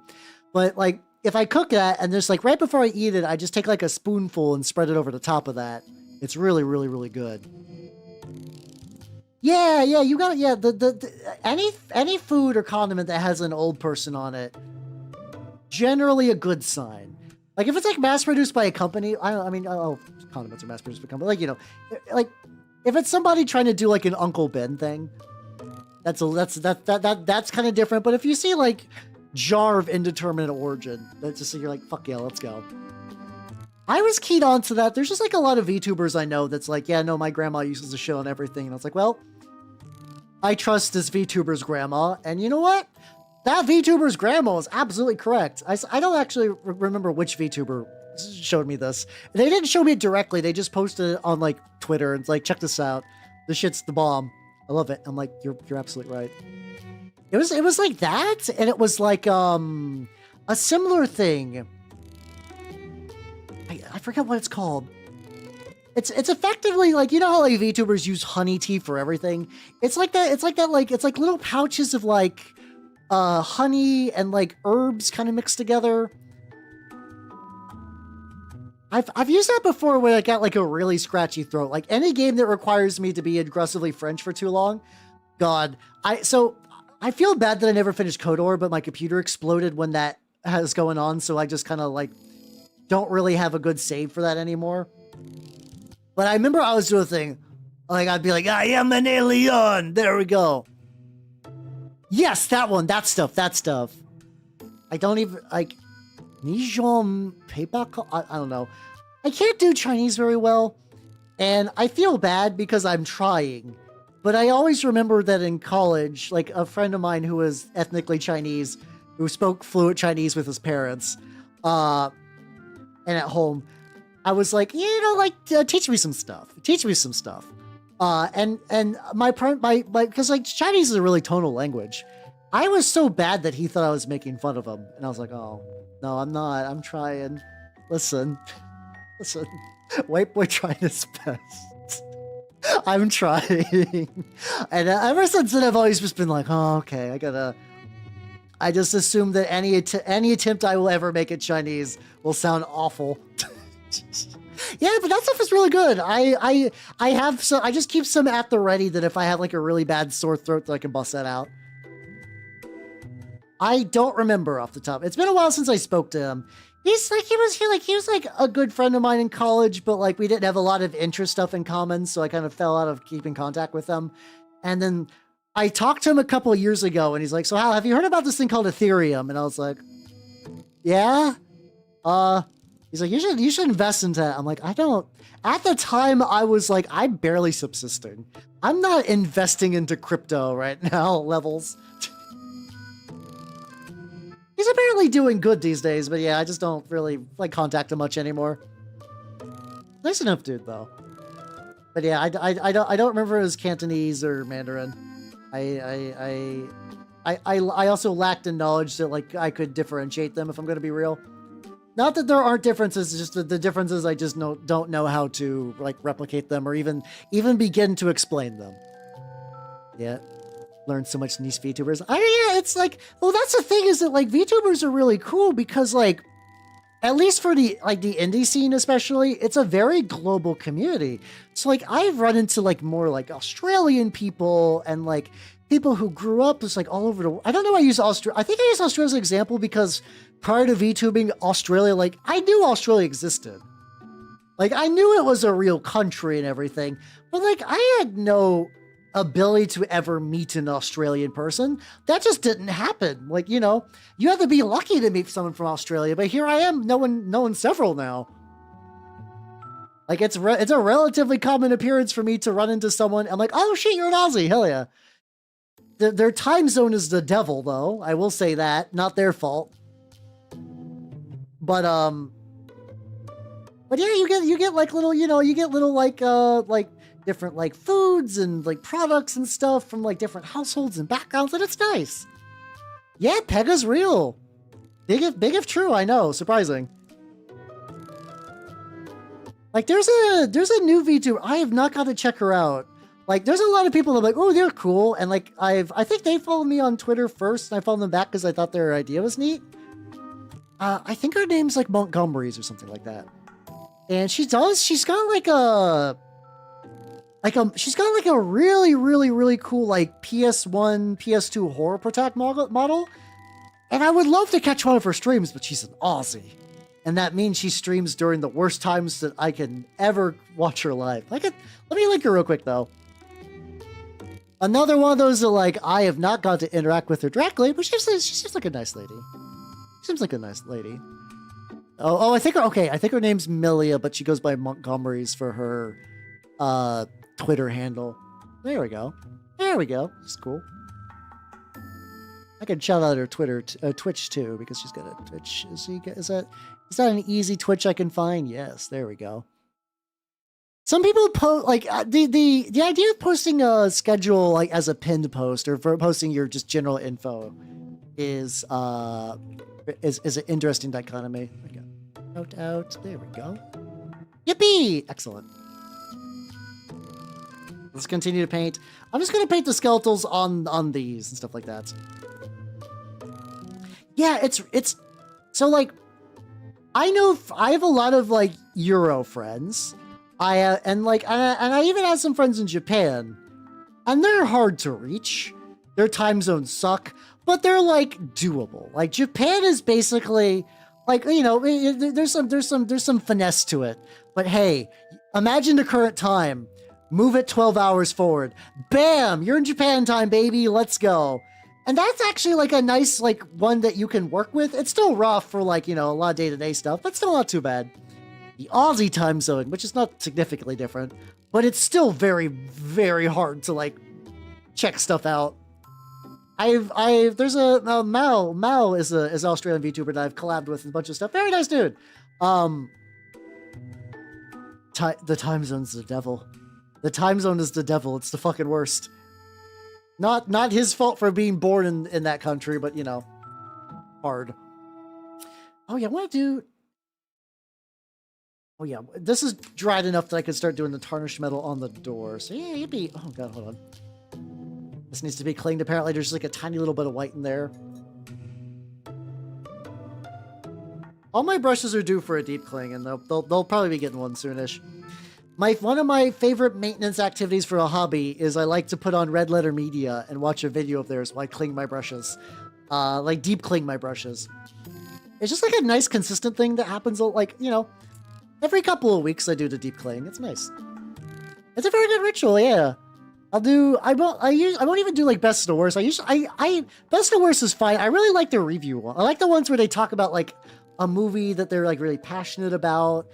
But like if I cook that and just like right before I eat it, I just take like a spoonful and spread it over the top of that. It's really good. Yeah, you got it. Yeah, any food or condiment that has an old person on it, generally a good sign. Like if it's like mass produced by a company, condiments are mass produced by a company. Like, you know, like if it's somebody trying to do like an Uncle Ben thing, that's kind of different. But if you see like jar of indeterminate origin, that's just you're like, fuck yeah, let's go. I was keyed on to that. There's just like a lot of VTubers I know that's like, yeah, no, my grandma uses the shit on everything. And I was like, well, I trust this VTuber's grandma. And you know what? That VTuber's grandma is absolutely correct. I don't actually remember which VTuber showed me this. They didn't show me it directly. They just posted it on like Twitter and it's like, check this out. This shit's the bomb. I love it. I'm like, you're absolutely right. It was like that, and it was like a similar thing. I forget what it's called. It's effectively like, you know how like VTubers use honey tea for everything? It's like that. It's like little pouches of like honey and like herbs kind of mixed together. I've used that before when I got like a really scratchy throat. Like any game that requires me to be aggressively French for too long. God, I feel bad that I never finished KOTOR, but my computer exploded when that was going on, so I just kind of like don't really have a good save for that anymore. But I remember I was doing a thing, like I'd be like, I am an alien. There we go. Yes, that one. That stuff. I don't even like Nijom paper. I don't know. I can't do Chinese very well, and I feel bad because I'm trying. But I always remember that in college, like a friend of mine who was ethnically Chinese, who spoke fluent Chinese with his parents, and at home, I was like, you know, like teach me some stuff. And my because like Chinese is a really tonal language. I was so bad that he thought I was making fun of him, and I was like, oh no, I'm not. I'm trying. Listen, white boy trying his best. I'm trying. And ever since then, I've always just been like, oh, okay, I just assume that any attempt I will ever make at Chinese will sound awful. Yeah, but that stuff is really good. I just keep some at the ready that if I have like a really bad sore throat that I can bust that out. I don't remember off the top. It's been a while since I spoke to him. He was like a good friend of mine in college, but like we didn't have a lot of interest stuff in common, so I kind of fell out of keeping contact with him. And then I talked to him a couple of years ago, and he's like, "So Hal, have you heard about this thing called Ethereum?" And I was like, "Yeah." He's like, "You should invest into that." I'm like, "I don't." At the time, I was like, "I'm barely subsisting. I'm not investing into crypto right now." Levels. He's apparently doing good these days, but yeah, I just don't really like contact him much anymore. Nice enough dude, though. But yeah, I don't remember if it was Cantonese or Mandarin. I also lacked the knowledge that like I could differentiate them if I'm going to be real. Not that there aren't differences, it's just that the differences I just don't know how to like replicate them or even begin to explain them. Yeah, learned so much niche VTubers. Yeah, it's like, well, that's the thing is that like VTubers are really cool because like, at least for the indie scene especially, it's a very global community. So like I've run into like more like Australian people and like people who grew up just like all over the world. I don't know why I use Australia. I think I use Australia as an example because prior to VTubing Australia, like I knew Australia existed. Like I knew it was a real country and everything, but like I had no ability to ever meet an Australian person. That just didn't happen. Like, you know, you have to be lucky to meet someone from Australia, but here I am knowing several now. Like it's a relatively common appearance for me to run into someone. I'm like, oh shit, you're an Aussie. Hell yeah. Their time zone is the devil though. I will say that, not their fault. But yeah, you get like little, you know, you get little like different like foods and like products and stuff from like different households and backgrounds, and it's nice. Yeah, Pega's real. Big if true, I know. Surprising. Like there's a new VTuber. I have not got to check her out. Like there's a lot of people that are like, oh, they're cool, and like I think they followed me on Twitter first, and I followed them back because I thought their idea was neat. I think her name's like Montgomery's or something like that. And she's got like a really, really, really cool like PS1, PS2 horror protect model. And I would love to catch one of her streams, but she's an Aussie. And that means she streams during the worst times that I can ever watch her live. Let me link her real quick though. Another one of those that like I have not got to interact with her directly, but she seems like a nice lady. Seems like a nice lady. Oh, I think her name's Milia, but she goes by Montgomery's for her Twitter handle. There we go. It's cool. I can shout out her Twitch too, because she's got a Twitch. Is that an easy Twitch I can find? Yes, there we go. Some people post like the idea of posting a schedule like as a pinned post or for posting your just general info is an interesting dichotomy. Okay. Out. There we go. Yippee! Excellent. Let's continue to paint. I'm just gonna paint the skeletals on these and stuff like that. Yeah, it's so like I have a lot of like Euro friends. And I even have some friends in Japan, and they're hard to reach. Their time zones suck, but they're like doable. Like Japan is basically like, you know, there's some finesse to it. But hey, imagine the current time. Move it 12 hours forward. Bam! You're in Japan time, baby. Let's go. And that's actually like a nice like one that you can work with. It's still rough for like, you know, a lot of day-to-day stuff, but still not too bad. The Aussie time zone, which is not significantly different, but it's still very, very hard to like check stuff out. There's a Mao is an Australian VTuber that I've collabed with and a bunch of stuff. Very nice dude. The time zone's the devil. The time zone is the devil. It's the fucking worst. Not his fault for being born in that country, but you know, hard. Oh yeah, I want to do. Oh yeah, this is dried enough that I could start doing the tarnished metal on the door. So yeah, you'd be. Oh god, hold on. This needs to be cleaned. Apparently, there's like a tiny little bit of white in there. All my brushes are due for a deep clean, and they'll probably be getting one soonish. One of my favorite maintenance activities for a hobby is I like to put on Red Letter Media and watch a video of theirs while I clean my brushes. Like deep clean my brushes. It's just like a nice consistent thing that happens like, you know, every couple of weeks I do the deep cleaning. It's nice. It's a very good ritual, yeah. I won't even do like best or worst. Best or worst is fine. I really like the review one. I like the ones where they talk about like a movie that they're like really passionate about.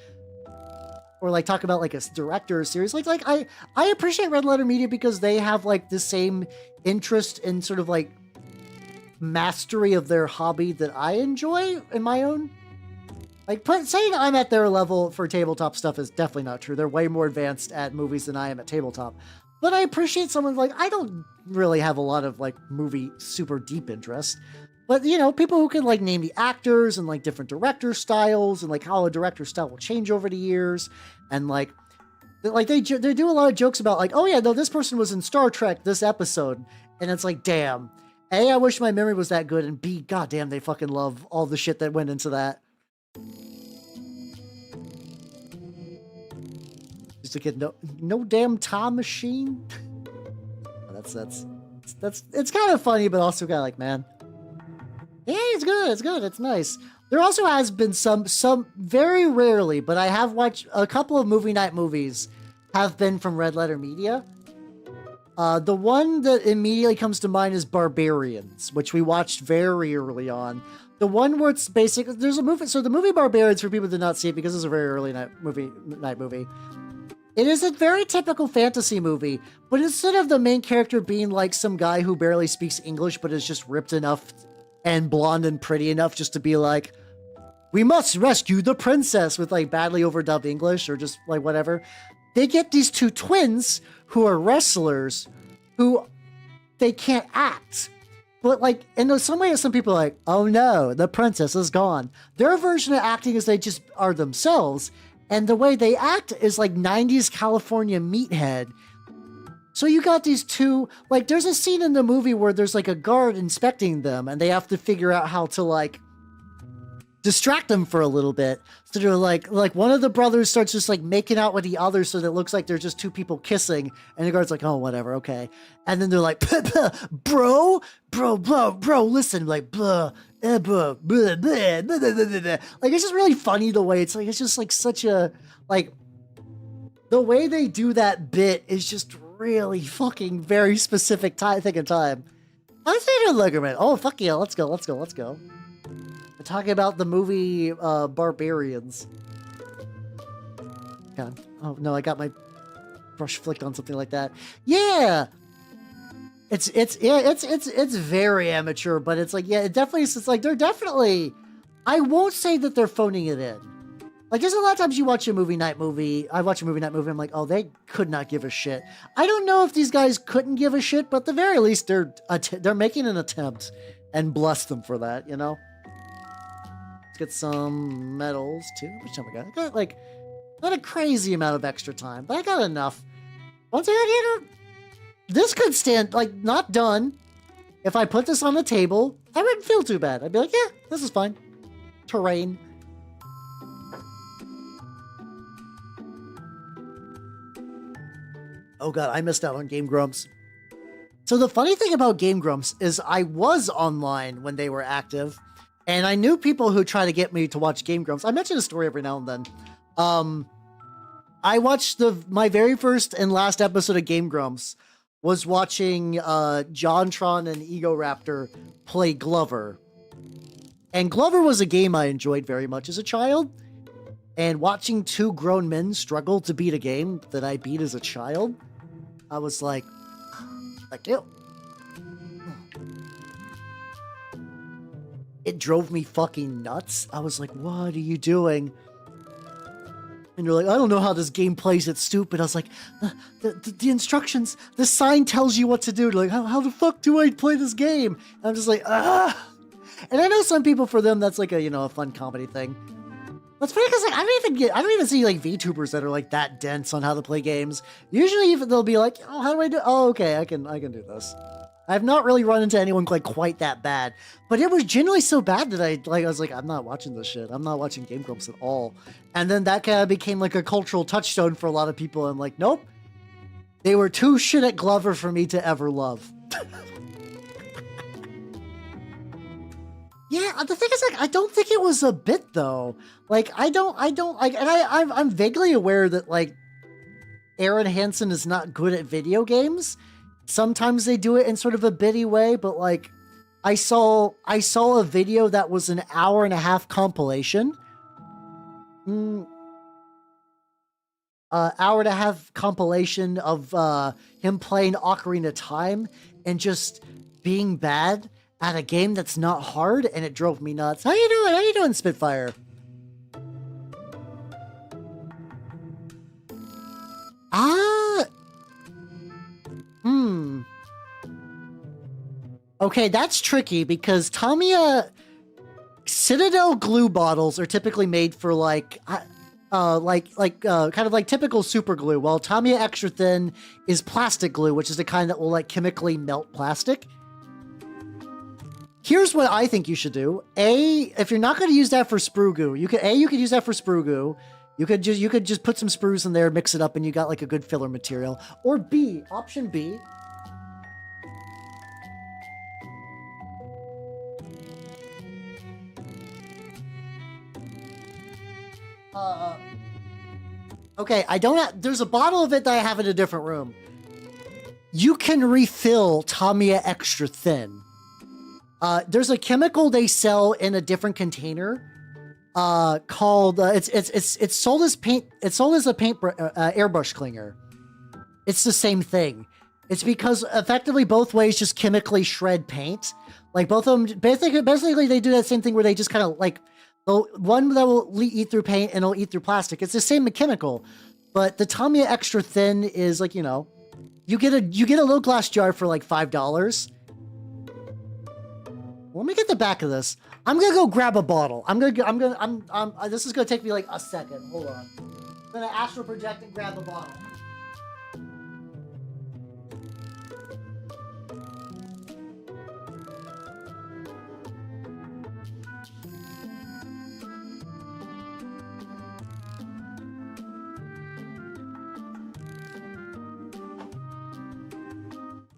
Or like talk about like a director or series. Like I appreciate Red Letter Media because they have like the same interest in sort of like mastery of their hobby that I enjoy in my own Like, saying I'm at their level for tabletop stuff is definitely not true. They're way more advanced at movies than I am at tabletop. But I appreciate someone like, I don't really have a lot of like movie super deep interest. But, you know, people who can like name the actors and like different director styles and like how a director style will change over the years. And like they do a lot of jokes about like, oh yeah, no, this person was in Star Trek this episode. And it's like, damn. A, I wish my memory was that good. And B, goddamn, they fucking love all the shit that went into that. Just to get no damn time machine. That's it's kind of funny, but also kind of like, man, yeah, it's good, it's nice. There also has been some very rarely, but I have watched a couple of movie night movies have been from Red Letter Media. The one that immediately comes to mind is Barbarians, which we watched very early on. The one where it's basically, there's a movie, so the movie Barbarians, for people who did not see it, because it's a very early night movie, it is a very typical fantasy movie, but instead of the main character being like some guy who barely speaks English, but is just ripped enough and blonde and pretty enough just to be like, we must rescue the princess with like badly overdubbed English or just like whatever. They get these two twins who are wrestlers who they can't act. But like, in some ways, some people are like, oh no, the princess is gone. Their version of acting is they just are themselves. And the way they act is like 90s California meathead. So you got these two, like there's a scene in the movie where there's like a guard inspecting them and they have to figure out how to like distract them for a little bit. So they're like one of the brothers starts just like making out with the other so that it looks like they're just two people kissing. And the guard's like, oh, whatever, okay. And then they're like, bro, listen, like, blah, blah, blah, blah, blah, blah, blah, blah. Like, it's just really funny the way it's like, it's just like such a, like, the way they do that bit is just really fucking very specific thing of time. I think look at it. Oh, fuck yeah, let's go. We're talking about the movie Barbarians. God. Oh no, I got my brush flicked on something like that. Yeah. It's very amateur, but it's like, yeah, it definitely is like they're definitely, I won't say that they're phoning it in. Like there's a lot of times you watch a movie night movie, I watch a movie night movie, I'm like, oh, they could not give a shit. I don't know if these guys couldn't give a shit, but at the very least they're making an attempt, and bless them for that, you know? Let's get some medals too. How much time I got? I got like not a crazy amount of extra time, but I got enough. Once again, you know, this could stand like not done. If I put this on the table, I wouldn't feel too bad. I'd be like, yeah, this is fine. Terrain. Oh god, I missed out on Game Grumps. So the funny thing about Game Grumps is I was online when they were active, and I knew people who try to get me to watch Game Grumps. I mention a story every now and then. I watched my very first and last episode of Game Grumps was watching JonTron and Ego Raptor play Glover. And Glover was a game I enjoyed very much as a child. And watching two grown men struggle to beat a game that I beat as a child, I was like, thank you. It drove me fucking nuts. I was like, what are you doing? And you're like, I don't know how this game plays, it's stupid. I was like, the instructions, the sign tells you what to do. Like, how the fuck do I play this game? And I'm just like, ah. And I know some people, for them, that's like a, you know, a fun comedy thing. That's funny because like I don't even see like VTubers that are like that dense on how to play games. Usually even they'll be like, oh, how do I do? Oh, okay, I can do this. I've not really run into anyone like quite that bad, but it was generally so bad that I was like, I'm not watching this shit. I'm not watching Game Grumps at all. And then that kind of became like a cultural touchstone for a lot of people. I'm like, nope, they were too shit at Glover for me to ever love. Yeah, the thing is, like, I don't think it was a bit though. Like, I don't like, and I'm vaguely aware that like, Aaron Hansen is not good at video games. Sometimes they do it in sort of a bitty way, but like, I saw a video that was an 1.5-hour compilation. 1.5-hour compilation of him playing Ocarina of Time and just being bad at a game that's not hard, and it drove me nuts. How you doing, Spitfire? Okay, that's tricky because Tamiya Citadel glue bottles are typically made for like kind of like typical super glue, while Tamiya Extra Thin is plastic glue, which is the kind that will like chemically melt plastic. Here's what I think you should do. If you're not going to use that for sprue goo, you could use that for sprue goo. You could just put some sprues in there, mix it up, and you got like a good filler material. Or B, option B. Okay, there's a bottle of it that I have in a different room. You can refill Tamiya Extra Thin. There's a chemical they sell in a different container, called it's sold as paint. It's sold as a paint airbrush clinger. It's the same thing. It's because effectively both ways just chemically shred paint. Like both of them basically they do that same thing where they just kind of like the one that will eat through paint and it'll eat through plastic. It's the same chemical, but the Tamiya Extra Thin is like, you know, you get a little glass jar for like $5. Let me get the back of this. I'm gonna go grab a bottle. This is gonna take me like a second. Hold on. I'm gonna astral project and grab a bottle.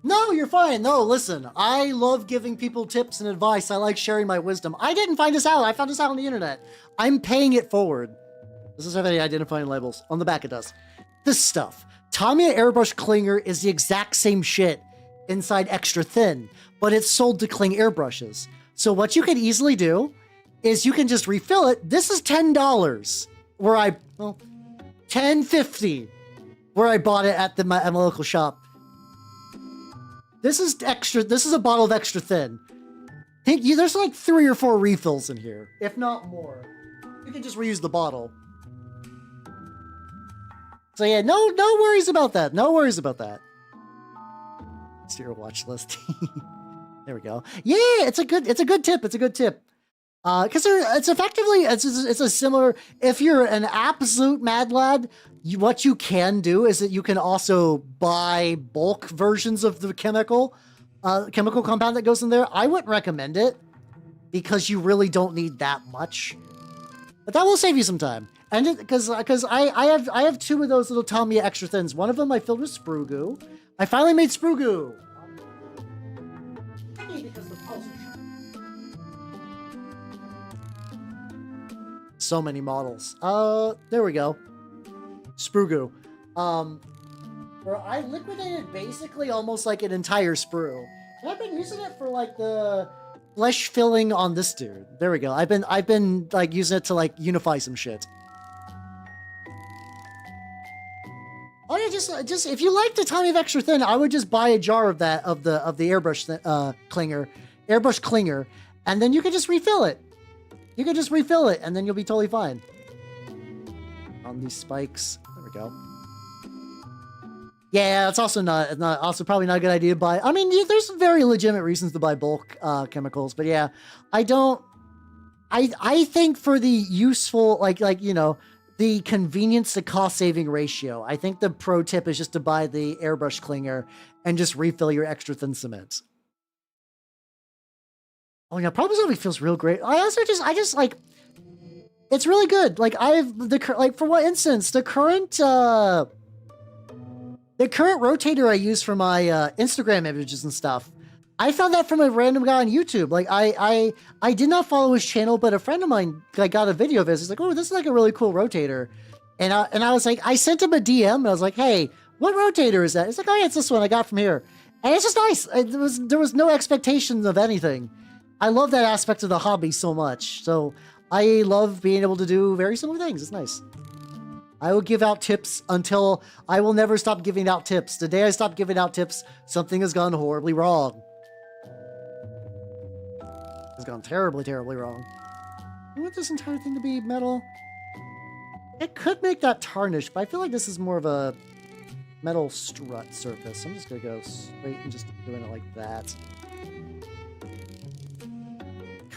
No, you're fine. No, listen, I love giving people tips and advice. I like sharing my wisdom. I didn't find this out. I found this out on the internet. I'm paying it forward. Does this have any identifying labels? On the back it does. This stuff. Tamiya Airbrush Clinger is the exact same shit inside Extra Thin, but it's sold to cling airbrushes. So what you can easily do is you can just refill it. This is $10 where $10.50 where I bought it at my local shop. This is a bottle of Extra Thin. There's like 3 or 4 refills in here, if not more. You can just reuse the bottle. So yeah, no worries about that. No worries about that. It's your watch list. There we go. Yeah, it's a good tip. It's a good tip. Because it's effectively it's a similar. If you're an absolute mad lad, what you can do is that you can also buy bulk versions of the chemical compound that goes in there. I wouldn't recommend it because you really don't need that much, but that will save you some time. And because I have 2 of those little Tamiya Extra Thins. One of them I filled with sprue goo. I finally made sprue goo. Because the pulse is so many models. There we go. Sprue goo. Where I liquidated basically almost like an entire sprue. And I've been using it for like the flesh filling on this dude. There we go. I've been like using it to like unify some shit. Oh yeah, just if you like the Tamiya Extra Thin, I would just buy a jar of that of the airbrush airbrush clinger, and then you can just refill it. You can just refill it, and then you'll be totally fine. On these spikes, there we go. Yeah, it's also probably not a good idea to buy. I mean, there's some very legitimate reasons to buy bulk chemicals, but yeah, I think for the useful, like you know, the convenience to cost saving ratio, I think the pro tip is just to buy the airbrush clinger and just refill your Extra Thin cement. Oh yeah, problem solving feels real great. I just like, it's really good. Like for what instance, the current rotator I use for my Instagram images and stuff, I found that from a random guy on YouTube. Like I did not follow his channel, but a friend of mine got a video of his. He's like, "Oh, this is like a really cool rotator," and I was like, I sent him a DM and I was like, "Hey, what rotator is that?" He's like, "Oh yeah, it's this one I got from here," and it's just nice. There was no expectations of anything. I love that aspect of the hobby so much. So I love being able to do very similar things. It's nice. I will give out tips until I will never stop giving out tips. The day I stop giving out tips, something has gone horribly wrong. It's gone terribly, terribly wrong. I want this entire thing to be metal. It could make that tarnished, but I feel like this is more of a metal strut surface. I'm just gonna go straight and just doing it like that.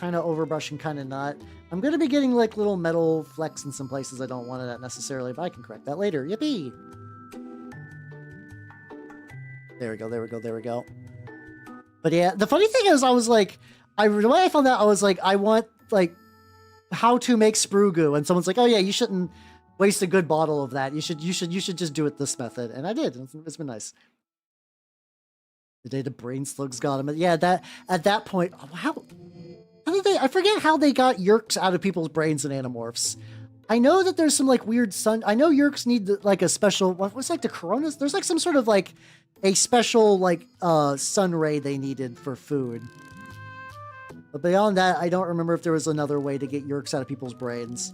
kind of overbrushing, kind of not. I'm going to be getting like little metal flecks in some places I don't want it necessarily, but I can correct that later. Yippee! There we go, there we go, there we go. But yeah, the funny thing is I was like, the way I found out, I was like, I want like how to make sprue goo, and someone's like, oh yeah, you shouldn't waste a good bottle of that. You should just do it this method. And I did. It's been nice. The day the brain slugs got him. Yeah, that at that point, how did they? I forget how they got yerks out of people's brains in Animorphs. I know that there's some like weird sun. I know yerks need like a special. What was like the coronas? There's like some sort of like a special like sun ray they needed for food. But beyond that, I don't remember if there was another way to get yerks out of people's brains.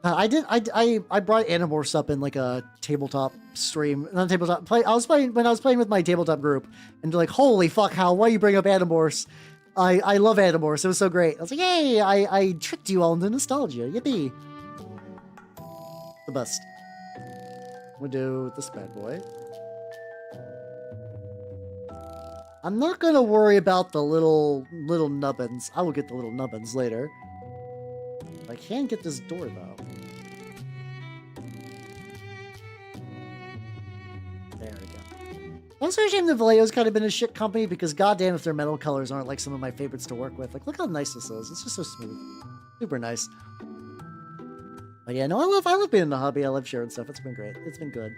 I brought Animorphs up in like a tabletop stream, not tabletop play. I was playing with my tabletop group, and they're like, "Holy fuck, Hal, why you bring up Animorphs? I love Animorphs. It was so great." I was like, "Yay! I tricked you all into nostalgia. Yippee!" The best. We'll do this bad boy. I'm not gonna worry about the little nubbins. I will get the little nubbins later. I can get this door though. There we go. I'm so ashamed that Vallejo's kind of been a shit company because goddamn if their metal colors aren't like some of my favorites to work with. Like look how nice this is. It's just so smooth. Super nice. But yeah, no, I love being in the hobby. I love sharing stuff. It's been great. It's been good.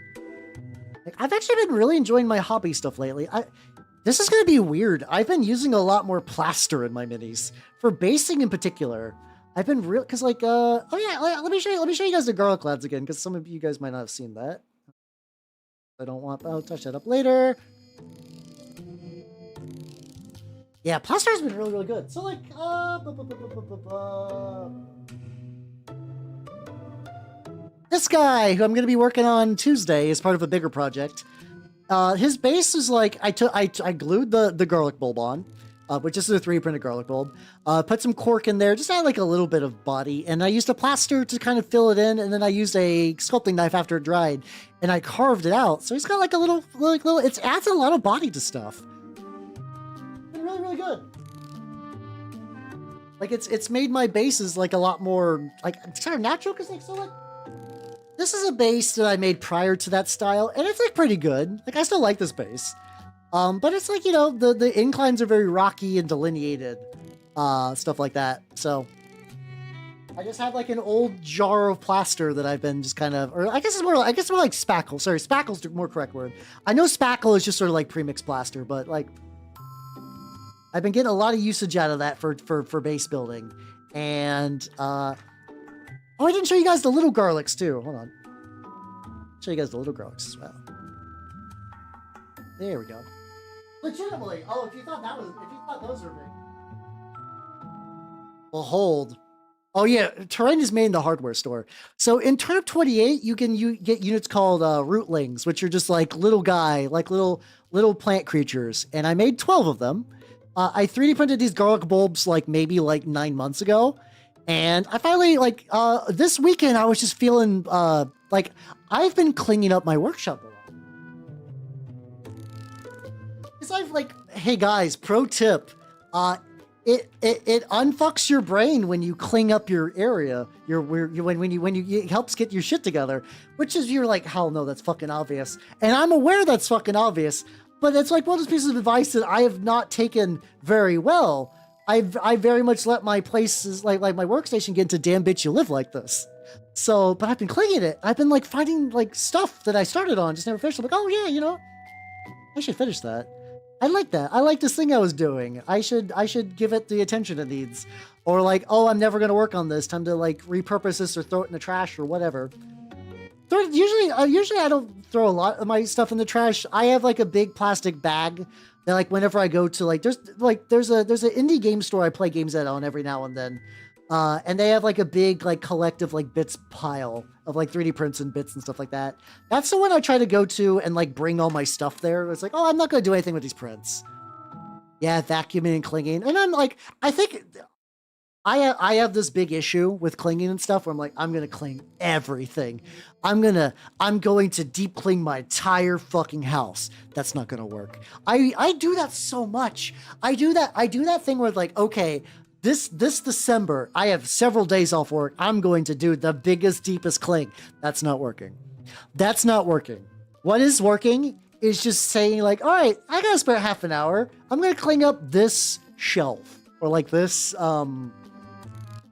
Like, I've actually been really enjoying my hobby stuff lately. This is gonna be weird. I've been using a lot more plaster in my minis. For basing in particular. I've been real because like oh yeah, let me show you guys the garlic lads again, because some of you guys might not have seen that. I'll touch that up later. Yeah, plaster has been really, really good. So like this guy who I'm gonna be working on Tuesday is part of a bigger project. His base is like I glued the garlic bulb on. Which is a 3D printed garlic bulb. Put some cork in there, just add like a little bit of body, and I used a plaster to kind of fill it in, and then I used a sculpting knife after it dried, and I carved it out. So he's got like a little, it adds a lot of body to stuff. It's been really, really good. Like it's made my bases like a lot more like sort of natural, because like so like this is a base that I made prior to that style, and it's like pretty good. Like I still like this base. But it's like, you know, the inclines are very rocky and delineated, stuff like that. So I just have like an old jar of plaster that I've been just kind of, or I guess it's more like spackle. Sorry, spackle's the more correct word. I know spackle is just sort of like premixed plaster, but like I've been getting a lot of usage out of that for base building. And, oh, I didn't show you guys the little garlics too. Hold on. Show you guys the little garlics as well. There we go. Legitimately. Oh, if you thought those were big. Behold. Oh yeah, terrain is made in the hardware store. So in Turnip 28, you get units called rootlings, which are just like little plant creatures. And I made 12 of them. I 3D printed these garlic bulbs like maybe like 9 months ago. And I finally like this weekend I was just feeling like I've been cleaning up my workshop a lot. I've like, hey guys, pro tip, it unfucks your brain when you clean up your area. It helps get your shit together, which is you're like, hell no, that's fucking obvious, and I'm aware that's fucking obvious, but it's like one of those pieces of advice that I have not taken very well. I very much let my places like my workstation get into damn bitch you live like this. So, but I've been cleaning it. I've been like finding like stuff that I started on just never finished. I'm like, oh yeah, you know, I should finish that. I like that. I like this thing I was doing. I should give it the attention it needs. Or like, oh, I'm never gonna work on this. Time to like repurpose this or throw it in the trash or whatever. Usually I don't throw a lot of my stuff in the trash. I have like a big plastic bag that like whenever I go to like there's an indie game store I play games at on every now and then. And they have like a big like collective like bits pile of like 3D prints and bits and stuff like that. That's the one I try to go to and like bring all my stuff there. It's like, oh, I'm not going to do anything with these prints. Yeah, vacuuming and clinging. And I'm like, I think I have this big issue with clinging and stuff where I'm like, I'm going to cling everything. I'm going to deep cling my entire fucking house. That's not going to work. I do that so much. I do that thing where like, okay, this December, I have several days off work. I'm going to do the biggest, deepest cling. That's not working. That's not working. What is working is just saying like, all right, I gotta spare half an hour. I'm gonna clean up this shelf or like this,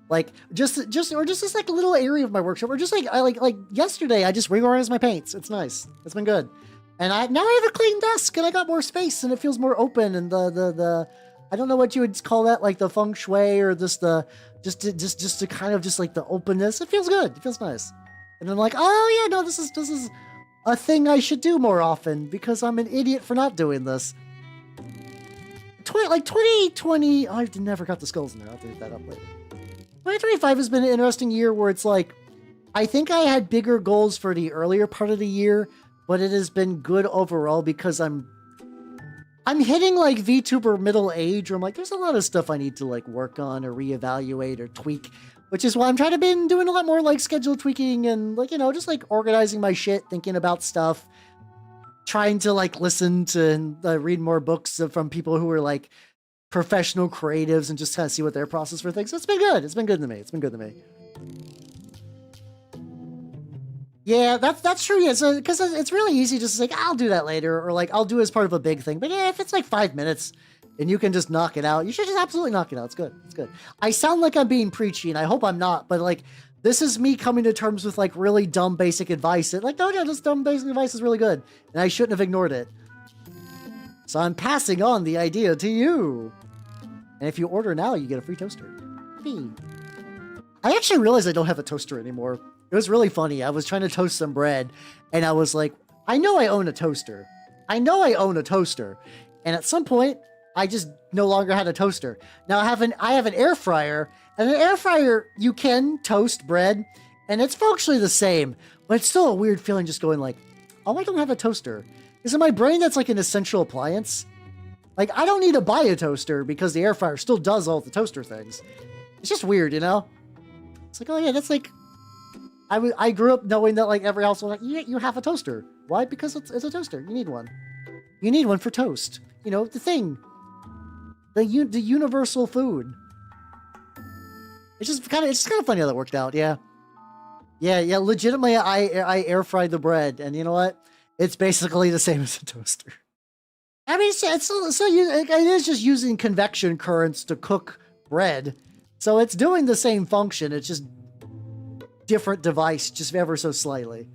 like just this like a little area of my workshop, or just like like yesterday I just reorganized my paints. It's nice. It's been good, and now I have a clean desk and I got more space and it feels more open, and the I don't know what you would call that, like the feng shui or just the just to kind of just like the openness. It feels good. It feels nice, and I'm like, oh yeah, no, this is a thing I should do more often because I'm an idiot for not doing this. 2020, I never got the skulls in there. I'll have to hit that up later. 2025 has been an interesting year where it's like, I think I had bigger goals for the earlier part of the year, but it has been good overall because I'm hitting like VTuber middle age, where I'm like, there's a lot of stuff I need to like work on or reevaluate or tweak, which is why I'm trying to be doing a lot more like schedule tweaking and like, you know, just like organizing my shit, thinking about stuff, trying to like listen to and read more books from people who are like professional creatives and just kind of see what their process for things. It's been good. It's been good to me. It's been good to me. Yeah, that's true. Yeah, so because it's really easy just to say, I'll do that later, or like I'll do it as part of a big thing. But yeah, if it's like 5 minutes and you can just knock it out, you should just absolutely knock it out. It's good. It's good. I sound like I'm being preachy, and I hope I'm not. But like, this is me coming to terms with like really dumb basic advice. That like, no, this dumb basic advice is really good, and I shouldn't have ignored it. So I'm passing on the idea to you. And if you order now, you get a free toaster. Fee. I actually realized I don't have a toaster anymore. It was really funny. I was trying to toast some bread, and I was like, I know I own a toaster. I know I own a toaster. And at some point, I just no longer had a toaster. Now I have an air fryer, and an air fryer, you can toast bread, and it's functionally the same, but it's still a weird feeling just going like, oh, I don't have a toaster. Is in my brain that's like an essential appliance? Like, I don't need to buy a toaster because the air fryer still does all the toaster things. It's just weird, you know? It's like, oh yeah, that's like... I grew up knowing that like every household, like, you have a toaster. Why? Because it's a toaster. You need one. You need one for toast. You know, the thing. The universal food. It's just kind of funny how that worked out, yeah. Yeah, legitimately, I air fried the bread, and you know what? It's basically the same as a toaster. I mean, it is just using convection currents to cook bread. So it's doing the same function. It's just different device, just ever so slightly.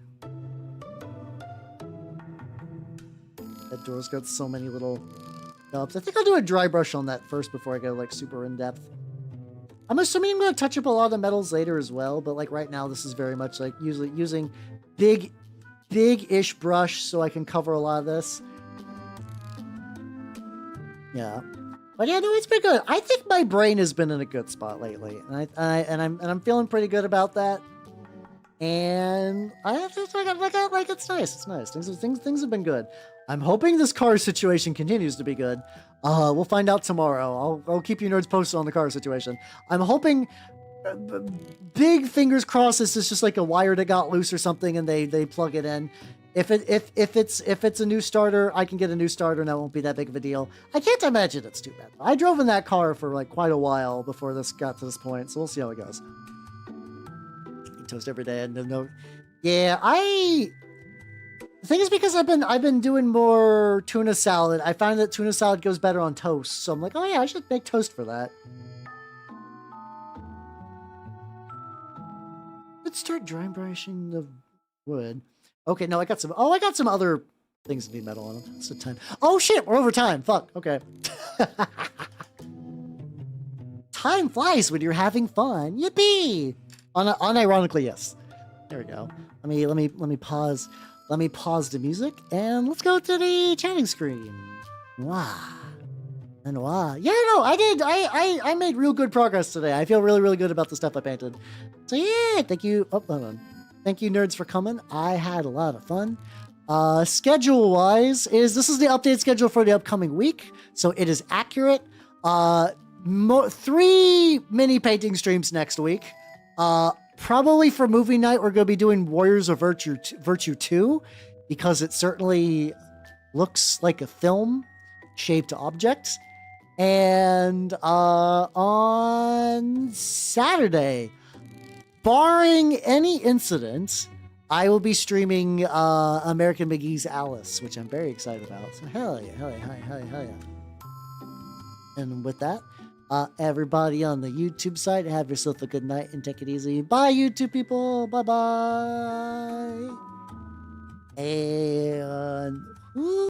That door's got so many little nubs. I think I'll do a dry brush on that first before I go like super in depth. I'm assuming I'm going to touch up a lot of the metals later as well, but like right now this is very much like usually using big-ish brush so I can cover a lot of this. Yeah. But yeah, no, it's been good. I think my brain has been in a good spot lately, and I'm feeling pretty good about that. And I have to like it's nice. It's nice. Things have been good. I'm hoping this car situation continues to be good. We'll find out tomorrow. I'll keep you nerds posted on the car situation. I'm hoping, big fingers crossed, this is just like a wire that got loose or something, and they plug it in. If it's a new starter, I can get a new starter, and that won't be that big of a deal. I can't imagine it's too bad. I drove in that car for like quite a while before this got to this point, so we'll see how it goes. Toast every day, and no, yeah. The thing is, because I've been doing more tuna salad, I find that tuna salad goes better on toast. So I'm like, oh yeah, I should make toast for that. Let's start dry brushing the wood. Okay, no, I got some other things that need metal on them. It's the time. Oh shit, we're over time. Fuck. Okay. Time flies when you're having fun. Yippee! Unironically, yes. There we go. Let me pause. Let me pause the music and let's go to the chatting screen. Wow. And wow. Yeah, no, I did. I made real good progress today. I feel really good about the stuff I painted. So yeah, thank you. Oh, hold on. Thank you, nerds, for coming. I had a lot of fun. Schedule-wise, this is the update schedule for the upcoming week, so it is accurate. 3 mini painting streams next week. Probably for movie night, we're going to be doing Warriors of Virtue 2, because it certainly looks like a film-shaped object. And on Saturday, barring any incidents, I will be streaming American McGee's Alice, which I'm very excited about. So hell yeah, hell yeah, hell yeah, hell yeah, hell yeah. And with that, everybody on the YouTube side, have yourself a good night and take it easy. Bye, YouTube people. Bye-bye. And...